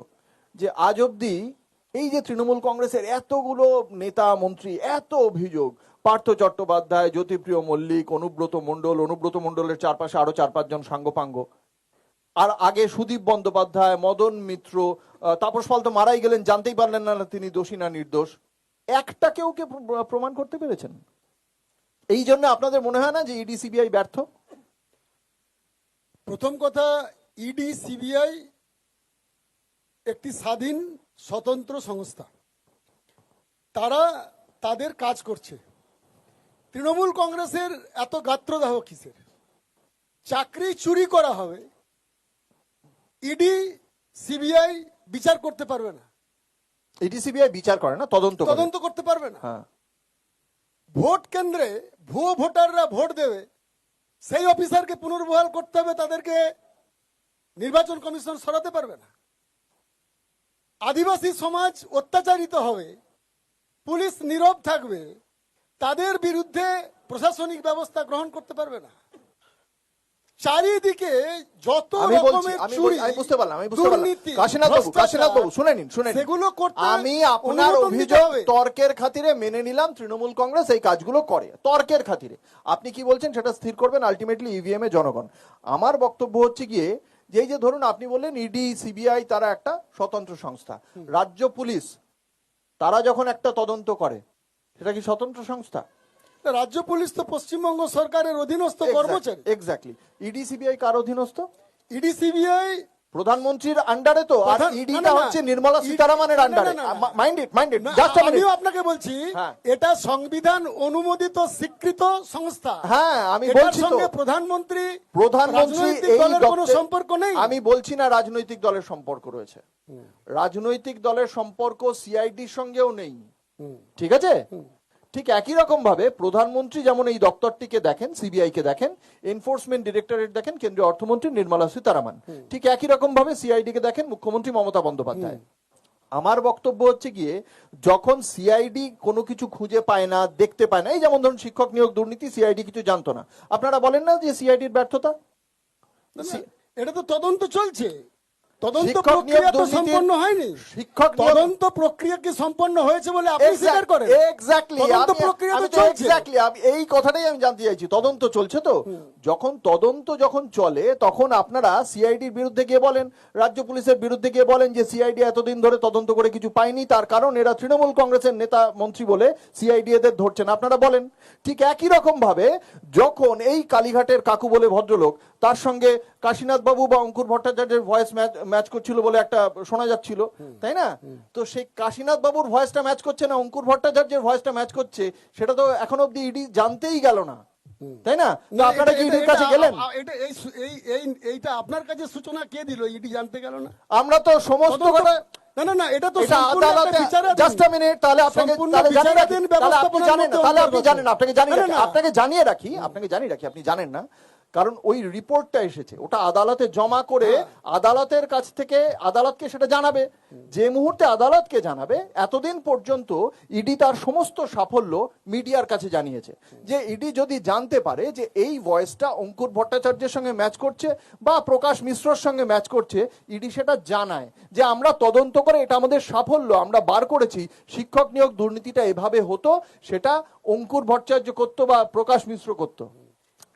যে আজ অব্দি এই যে তৃণমূল কংগ্রেসের এতগুলো নেতা মন্ত্রী, এত অভিযোগ, পার্থ চট্টোপাধ্যায়, জ্যোতিপ্রিয় মল্লিক, অনুব্রত মণ্ডলের চারপাশে আরো 4-5 জন সাঙ্গপাঙ্গ, আর আগে সুদীপ বন্দ্যোপাধ্যায়, মদন মিত্র, তাপস পাল তো মারাই গেলেন, জানতেই পারলেন না তিনি দোষী না নির্দোষ। একটা কেউ কে প্রমাণ করতে পেরেছেন? এই জন্য আপনাদের মনে হয় না যে ইডি সিবিআই ব্যর্থ? প্রথম কথা, ইডি সিবিআই একটি স্বাধীন স্বতন্ত্র সংস্থা, তারা তাদের কাজ করছে। তৃণমূল কংগ্রেসের এত গাত্রদাহ কিসের? চাকরি চুরি করা হবে, ইডি সিবিআই বিচার করতে পারবে না। ইডি সিবিআই বিচার করে না, তদন্ত করে। তদন্ত করতে পারবে না। হ্যাঁ। ভোট কেন্দ্রে ভুয়ো ভোটাররা ভোট দেবে, সেই অফিসারকে পুনর্বহাল করতে হবে, তাদেরকে নির্বাচন কমিশন সরাতে পারবে না। আদিবাসী সমাজ অত্যাচারিত হবে, পুলিশ নীরব থাকবে, তাদের বিরুদ্ধে প্রশাসনিক ব্যবস্থা গ্রহণ করতে পারবে না। চারিদিকে যত আমি বলছি, রকমের আমি চুরি, বুঝতে পারলাম, আমি বুঝতে পারলাম। দুর্নীতি, কাশীনাথ বাবু, কাশীনাথ বাবু শুনে নিন, শুনে নিন। সেগুলো করতে আমি আপনার অনুমোদন দিতে অভিযোগ হবে। তর্কের খাতিরে মেনে নিলাম, তৃণমূল কংগ্রেস এই কাজগুলো করে তর্কের খাতিরে। আপনি কি বলছেন সেটা স্থির করবেন আলটিমেটলি ইভিএম এ জনগণ। আমার বক্তব্য হচ্ছে গিয়ে যে এই যে ধরুন আপনি বললেন ইডি সিবিআই তারা একটা স্বতন্ত্র সংস্থা, রাজ্য পুলিশ তারা যখন একটা তদন্ত করে সেটা কি স্বতন্ত্র সংস্থা? রাজ্য পুলিশ তো পশ্চিমবঙ্গ সরকারের অধীনস্থ কর্মচারী। এক্স্যাক্টলি। ইডি সিবিআই কার অধীনস্থ? ইডি সিবিআই প্রধানমন্ত্রীর আন্ডারে তো, আর ইডিটা হচ্ছে নির্মলা সীতারামনের আন্ডারে। Mind it just a minute, আমিও আপনাকে বলছি হ্যাঁ। এটা সংবিধান অনুমোদিত স্বীকৃত সংস্থা। হ্যাঁ আমি এটার বলছি তো, সঙ্গে প্রধানমন্ত্রী প্রধানমন্ত্রী রাজনৈতিক এই দলের কোনো দপ্তরে- সম্পর্ক নেই। আমি বলছি না রাজনৈতিক দলের সম্পর্ক রয়েছে, রাজনৈতিক দলের সম্পর্ক সিআইডির সঙ্গেও নেই, ঠিক আছে? ঠিক একই রকম ভাবে প্রধানমন্ত্রী যেমন এই দপ্তরটিকে দেখেন, সিবিআই কে দেখেন, এনফোর্সমেন্ট ডিরেক্টরেট দেখেন কেন্দ্রীয় অর্থমন্ত্রী নির্মলা সীতারামন, ঠিক একই রকম ভাবে সিআইডি কে দেখেন মুখ্যমন্ত্রী মমতা বন্দ্যোপাধ্যায়। আমার বক্তব্য হচ্ছে গিয়ে যখন সিআইডি কোনো কিছু খুঁজে পায় না, দেখতে পায় না, এই যেমন ধরুন শিক্ষক নিয়োগ দুর্নীতি, সিআইডি কিছু জানতো না, আপনারা বলেন না যে সিআইডির ব্যর্থতা? এটা তো তদন্ত চলছে, তদন্ত শিক্ষক প্রক্রিয়া নিয়োগ তো দুর্নীতির- সম্পন্ন হয়নি। শিক্ষক নিয়োগ- তদন্ত প্রক্রিয়া কি সম্পন্ন হয়েছে বলে আপনি স্বীকার করেন? এক্স্যাক্টলি, তদন্ত প্রক্রিয়া তো চলছে। এই কথাটাই আমি জানতে চাইছি। তদন্ত চলছে তো, যখন তদন্ত যখন চলে তখন আপনারা সিআইডির বিরুদ্ধে গিয়ে বলেন, রাজ্য পুলিশের বিরুদ্ধে গিয়ে বলেন যে সিআইডি এতদিন ধরে তদন্ত করে কিছু পায়নি, তার কারণ এরা তৃণমূল কংগ্রেসের নেতা মন্ত্রী বলে সিআইডি এদের ধরছেন, আপনারা বলেন। ঠিক একই রকম ভাবে যখন এই কালীঘাটের কাকু বলে ভদ্রলোক, তার সঙ্গে কাশীনাথ বাবু বা অঙ্কুর ভট্টাচার্যের ভয়েস ম্যাচ করছিল বলে একটা শোনা যাচ্ছিল, তাই না? তো সেই কাশীনাথ বাবুর ভয়েসটা ম্যাচ করছে না অঙ্কুর ভট্টাচার্যের ভয়েসটা ম্যাচ করছে, সেটা তো এখন অব্দি ইডি জানতেই গেল না, তাই না? তো আপনারা কি ইডির কাছে গেলেন? এইটা আপনার কাছে সূচনা কে দিল? ইডি জানতে গেল না? আমরা তো সমস্ত কথা না এটা তো এটা সম্পূর্ণ একটা আদালতে, বিচারাধীন। জাস্ট আ মিনিট, তাহলে আপনাকে সম্পূর্ণ তাহলে জানিয়ে রাখি, বিচারাধীন তাহলে আপনি ব্যবস্থাপনার জানেন না, মধ্যে তাহলে আপনি অন্তর্গত। জানেন না, আপনাকে জানিয়ে না, রাখি, না। আপনাকে জানিয়ে রাখি, আপনি জানেন না, কারণ ওই রিপোর্টটা এসেছে, ওটা আদালতে জমা করে আদালতের কাছ থেকে আদালতকে সেটা জানাবে। যে মুহূর্তে আদালতকে জানাবে, এতদিন পর্যন্ত ইডি তার সমস্ত সাফল্য মিডিয়ার কাছে জানিয়েছে। যে ইডি যদি জানতে পারে যে এই ভয়েসটা অঙ্কুর ভট্টাচার্যের সঙ্গে ম্যাচ করছে বা প্রকাশ মিশ্রর সঙ্গে ম্যাচ করছে, ইডি সেটা জানায় যে আমরা তদন্ত করে এটা আমাদের সাফল্য, আমরা বার করেছি শিক্ষক নিয়োগ দুর্নীতিটা এভাবে হতো, সেটা অঙ্কুর ভট্টাচার্য করতো বা প্রকাশ মিশ্র করতো।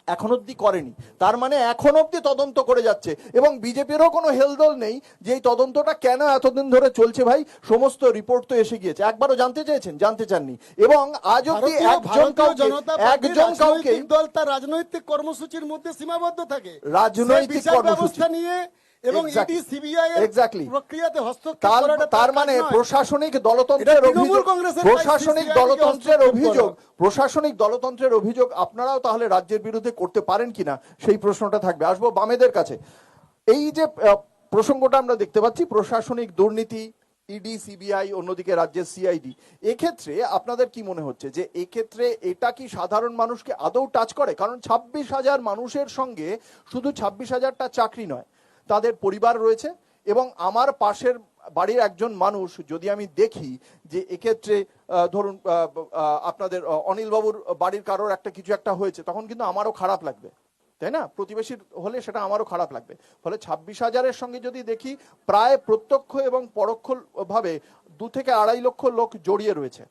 এখন অব্দি করেনি, তার মানে এখন অব্দি তদন্ত করে যাচ্ছে, এবং বিজেপিরও কোনো হেলদোল নেই যে এই তদন্তটা কেন এতদিন ধরে চলছে। ভাই সমস্ত রিপোর্ট তো এসে গিয়েছে, একবারও জানতে চেয়েছেন, জানতে চাননি, এবং আজ অব্দি ভারতীয় জনতা পার্টির একজন কাউকে রাজনৈতিক দল তার রাজনৈতিক কর্মসূচির মধ্যে সীমাবদ্ধ থাকে, রাজনৈতিক বিচার কর্মসূচি ব্যবস্থা নিয়ে এবং Exactly. ED CBI Exactly. প্রক্রিয়াতে হস্তক্ষেপ করাটা তার মানে কাজ নয়। প্রশাসনিক দলতন্ত্রের এটা তৃণমূল অভিযোগ, কংগ্রেসের প্রশাসনিক CCI কে দলতন্ত্রের হস্তক্ষেপ অভিযোগ, করা। প্রশাসনিক দলতন্ত্রের অভিযোগ আপনারাও তাহলে রাজ্যের বিরুদ্ধে করতে পারেন কিনা সেই প্রশ্নটা থাকবে। আসবো বামেদের কাছে। এই যে প্রসঙ্গটা আমরা দেখতে পাচ্ছি, প্রশাসনিক দুর্নীতি, ইডি সিবিআই, অন্যদিকে রাজ্যের সিআইডি, এক্ষেত্রে আপনাদের কি মনে হচ্ছে যে এক্ষেত্রে এটা কি সাধারণ মানুষকে আদৌ টাচ করে? কারণ 26,000 মানুষের সঙ্গে শুধু 26,000টা চাকরি নয়, তাদের পরিবার রয়েছে, এবং আমার পাশের বাড়ির একজন মানুষ যদি আমি দেখি যে এক্ষেত্রে ধরুন আপনাদের অনিল বাবুর বাড়ির কারোর একটা কিছু একটা হয়েছে, তখন কিন্তু আমারও খারাপ লাগবে, তাই না? প্রতিবেশীর হলে সেটা আমারও খারাপ লাগবে। ফলে 26,000-এর সঙ্গে যদি দেখি প্রায় প্রত্যক্ষ এবং পরোক্ষ ভাবে 2 থেকে 2.5 লক্ষ লোক জড়িয়ে রয়েছে।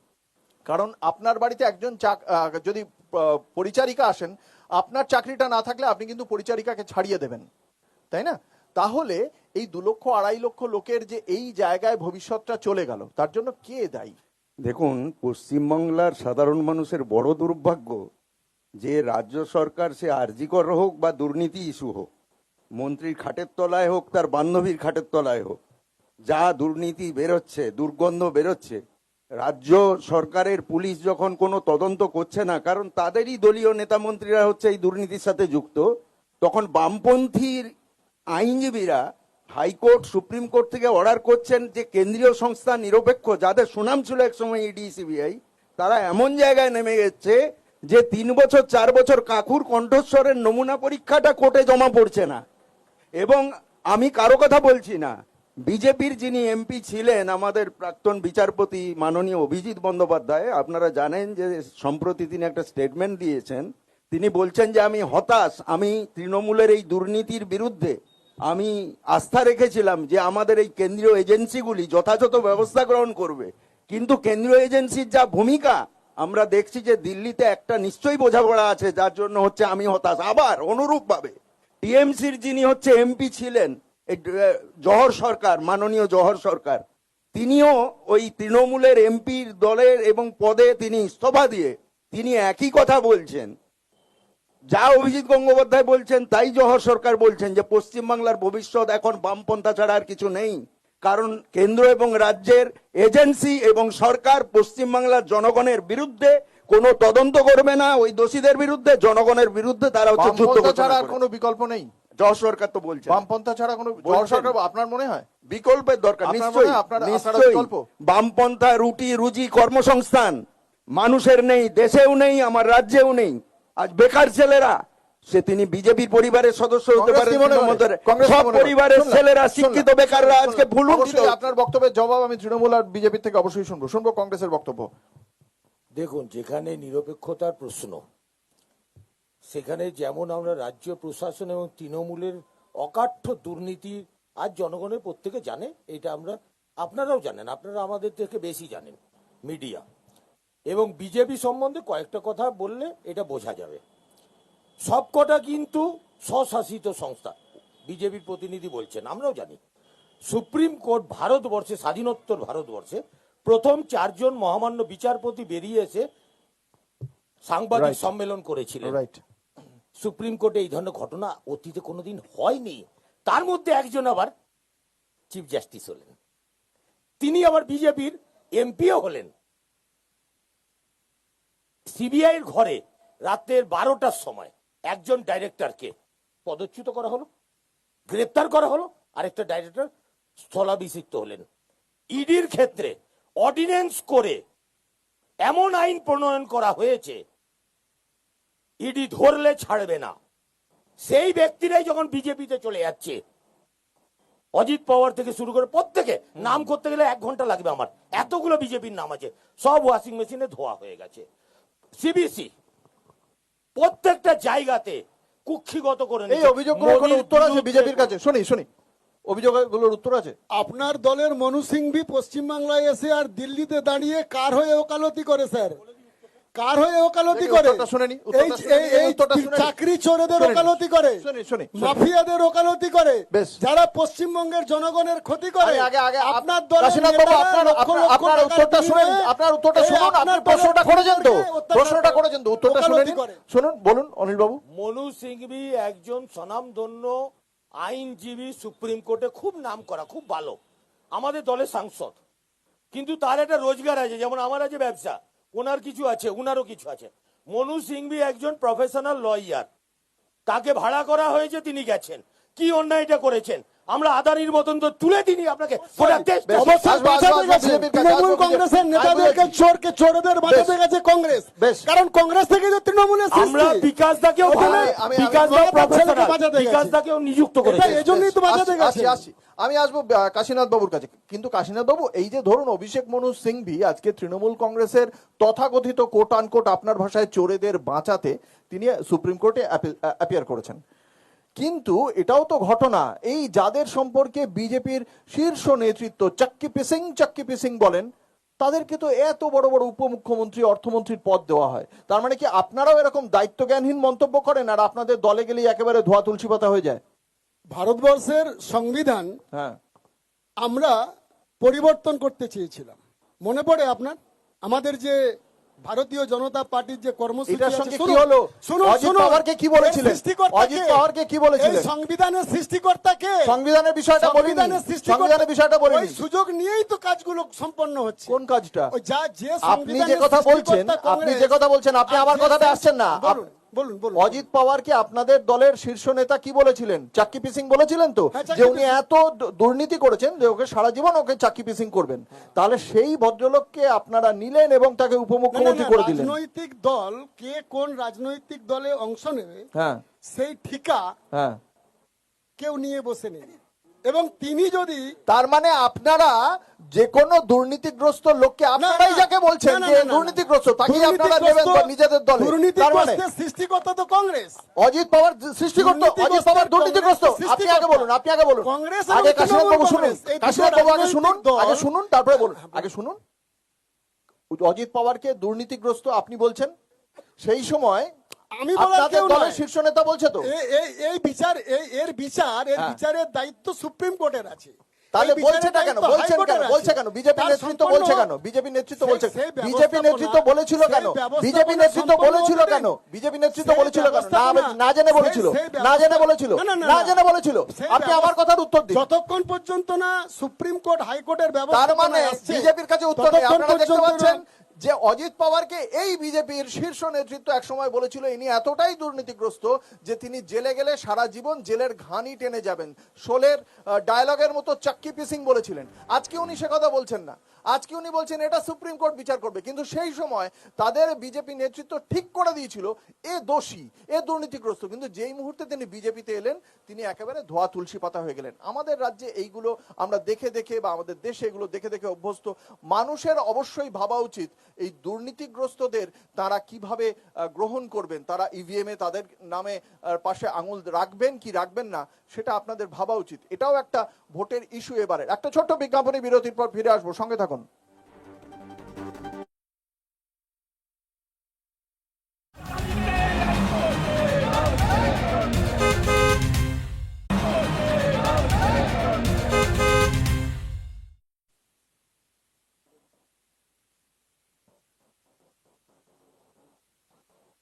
কারণ আপনার বাড়িতে একজন যদি পরিচারিকা আসেন, আপনার চাকরিটা না থাকলে আপনি কিন্তু পরিচারিকাকে ছাড়িয়ে দেবেন, তাই না? তাহলে এই 2-2.5 লক্ষ লোকের যে এই জায়গায় ভবিষ্যৎটা চলে গেল, তার জন্য কে দায়ী? দেখুন, পশ্চিমবাংলার সাধারণ মানুষের বড় দুর্ভাগ্য যে রাজ্য সরকার, সে আরজিকর হোক বা দুর্নীতি ইস্যু হোক, মন্ত্রীর খাটের তলায় হোক, তার বান্ধবীর খাটের তলায় হোক, যা দুর্নীতি বেরোচ্ছে, দুর্গন্ধ বেরোচ্ছে, রাজ্য সরকারের পুলিশ যখন কোনো তদন্ত করছে না, কারণ তাদেরই দলীয় নেতা মন্ত্রীরা হচ্ছে এই দুর্নীতির সাথে যুক্ত, তখন বামপন্থীর আইনজীবীরা হাইকোর্ট, সুপ্রিম কোর্ট থেকে অর্ডার করছেন যে কেন্দ্রীয় সংস্থা নিরপেক্ষ, যাদের সুনাম ছিল একসময় ইডি সিবিআই, তারা এমন জায়গায় নেমে গেছে যে 3 বছর 4 বছর কাকুর কণ্ঠস্বরের নমুনা পরীক্ষাটা কোর্টে জমা পড়ছে না। এবং আমি কারো কথা বলছি না, বিজেপির যিনি এমপি ছিলেন, আমাদের প্রাক্তন বিচারপতি মাননীয় অভিজিৎ বন্দ্যোপাধ্যায়, আপনারা জানেন যে সম্প্রতি তিনি একটা স্টেটমেন্ট দিয়েছেন। তিনি বলছেন যে আমি হতাশ, আমি তৃণমূলের এই দুর্নীতির বিরুদ্ধে আমি আস্থা রেখেছিলাম যে আমাদের এই কেন্দ্রীয় এজেন্সিগুলি যথাযথ ব্যবস্থা গ্রহণ করবে, কিন্তু কেন্দ্রীয় এজেন্সির যা ভূমিকা আমরা দেখছি যে দিল্লিতে একটা নিশ্চয়ই বোঝাপড়া আছে, যার জন্য হচ্ছে আমি হতাশ। আবার অনুরূপভাবে টিএমসির যিনি হচ্ছে এমপি ছিলেন, এই জহর সরকার, মাননীয় জহর সরকার, তিনিও ওই তৃণমূলের এমপির দলের এবং পদে তিনি ইস্তফা দিয়ে তিনি একই কথা বলছেন। যা অভিজিৎ গঙ্গোপাধ্যায় বলছেন তাই জহর সরকার বলছেন, যে পশ্চিমবাংলার ভবিষ্যৎ এখন বামপন্থা ছাড়া আর কিছু নেই, কারণ কেন্দ্র এবং রাজ্যের এজেন্সি এবং সরকার পশ্চিমবাংলার জনগণের বিরুদ্ধে কোনো তদন্ত করবে না, ওই দোষীদের বিরুদ্ধে, জনগণের বিরুদ্ধে তারা হচ্ছে যুদ্ধ বামপন্থা ছাড়া আর ঘোষণা কোনো করেছে। বিকল্প নেই। জহর সরকার তো বলছে বামপন্থা ছাড়া কোনো বলছেন। সরকার আপনার মনে হয়? বিকল্পের দরকার আপনার মনে নিশ্চয়ই, হয় আপনারা নিশ্চয়ই। বিকল্প? বামপন্থা রুটি রুজি কর্মসংস্থান মানুষের নেই, দেশেও নেই, আমার রাজ্যেও নেই। আজ বেকার ছেলেরা, সে তিনি বিজেপির পরিবারের সদস্য হতে কংগ্রেস পারে, কি মনে করে? তৃণমূলের কংগ্রেস কি সব মনে করে? পরিবারের শুনলাম, ছেলেরা, শুনলাম, শিক্ষিত বেকাররা শুনলাম। আজকে ভুলুন। অবশ্যই আপনার বক্তব্যের জবাব আমি তৃণমূল আর বিজেপি থেকে অবশ্যই শুনবো কংগ্রেসের বক্তব্য। দেখুন, যেখানে নিরপেক্ষতার প্রশ্ন, সেখানে যেমন আমরা রাজ্য প্রশাসন এবং তৃণমূলের অকাঠ্য দুর্নীতি আজ জনগণের প্রত্যেকে জানে, এটা আপনারাও জানেন, আপনারা আমাদের থেকে বেশি জানেন মিডিয়া, এবং বিজেপি সম্বন্ধে কয়েকটা কথা বললে এটা বোঝা যাবে। সবকটা কিন্তু স্বশাসিত সংস্থা, বিজেপির প্রতিনিধি বলছেন, আমরাও জানি। সুপ্রিম কোর্ট ভারতবর্ষে, স্বাধীনোত্তর ভারতবর্ষে প্রথম 4 জন মহামান্য বিচারপতি বেরিয়ে এসে সাংবাদিক Right. সম্মেলন করেছিলেন। রাইট। সুপ্রিম কোর্টে এই ধরনের ঘটনা অতীতে কোনোদিন হয়নি। তার মধ্যে একজন আবার চিফ জাস্টিস হলেন, তিনি আবার বিজেপির এমপিও হলেন। সিবিআই এর ঘরে রাতের 12টার সময় একজন ডাইরেক্টরকে পদচ্যুত করা হলো, গ্রেপ্তার করা হলো, আরেকটা ডাইরেক্টর স্থলাভিষিক্ত হলেন। ইডির ক্ষেত্রে অর্ডিন্যান্স করে এমন আইন প্রণয়ন করা হয়েছে, ইডি ধরলে ছাড়বে না। সেই ব্যক্তিরাই যখন বিজেপিতে চলে যাচ্ছে, অজিত পাওয়ার থেকে শুরু করে প্রত্যেকে, নাম করতে গেলে 1 ঘন্টা লাগবে আমার, এতগুলো বিজেপির নাম আছে, সব ওয়াশিং মেশিনে ধোয়া হয়ে গেছে। সিবিসি প্রত্যেকটা জায়গাতে কুক্ষিগত করে এই অভিযোগগুলোর কোনো উত্তর আছে বিজেপির কাছে? শুনি অভিযোগগুলোর উত্তর আছে? আপনার দলের মনু সিংভি পশ্চিমবাংলায় এসে আর দিল্লিতে দাঁড়িয়ে কার হয়ে ওকালতি করে স্যার? কার হয়ে ওকালতি দেখি, করে? উত্তরটা শুনে নি, উত্তরটা শুনে নি, এই উত্তরটা শুনে নি। চাকরি চোরেদের শুনে নি, ওকালতি করে, শুনি। মাফিয়াদের ওকালতি করে, বেশ। যারা পশ্চিমবঙ্গের জনগণের ক্ষতি করে। আগে আপনার দলের কাশীনাথ বাবু, নেতারা আপনার লক্ষ লক্ষ আপনার টাকার উত্তরটা শুনুন, বিনিময়ে আপনার উত্তরটা এই শুনুন। আপনি আপনার প্রশ্নটা দলের করেছেন তো, অত্যাচার প্রশ্নটা করেছেন তো, উত্তরটা শুনে ওকালতি নিন। করে। শুনুন, বলুন অনিল বাবু। মনু সিংভি একজন স্বনামধন্য আইনজীবী, সুপ্রিম কোর্টে খুব নাম করা, খুব ভালো, আমাদের দলের সাংসদ। কিন্তু তার একটা রোজগার আছে, যেমন আমার আছে ব্যবসা, ওনার কিছু আছে, উনারও কিছু আছে। মনু সিংভি একজন প্রফেশনাল লয়ার, তাকে ভাড়া করা হয়েছে, তিনি গেছেন। কি অন্যায়টা করেছেন আমরা আদানির মতন তো তুলে দিনি আপনাকে। গোটা দেশ বেশ, অবশ্যই আসবো, বাঁচাতে আসবো, গেছে। বিজেপির কাছে, তৃণমূল আসবো, কংগ্রেসের বিজেপি। নেতাদেরকে আমি বলছি। চোরকে চোরদের বাঁচাতে গেছে কংগ্রেস, বেশ। কারণ কংগ্রেস থেকে তো তৃণমূলের আমরা সৃষ্টি। বিকাশ দাকেও ওখানে বিকাশ দা মমতার ছেলেকে প্রফেশনাল, বাঁচাতে বিকাশ গেছে। দাকেও নিযুক্ত করেছে। এটাই, এজন্যই তো বাঁচাতে গেছে। আসছি। আমি আসবো কাশীনাথ বাবুর কাছে। কিন্তু কাশীনাথ বাবু, এই যে ধরুন অভিষেক মনু সিংভি আজকে তৃণমূল কংগ্রেসের তথাকথিত কোট আনকোট আপনার ভাষায় চোরেদের বাঁচাতে তিনি সুপ্রিম কোর্টে অ্যাপিয়ার করেছেন, কিন্তু এটাও তো ঘটনা, এই যাদের সম্পর্কে বিজেপির শীর্ষ নেতৃত্ব চাক্কি পিসিং বলেন, তাদেরকে তো এত বড় বড় উপমুখ্যমন্ত্রী, অর্থমন্ত্রীর পদ দেওয়া হয়। তার মানে কি আপনারাও এরকম দায়িত্বজ্ঞানহীন মন্তব্য করেন আর আপনাদের দলে গেলেই একেবারে ধোয়া তুলসী পাতা হয়ে যায়? ভারতবর্ষের সংবিধান হ্যাঁ, আমরা পরিবর্তন করতে চেয়েছিলাম, মনে পড়ে আপনার? আমাদের যে ভারতীয় জনতা পার্টির যে কর্মসূচি এটার আছে, সঙ্গে কি শুনুন, হলো? শুনুন, অজিত শুনুন। পাওয়ারকে কি বলেছিলেন? এর সৃষ্টিকর্তা অজিত কে? পাওয়ারকে কি বলেছিলেন? এই সংবিধানের সৃষ্টিকর্তা কে? সংবিধানের বিষয়টা বলিনি, সংবিধানের সৃষ্টিকর্তা- সংবিধানের বিষয়টা ওই বলিনি। সুযোগ নিয়েই তো কাজগুলো সম্পন্ন হচ্ছে। কোন কাজটা? ওই যে আপনি সংবিধানের যে কথা বলছেন, সৃষ্টিকর্তা আপনি কংগ্রেস, যে কথা বলছেন, আপনি আর আমার যে- কথাতে আসছেন না। বলুন, বলুন, বলুন। অজিত পাওয়ারকে আপনাদের দলের শীর্ষ নেতা কি বলেছিলেন? চাক্কি পিসিং বলেছিলেন তো, হ্যাঁ, চাক্কি যে উনি পিসিং। এত দুর্নীতি করেছেন যে ওকে সারা জীবন ওকে চাক্কি পিসিং করবেন। তাহলে সেই ভদ্রলোককে আপনারা নিলেন এবং তাকে না, না, উপমুখ্যমন্ত্রী না, করে দিলেন। রাজনৈতিক দল কে কোন রাজনৈতিক দলে অংশ নেবে হ্যাঁ, সেই ঠিকা হ্যাঁ। কেউ নিয়ে বসে নেই, এবং তিনি যদি তার মানে আপনারা যে কোনো দুর্নীতিগ্রস্ত লোককে আপনারাই না, যাকে বলছেন না, না, যে না, না, না। দুর্নীতিগ্রস্ত, তাকে আপনারা নেবেন দুর্নীতিগ্রস্ত- নিজেদের দলে। তার মানে দুর্নীতিগ্রস্তের সৃষ্টিকর্তা তো কংগ্রেস। অজিত পাওয়ার সৃষ্টিকর্তা, অজিত পাওয়ার দুর্নীতিগ্রস্ত। আপনি আগে বলুন, আপনি আগে বলুন। কংগ্রেস এবং আগে কাশীনাথ বাবু তৃণমূল শুনুন, কংগ্রেস, এই দুটো কাশীনাথ বাবু আগে শুনুন, রাজনৈতিক দল- আগে শুনুন, তারপরে বলুন। আগে শুনুন। অজিত পাওয়ারকে দুর্নীতিগ্রস্ত আপনি বলছেন, সেই সময় আমি বলার আপনাদের কেউ দলের নয়। শীর্ষ নেতা বলছে তো। এই বিচার, এর হ্যাঁ। বিচারের দায়িত্ব সুপ্রিম কোর্টের আছে। তাহলে এই বলছে বিচারের না কেন? দায়িত্ব বলছেন কেন? হাইকোর্টের বলছে আছে। কেন? বিজেপি তার নেতৃত্ব সম্পূর্ণ- বলছে কেন? বিজেপি নেতৃত্ব সেই- বলছে। সেই বিজেপি নেতৃত্ব ব্যবস্থাপনা- বলেছিল সেই কেন? ব্যবস্থাপনা বিজেপি নেতৃত্ব সম্পূর্ণ বলেছিল হতে কেন? দিন। বিজেপি নেতৃত্ব সেই বলেছিল কেন? ব্যবস্থাপনা- না জেনে বলেছিল, সেই না জেনে বলেছিল, না, না, না, না না। জেনে বলেছিল। সেই আপনি আমার কথার উত্তর দিন। যতক্ষণ পর্যন্ত না সুপ্রিম কোর্ট হাইকোর্টের তার ব্যবস্থা মানে বিজেপির কাছে উত্তর নেই। ততক্ষণ আপনারা দেখতে পর্যন্ত পাচ্ছেন যে অজিত পাওয়ারকে এই বিজেপির শীর্ষ নেতৃত্ব একসময় বলেছিল ইনি এতটাই দুর্নীতিগ্রস্ত যে তিনি জেলে গেলে সারা জীবন জেলের ঘানি টেনে যাবেন। শোলের ডায়লগের মতো চাক্কি পিসিং বলেছিলেন। আজকে উনি সে কথা বলছেন না। আজকে উনি বলছেন এটা সুপ্রিম কোর্ট বিচার করবে। কিন্তু সেই সময় তাদের বিজেপি নেতৃত্ব ঠিক করে দিয়েছিল এ দোষী, এ দুর্নীতিগ্রস্ত। কিন্তু যেই মুহূর্তে তিনি বিজেপিতে এলেন, তিনি একেবারে ধোয়া তুলসী পাতা হয়ে গেলেন। আমাদের রাজ্যে এইগুলো আমরা দেখে দেখে, বা আমাদের দেশে এগুলো দেখে দেখে অভ্যস্ত। মানুষের অবশ্যই ভাবা উচিত এই দুর্নীতিগ্রস্তদের তারা কিভাবে গ্রহণ করবেন, তারা ইভিএম এ তাদের নামে পাশে আঙুল রাখবেন কি রাখবেন না, সেটা আপনাদের ভাবা উচিত। এটাও একটা ভোটের ইস্যু এবারে। একটা ছোট্ট বিজ্ঞাপনী বিরতির পর ফিরে আসবো, সঙ্গে থাকুন।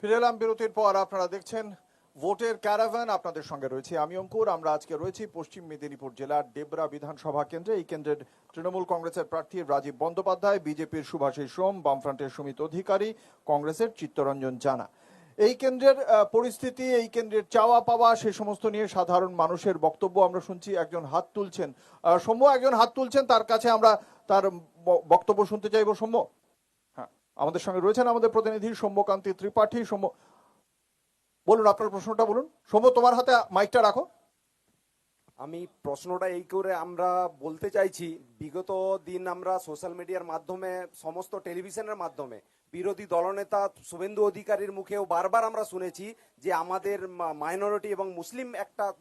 ফিরে এলাম বিরতির পর। আপনারা দেখছেন ভোটের ক্যারাভান, আপনাদের সঙ্গে রয়েছে আমি অঙ্কুর। আমরা আজকে রয়েছি পশ্চিম মেদিনীপুর জেলার ডেবরা বিধানসভা কেন্দ্রে। এই কেন্দ্রের তৃণমূল কংগ্রেসের প্রার্থী রাজীব বন্দ্যোপাধ্যায়, বিজেপির সুভাষিস সোম, বামফ্রন্টের সুমিত অধিকারী, কংগ্রেসের চিত্তরঞ্জন জানা। এই কেন্দ্রের পরিস্থিতি, এই কেন্দ্রের চাওয়া পাওয়া, সে সমস্ত নিয়ে সাধারণ মানুষের বক্তব্য আমরা শুনছি। একজন হাত তুলছেন, সৌম্য একজন হাত তুলছেন, তার কাছে আমরা তার বক্তব্য শুনতে চাইবো। সৌম্য, হ্যাঁ, আমাদের সঙ্গে রয়েছেন আমাদের প্রতিনিধি সৌম্যকান্তি ত্রিপাঠী। সৌম্য, বলুন আপনার প্রশ্নটা বলুন। সৌম্য, তোমার হাতে মাইকটা রাখো। আমি প্রশ্নটা এই করে আমরা বলতে চাইছি, বিগত দিন আমরা সোশ্যাল মিডিয়ার মাধ্যমে, সমস্ত টেলিভিশনের মাধ্যমে বিরোধী দলনেতা শুভেন্দু অধিকারীর মুখেও বারবার আমরা শুনেছি যে আমাদের মাইনরিটি এবং মুসলিম একটা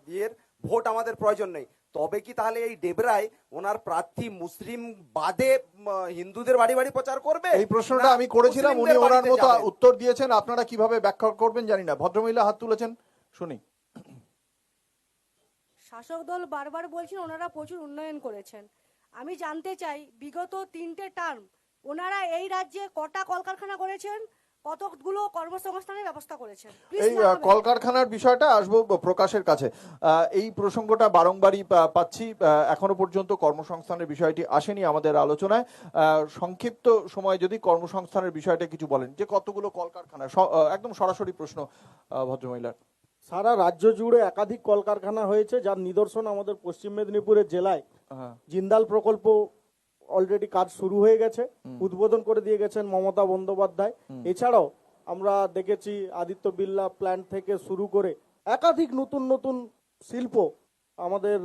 ইয়ের ভোট আমাদের প্রয়োজন নেই। তবে কি তাহলে এই ডেবরায় ওনার প্রার্থী মুসলিম বাদে হিন্দুদের বাড়ি বাড়ি প্রচার করবে? এই প্রশ্নটা আমি করেছিলাম, উনি মুসলিমদের ওনার বাড়িতে মতো যাবেন? উত্তর দিয়েছেন। আপনারা কিভাবে ব্যাখ্যা করবেন জানি না। ভদ্রমহিলা হাত তুলেছেন, শুনি। শাসক দল বারবার বলছেন ওনারা প্রচুর উন্নয়ন করেছেন। আমি জানতে চাই বিগত 3টে টার্ম ওনারা এই রাজ্যে কটা কলকারখানা করেছেন, কতগুলো কর্মসংস্থানের ব্যবস্থা করেছেন? এই কলকারখানার বিষয়টা আসবো প্রকাশের কাছে। এই প্রসঙ্গটা বারংবারই পাচ্ছি, এখনো পর্যন্ত কর্মসংস্থানের বিষয়টি আসেনি আমাদের আলোচনায়। সংক্ষিপ্ত সময় যদি কর্মসংস্থানের বিষয়টা কিছু বলেন, যে কতগুলো কলকারখানা, একদম সরাসরি প্রশ্ন ভদ্রমহিলার। সারা রাজ্য জুড়ে একাধিক কলকারখানা হয়েছে, যার নিদর্শন আমাদের পশ্চিম মেদিনীপুরের জেলায় জিন্দাল প্রকল্প অলরেডি কাজ শুরু হয়ে গেছে, উদ্বোধন করে দিয়ে গেছেন মমতা বন্দ্যোপাধ্যায়। এছাড়াও আমরা দেখেছি আদিত্য বিড়লা প্ল্যান্ট থেকে শুরু করে একাধিক নতুন নতুন শিল্প আমাদের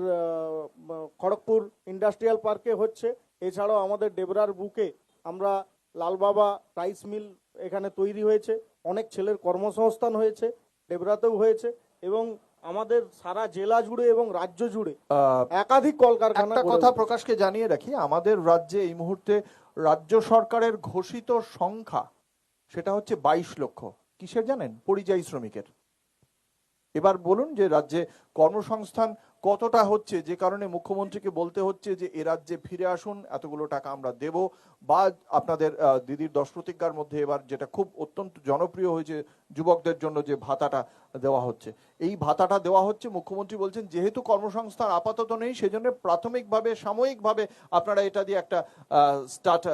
খড়গপুর ইন্ডাস্ট্রিয়াল পার্কে হচ্ছে। এছাড়াও আমাদের ডেবরার বুকে আমরা লালবাবা রাইস মিল এখানে তৈরি হয়েছে, অনেক ছেলের কর্মসংস্থান হয়েছে, ডেবরাতেও হয়েছে, এবং আমাদের সারা জেলা জুড়ে এবং রাজ্য জুড়ে একাধিক কলকারখানা। একটা কথা প্রকাশকে জানিয়ে রাখি, আমাদের রাজ্যে এই মুহূর্তে রাজ্য সরকারের ঘোষিত সংখ্যা সেটা হচ্ছে 22 লক্ষ। কিসের জানেন? পরিযায়ী শ্রমিকের। এবার বলুন যে রাজ্যে কর্মসংস্থান কতটা হচ্ছে, যে কারণে মুখ্যমন্ত্রীকে বলতে হচ্ছে যে এ রাজ্যে ফিরে আসুন, এতগুলো টাকা আমরা দেব, বা আপনাদের দিদির 10 প্রতিজ্ঞার মধ্যে এবার যেটা খুব অত্যন্ত জনপ্রিয় হয়েছে যুবকদের জন্য যে ভাতাটা দেওয়া হচ্ছে, এই ভাতাটা দেওয়া হচ্ছে। মুখ্যমন্ত্রী বলছেন যেহেতু কর্মসংস্থান আপাতত নেই, সেজন্য প্রাথমিকভাবে সাময়িকভাবে আপনারা এটা দিয়ে একটা স্টার্ট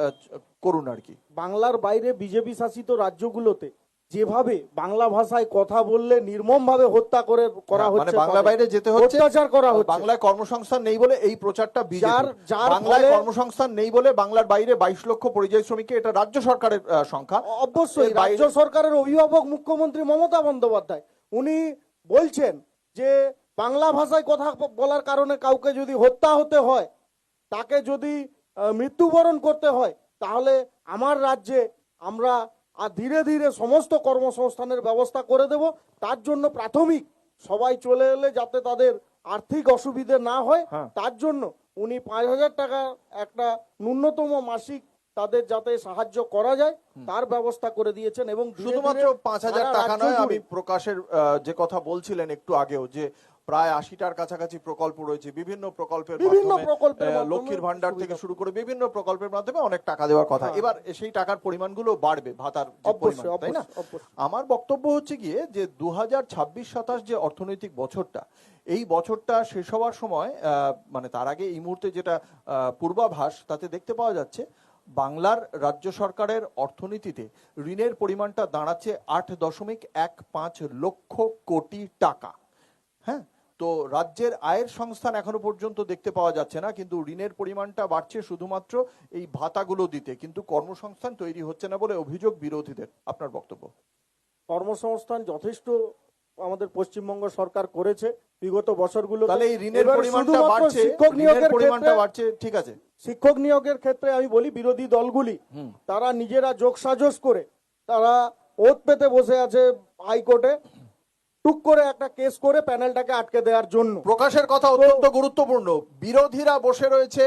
করুন আর কি। বাংলার বাইরে বিজেপি শাসিত রাজ্যগুলোতে যেভাবে বাংলা ভাষায় কথা বললে নির্মমভাবে হত্যা করা মানে হচ্ছে, বাংলা বাইরে যেতে হচ্ছে, অত্যাচার করা হচ্ছে। বাংলায় কর্মসংস্থান নেই বলে এই প্রচারটা যার বাংলায় ফলে- কর্মসংস্থান নেই বলে বাংলার বাইরে 22 লক্ষ পরিযায়ী শ্রমিক, এটা রাজ্য সরকারের সংখ্যা। অবশ্যই এর বাইরে- রাজ্য সরকারের অভিভাবক মুখ্যমন্ত্রী মমতা বন্দ্যোপাধ্যায় উনি বলছেন যে বাংলা ভাষায় কথা বলার কারণে কাউকে যদি হত্যা হতে হয়, তাকে যদি মৃত্যুবরণ করতে হয়, তাহলে আমার রাজ্যে আমরা ধীরে ধীরে সমস্ত কর্মসংস্থানের ব্যবস্থা করে দেব। তার জন্য প্রাথমিক সবাই চলে এলে যাতে তাদের আর্থিক অসুবিধে না হয়, তার জন্য উনি 5,000 টাকা একটা ন্যূনতম মাসিক তাদের যাতে সাহায্য করা যায় তার ব্যবস্থা করে দিয়েছেন। এবং ধীরে শুধুমাত্র ধীরে 5,000 সারা টাকা রাজ্য নয়, জুড়ে- আমি প্রকাশের যে কথা বলছিলেন একটু আগেও, যে প্রায় 80টার কাছাকাছি প্রকল্প রয়েছে, বিভিন্ন প্রকল্পের মাধ্যমে, লক্ষ্মীর ভান্ডার থেকে শুরু করে বিভিন্ন প্রকল্পের মাধ্যমে অনেক টাকা দেওয়ার কথা। এবার সেই টাকার পরিমাণগুলো বাড়বে, ভাতার যে পরিমাণ, তাই না? আমার বক্তব্য হচ্ছে গিয়ে যে 2026-27 যে অর্থনৈতিক বছরটা, এই বছরটা শেষ হওয়ার সময় মানে তার আগে এই মুহূর্তে যেটা পূর্বাভাস, তাতে দেখতে পাওয়া যাচ্ছে বাংলার রাজ্য সরকারের অর্থনীতিতে ঋণের পরিমাণটা দাঁড়াচ্ছে 8.15 লক্ষ কোটি টাকা। হ্যাঁ, তো রাজ্যের আয়ের সংস্থান এখনো পর্যন্ত দেখতে পাওয়া যাচ্ছে না, কিন্তু ঋণের পরিমাণটা বাড়ছে শুধুমাত্র এই ভাতাগুলো দিতে, কিন্তু কর্মসংস্থান তৈরি হচ্ছে না বলে অভিযোগ বিরোধীদের। আপনার বক্তব্য? কর্মসংস্থান যথেষ্ট আমাদের পশ্চিমবঙ্গ সরকার করেছে বিগত বছরগুলো। তাহলে এই ঋণের পরিমাণটা বাড়ছে, শিক্ষক নিয়োগের পরিমাণটা ক্ষেত্রে বাড়ছে, ঠিক আছে। শিক্ষক নিয়োগের ক্ষেত্রে আমি বলি বিরোধী দলগুলি তারা নিজেরা যোগসাজশ করে তারা ওত পেতে বসে আছে হাইকোর্টে, টুক করে একটা কেস করে প্যানেলটাকে আটকে দেওয়ার জন্য। প্রকাশের কথা অত্যন্ত গুরুত্বপূর্ণ। বিরোধীরা বসে রয়েছে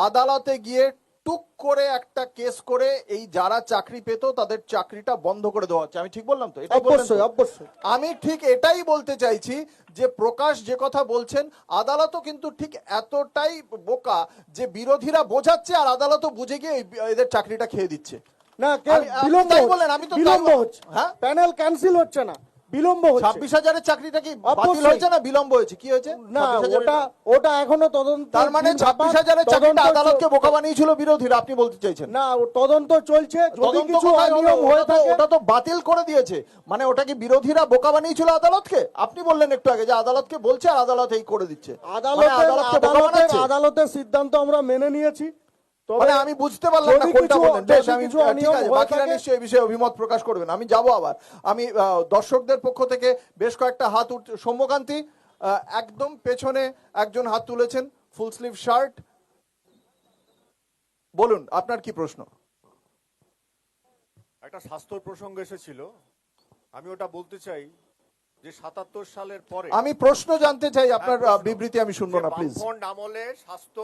আদালতে গিয়ে টুক করে একটা কেস করে এই যারা চাকরি পেত তাদের চাকরিটা বন্ধ করে দেওয়া হচ্ছে। আমি ঠিক বললাম তো? এটাই বললেন তো? অবশ্যই অবশ্যই আমি ঠিক এটাই বলতে চাইছি যে প্রকাশ যে কথা বলছেন, আদালতও কিন্তু ঠিক এতটাই বোকা যে বিরোধীরা বোঝাচ্ছে আর আদালতও বুঝে গিয়ে এদের চাকরিটা খেয়ে দিচ্ছে। না, বিলম্ব বলেন, আমি তো বিলম্ব হচ্ছে, হ্যাঁ, প্যানেল ক্যান্সেল হচ্ছে না, বিলম্ব হচ্ছে। 26,000-এর চাকরিটা কি বাতিল হয়েছে না বিলম্ব হয়েছে? কি হয়েছে? না, ওটা এখনো তদন্ত। তার মানে 26,000-এর চাকরিটা আদালতকে বোকা বানিয়েছিল বিরোধীরা, আপনি বলতে চাইছেন? না, তদন্ত চলছে, যদি তদন্ত কিছু কোথায় হলো? অনিয়ম হয়ে থাকে ওটা তো বাতিল করে দিয়েছে। মানে ওটা কি বিরোধীরা বোকা বানিয়েছিল আদালতকে? আপনি বললেন একটু আগে যে আদালতকে বলছে আর আদালত এই করে দিচ্ছে। মানে আদালতকে বোকা বানাচ্ছে? আদালতের সিদ্ধান্ত আমরা মেনে নিয়েছি। মানে আমি বুঝতে পারলাম না কোনটা বললেন। বেশ, আমি কিছু ঠিক অনিয়ম আছে, হয়ে বাকিরা থাকে- নিশ্চয়ই এই বিষয়ে অভিমত প্রকাশ করবেন। আমি যাব আবার। আমি দর্শকদের পক্ষ থেকে বেশ কয়েকটা হাত সৌম্যকান্তি একদম পেছনে একজন হাত তুলেছেন, ফুল স্লিভ শার্ট। বলুন আপনার কি প্রশ্ন? একটা স্বাস্থ্য প্রসঙ্গ এসেছিল, আমি ওটা বলতে চাই যে 77 সালের পরে আমি প্রশ্ন জানতে চাই, আপনার প্রশ্ন। বিবৃতি আমি শুনবো না প্লিজ। বামফ্রন্ট আমলে স্বাস্থ্য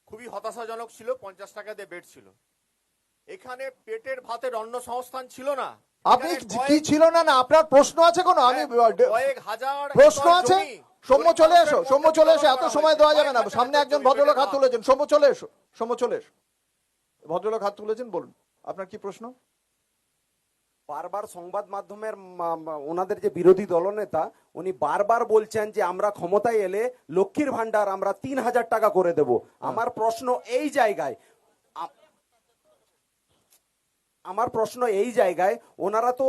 খুবই হতাশাজনক ছিল, 50 টাকা দিয়ে বেড ছিল। এখানে পেটের ভাতের অন্ন সংস্থান ছিল না। আপনি এখানে কি ছিল না? না, আপনার প্রশ্ন আছে কোনো? আমি কয়েক হাজার প্রশ্ন একর আছে? জমি সৌম্য চলে এসো, গরিব সৌম্য মানুষের চলে এসো, মধ্যে এত করা সময় হয়েছে। দেওয়া যাবে না। কয়েক সামনে হাজার একজন জমি ভদ্রলোক পেটে হাত ভাত। তুলেছেন, সৌম্য চলে এসো, সৌম্য চলে এসো। ভদ্রলোক হাত তুলেছেন, বলুন আপনার কি প্রশ্ন? বারবার সংবাদ মাধ্যমের ওনাদের যে বিরোধী দলনেতা উনি বারবার বলছেন যে আমরা ক্ষমতায় এলে লক্ষ্মীর ভান্ডার আমরা 3,000 টাকা করে দেব। আমার প্রশ্ন এই জায়গায়, ওনারা তো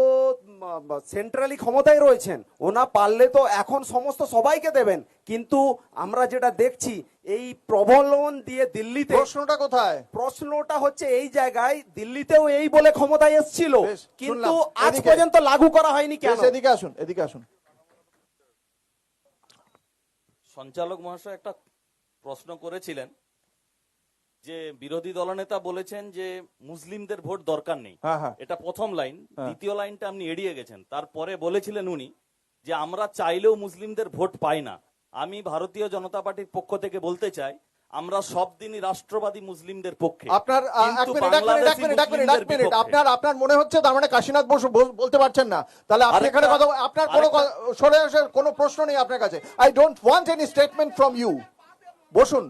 সেন্ট্রালি ক্ষমতায় রয়েছেন, ওনা পারলে তো এখন সমস্ত সবাইকে দেবেন, কিন্তু আমরা যেটা দেখছি এই প্রবলন দিয়ে দিল্লিতে। প্রশ্নটা কোথায়? প্রশ্নটা হচ্ছে এই জায়গায়, দিল্লিতেও এই বলে ক্ষমতায় এসেছিল, বেশ, কিন্তু শুনলাম। আজ এদিকে। পর্যন্ত লাগু করা হয়নি কেন? বেশ, এদিকে আসুন, এদিকে আসুন। সঞ্চালক মহাশয় একটা প্রশ্ন করেছিলেন যে বিরোধী দলনেতা বলেছেন যে মুসলিমদের ভোট দরকার নেই, হ্যাঁ হ্যাঁ, এটা প্রথম লাইন। দ্বিতীয় লাইনটা আপনি এড়িয়ে গেছেন। তারপরে বলেছিলেন উনি যে আমরা চাইলেও মুসলিমদের ভোট পাই না। আমি ভারতীয় জনতা পার্টির পক্ষ থেকে বলতে চাই, আমরা সব দিনই রাষ্ট্রবাদী মুসলিমদের পক্ষে, আপনার কিন্তু এক মিনিট বাংলাদেশী মুসলিমদের বিপক্ষে। আপনার মনে হচ্ছে তার মানে কাশীনাথ বসু বলতে পারছেন না, তাহলে আপনি এখানে আরেকটা- কথা আপনার কোনো সরে আসার কোনো প্রশ্ন নেই আপনার কাছে। I don't want any statement from you. বসুন,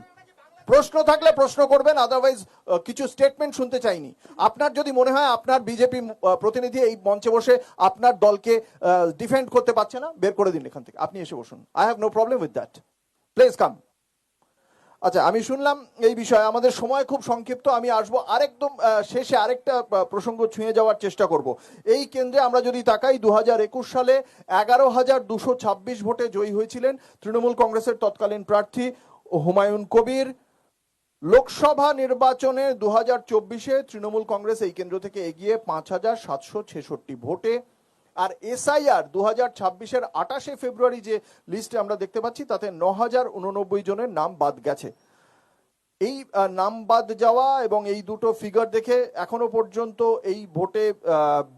প্রশ্ন থাকলে প্রশ্ন করবেন, আদারওয়াইজ কিছু স্টেটমেন্ট শুনতে চাইনি। আপনার যদি মনে হয় আপনার বিজেপি প্রতিনিধি এই মঞ্চে বসে আপনার দলকে ডিফেন্ড করতে পারছে না, বের করে দিন এখান থেকে, আপনি এসে বসুন। I have no problem with that, please come. আচ্ছা, আমি শুনলাম এই বিষয়ে, আমাদের সময় খুব সংক্ষিপ্ত, আমি আসবো আরেকদম শেষে আরেকটা প্রসঙ্গ ছুঁয়ে যাওয়ার চেষ্টা করব। এই কেন্দ্রে আমরা যদি তাকাই, 2021 সালে 11,226 ভোটে জয়ী হয়েছিলেন তৃণমূল কংগ্রেসের তৎকালীন প্রার্থী হুমায়ুন কবির। লোকসভা নির্বাচনে 2024-এ তৃণমূল কংগ্রেস এই কেন্দ্র থেকে এগিয়ে 5,766 ভোটে। আর এসআইআর 2026-এর 28 ফেব্রুয়ারি যে লিস্টে আমরা দেখতে পাচ্ছি, তাতে 9,089 জনের নাম বাদ গেছে। এই নাম বাদ যাওয়া এবং এই দুটো ফিগার দেখে এখনো পর্যন্ত এই ভোটে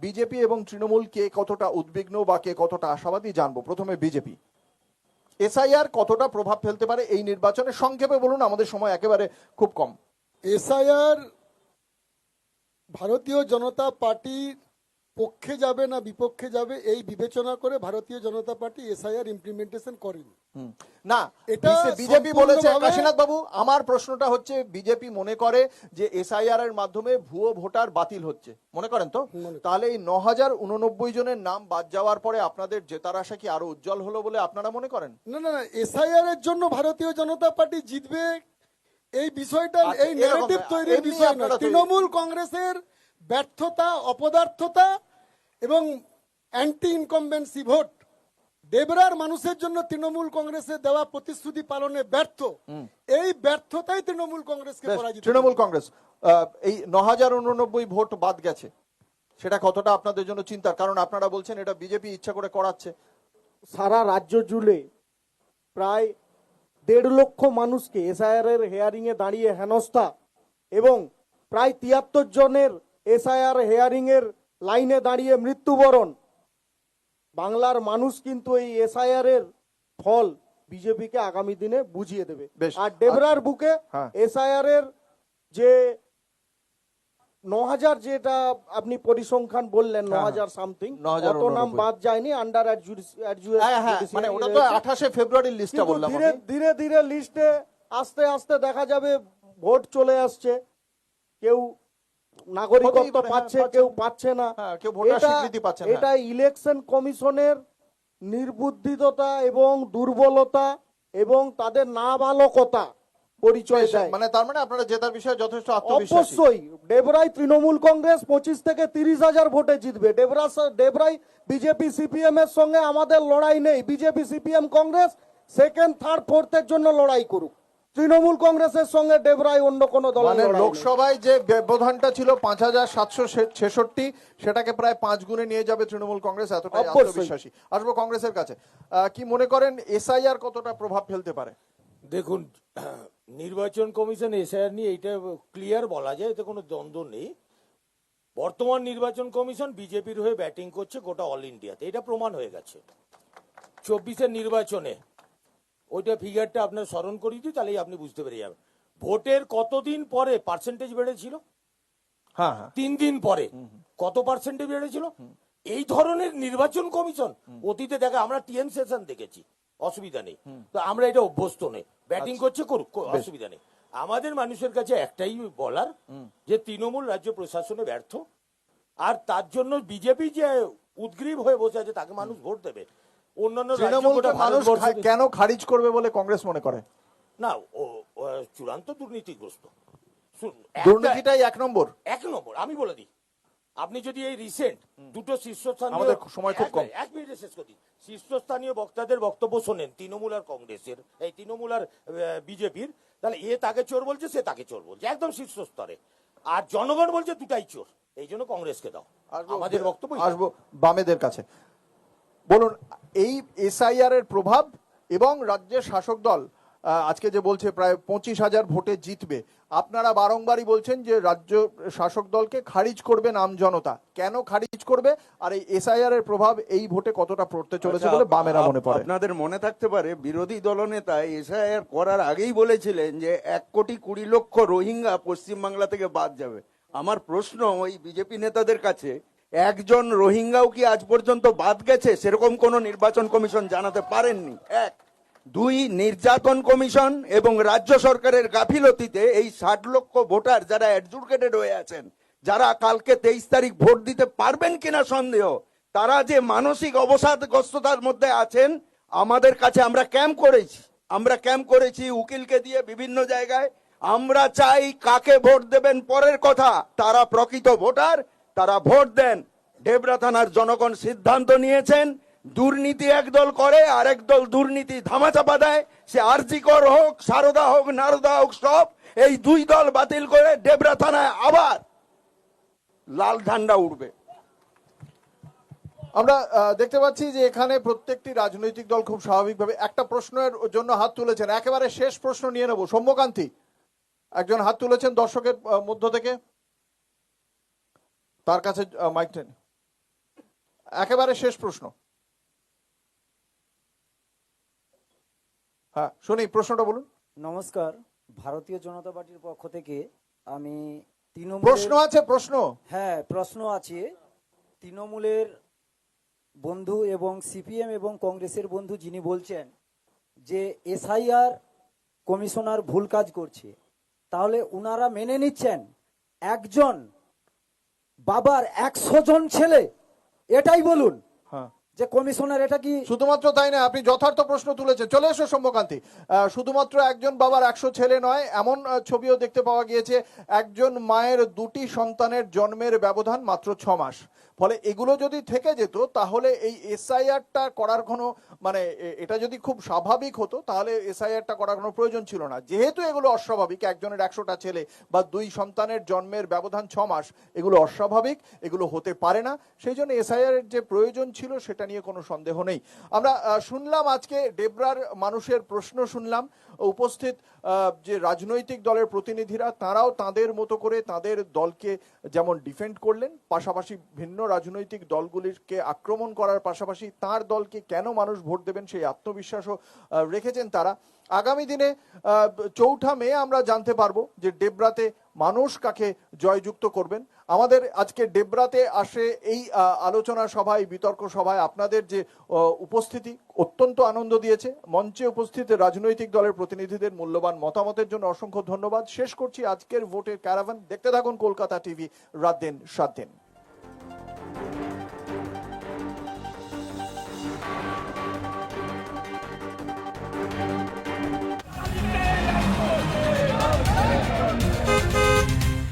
বিজেপি এবং তৃণমূল কে কতটা উদ্বিগ্ন বা কে কতটা আশাবাদী জানবো। প্রথমে বিজেপি, এসআইআর কতটা প্রভাব ফেলতে পারে এই নির্বাচনে, সংক্ষেপে বলুন, আমাদের সময় একেবারে খুব কম। এসআইআর ভারতীয় জনতা পার্টির পক্ষে যাবে না বিপক্ষে যাবে এই বিবেচনা করে ভারতীয় জনতা পার্টি এসআইআর ইমপ্লিমেন্টেশন করেনি। না, এটা বিজেপি বলেছে, সম্পূর্ণভাবে- কাশীনাথ বাবু, আমার প্রশ্নটা হচ্ছে, বিজেপি মনে করে যে এসআইআর এর মাধ্যমে ভুয়ো ভোটার বাতিল হচ্ছে, মনে করেন তো? তাহলে এই 9,089 জনের নাম বাদ যাওয়ার পরে আপনাদের জেতার আশা কি আরো উজ্জ্বল হলো বলে আপনারা মনে করেন? না না না, এসআইআর এর জন্য ভারতীয় জনতা পার্টি জিতবে এই বিষয়টা, আচ্ছা, এই এরকম ন্যারেটিভ তৈরির এমনি বিষয় না। আপনারা তৈরি- তৃণমূল কংগ্রেসের ব্যর্থতা, অপদার্থতা এবং অ্যান্টি ইনকমবেন্সি ভোট, দেবরার মানুষের জন্য তৃণমূল কংগ্রেসের দেওয়া প্রতিশ্রুতি পালনে ব্যর্থ, এই ব্যর্থতাই তৃণমূল কংগ্রেসকে পরাজিত করে। তৃণমূল কংগ্রেস এই 9,089 ভোট বাদ গেছে, সেটা কতটা আপনাদের জন্য চিন্তার? কারণ আপনারা বলছেন এটা বিজেপি ইচ্ছা করে করাচ্ছে। সারা রাজ্য জুড়ে প্রায় 1.5 লক্ষ মানুষকে এসআইআর এর হেয়ারিং এ দাঁড়িয়ে হেনস্থা এবং প্রায় 73 জনের এসআইআর হেয়ারিং এর লাইনে দাঁড়িয়ে মৃত্যুবরণ। বাংলার মানুষ কিন্তু এই এসআইআর এর ফল বিজেপিকে আগামী দিনে বুঝিয়ে দেবে। বেশ। আর ডেবরার বুকে হ্যাঁ। এসআইআর এর যে 9,000 যেটা আপনি পরিসংখ্যান বললেন, 9,000 সামথিং, 9,089 অত নাম বাদ যায়নি। আন্ডার হ্যাঁ, মানে ওটা তো 28 ফেব্রুয়ারির লিস্টটা কিন্তু বললাম ধীরে আমি। ধীরে ধীরে লিস্টে আস্তে আস্তে দেখা যাবে ভোট চলে আসছে, কেউ হতেই নাগরিকত্ব পারে, পাচ্ছে, হ্যাঁ, কেউ পাচ্ছে না। হ্যাঁ, কেউ ভোটার এটা- স্বীকৃতি পাচ্ছে না। এটা ইলেকশন কমিশনের নির্বুদ্ধিতা এবং দুর্বলতা এবং তাদের নাবালকতা পরিচয় দেয়। মানে তার মানে আপনারা জেতার বিষয়ে যথেষ্ট আত্মবিশ্বাসী। অবশ্যই ডেবরাই তৃণমূল কংগ্রেস 25 থেকে 30,000 ভোটে জিতবে। ডেবরাই বিজেপি সিপিএম এর সঙ্গে আমাদের লড়াই নেই। BJP CPM Congress second third ফোর্থের জন্য লড়াই করুক, তৃণমূল কংগ্রেসের সঙ্গে ডেবরাই অন্য কোনো দল মানে লোকসভায় যে ব্যবধানটা ছিল 5,766, সেটাকে প্রায় 5 গুণে নিয়ে যাবে তৃণমূল কংগ্রেস, এতটাই অবশ্যই। আত্মবিশ্বাসী। আসবো কংগ্রেসের কাছে, কি মনে করেন এসআইআর কতটা প্রভাব ফেলতে পারে? দেখুন, নির্বাচন কমিশন এসআইআর নিয়ে এইটা ক্লিয়ার বলা যায়, এতে কোনো দ্বন্দ্ব নেই। বর্তমান নির্বাচন কমিশন বিজেপির হয়ে ব্যাটিং করছে গোটা অল ইন্ডিয়াতে, এটা প্রমাণ হয়ে গেছে। 24-এর নির্বাচনে ওইটা ফিগারটা আপনার স্মরণ করিয়ে দিই, তাহলেই আপনি বুঝতে পেরে যাবেন ভোটের কতদিন পরে পার্সেন্টেজ বেড়েছিল। হ্যাঁ, 3 দিন পরে কত পার্সেন্টেজ বেড়েছিল। এই ধরনের নির্বাচন কমিশন অতীতে দেখা, আমরা টিএম সেশন দেখেছি, অসুবিধা নেই। তো আমরা এটা অভ্যস্ত নেই, ব্যাটিং করছে করুক, অসুবিধা নেই। আমাদের মানুষের কাছে একটাই বলার, যে তৃণমূল রাজ্য প্রশাসনে ব্যর্থ, আর তার জন্য বিজেপি যে উদ্গ্রীব হয়ে বসে আছে তাকে মানুষ ভোট দেবে। অন্যান্য তৃণমূলকে মানুষ কেন খারিজ করবে বলে কংগ্রেস মনে করে? না, ও চূড়ান্ত দুর্নীতিগ্রস্ত। দুর্নীতিটাই 1 নম্বর। আমি বলে দিই, আপনি যদি এই রিসেন্ট দুটো শীর্ষস্থানীয়, আমাদের সময় খুব কম। 1 মিনিটে শেষ করি, শীর্ষস্থানীয় বক্তাদের বক্তব্য শোনেন তৃণমূল আর কংগ্রেসের, এই তৃণমূল আর বিজেপির, তাহলে এ তাকে চোর বলছে, সে তাকে চোর বলছে, একদম শীর্ষস্তরে। আর জনগণ বলছে দুটাই চোর, এই জন্য কংগ্রেসকে দাও। আমাদের বক্তব্য আসবো বামেদের কাছে, বলুন এই এসআইআর এর প্রভাব এবং রাজ্যের শাসক দল আজকে যে বলছে প্রায় 25,000 ভোটে জিতবে, আপনারা বারংবারই বলছেন যে রাজ্য শাসক দলকে খারিজ করবে নাম জনতা। কেন খারিজ করবে, আর এই এসআইআর এর প্রভাব এই ভোটে কতটা পড়তে চলেছে বলে বামেরা মনে পড়ে? আপনাদের মনে থাকতে পারে বিরোধী দলনেতা এসআইআর করার আগেই বলেছিলেন যে 1,20,00,000 রোহিঙ্গা পশ্চিমবাংলা থেকে বাদ যাবে। আমার প্রশ্ন ওই বিজেপি নেতাদের কাছে, একজন রোহিঙ্গাও কি আজ পর্যন্ত বাদ গেছে? সেরকম কোন নির্বাচন কমিশন জানাতে পারেননি। এক, দুই, নির্যাতন কমিশন এবং রাজ্য সরকারের গাফিলতিতে এই 60 লক্ষ ভোটার যারা অ্যাডজুকেটেড হয়ে আছেন, যারা কালকে 23 তারিখ ভোট দিতে পারবেন কিনা সন্দেহ, তারা যে মানসিক অবসাদগ্রস্ততার মধ্যে আছেন। আমাদের কাছে আমরা ক্যাম্প করেছি উকিলকে দিয়ে বিভিন্ন জায়গায়। আমরা চাই কাকে ভোট দেবেন পরের কথা, তারা প্রকৃত ভোটার, তারা ভোট দেন। ডেবরা থানার জনগণ সিদ্ধান্ত নিয়েছেন, দুর্নীতি একদল করে আর একদল দুর্নীতি ধামাচাপা দেয়। সে আরজিকর হোক, সারদা হোক, নারদা হোক, সব এই দুই দল বাতিল করে ডেবরা থানায় আবার লাল ঝান্ডা উঠবে। আমরা দেখতে পাচ্ছি যে এখানে প্রত্যেকটি রাজনৈতিক দল খুব স্বাভাবিকভাবে একটা প্রশ্নের জন্য হাত তুলেছেন। একেবারে শেষ প্রশ্ন নিয়ে নেব। সৌম্যকান্তি একজন হাত তুলেছেন দর্শকের মধ্য থেকে, তার কাছে মাইক টেন। একেবারে শেষ প্রশ্ন। হ্যাঁ শুনি, প্রশ্নটা বলুন। নমস্কার, ভারতীয় জনতা পার্টির পক্ষ থেকে আমি প্রশ্ন আছে? প্রশ্ন, হ্যাঁ প্রশ্ন আছে। তৃণমূলের বন্ধু এবং সিপিএম এবং কংগ্রেসের বন্ধু যিনি বলছেন যে এসআইআর কমিশনার ভুল কাজ করছে, তাহলে উনারা মেনে নিচ্ছেন একজন বাবার 100 জন ছেলে? এটাই বলুন। হ্যাঁ, যে কমিশনার এটা কি শুধুমাত্র তাই না, আপনি যথার্থ প্রশ্ন তুলেছেন। চলে এসো সৌম্যকান্তি। শুধুমাত্র একজন বাবার 100 ছেলে নয়, এমন ছবিও দেখতে পাওয়া গিয়েছে একজন মায়ের 2টি সন্তানের জন্মের ব্যবধান মাত্র 6 মাস। ফলে এগুলো যদি থেকে যেত তাহলে এই এসআইআরটা করার কোনো মানে এটা যদি খুব স্বাভাবিক হতো তাহলে এসআইআরটা করার কোনো প্রয়োজন ছিল না। যেহেতু এগুলো অস্বাভাবিক, একজনের 100টা ছেলে বা 2 সন্তানের জন্মের ব্যবধান 6 মাস, এগুলো অস্বাভাবিক, এগুলো হতে পারে না। সেই জন্য এসআইআর এর যে প্রয়োজন ছিল সেটা নিয়ে কোনো সন্দেহ নেই। আমরা শুনলাম আজকে ডেবরার মানুষের প্রশ্ন শুনলাম। উপস্থিত যে রাজনৈতিক দলের প্রতিনিধিরা তারাও তাদের মতো করে তাদের দলকে যেমন ডিফেন্ড করলেন, পাশাপাশি ভিন্ন রাজনৈতিক দলগুলিকে আক্রমণ করার পাশাপাশি তার দলকে কেন মানুষ ভোট দেবেন সেই আত্মবিশ্বাসও রেখেছেন তারা। আগামী দিনে 4 মে আমরা জানতে পারবো যে ডেবরাতে মানুষ কাকে জয়যুক্ত করবেন। আমাদের আজকে ডেবরাতে আসে এই আলোচনা সভায়, বিতর্ক সভায় আপনাদের যে উপস্থিতি অত্যন্ত আনন্দ দিয়েছে। মঞ্চে উপস্থিত রাজনৈতিক দলের প্রতিনিধিদের মূল্যবান মতামতের জন্য অসংখ্য ধন্যবাদ। শেষ করছি আজকের ভোটের ক্যারাভান। দেখতে থাকুন কলকাতা টিভি, রাত দিন 7 দিন।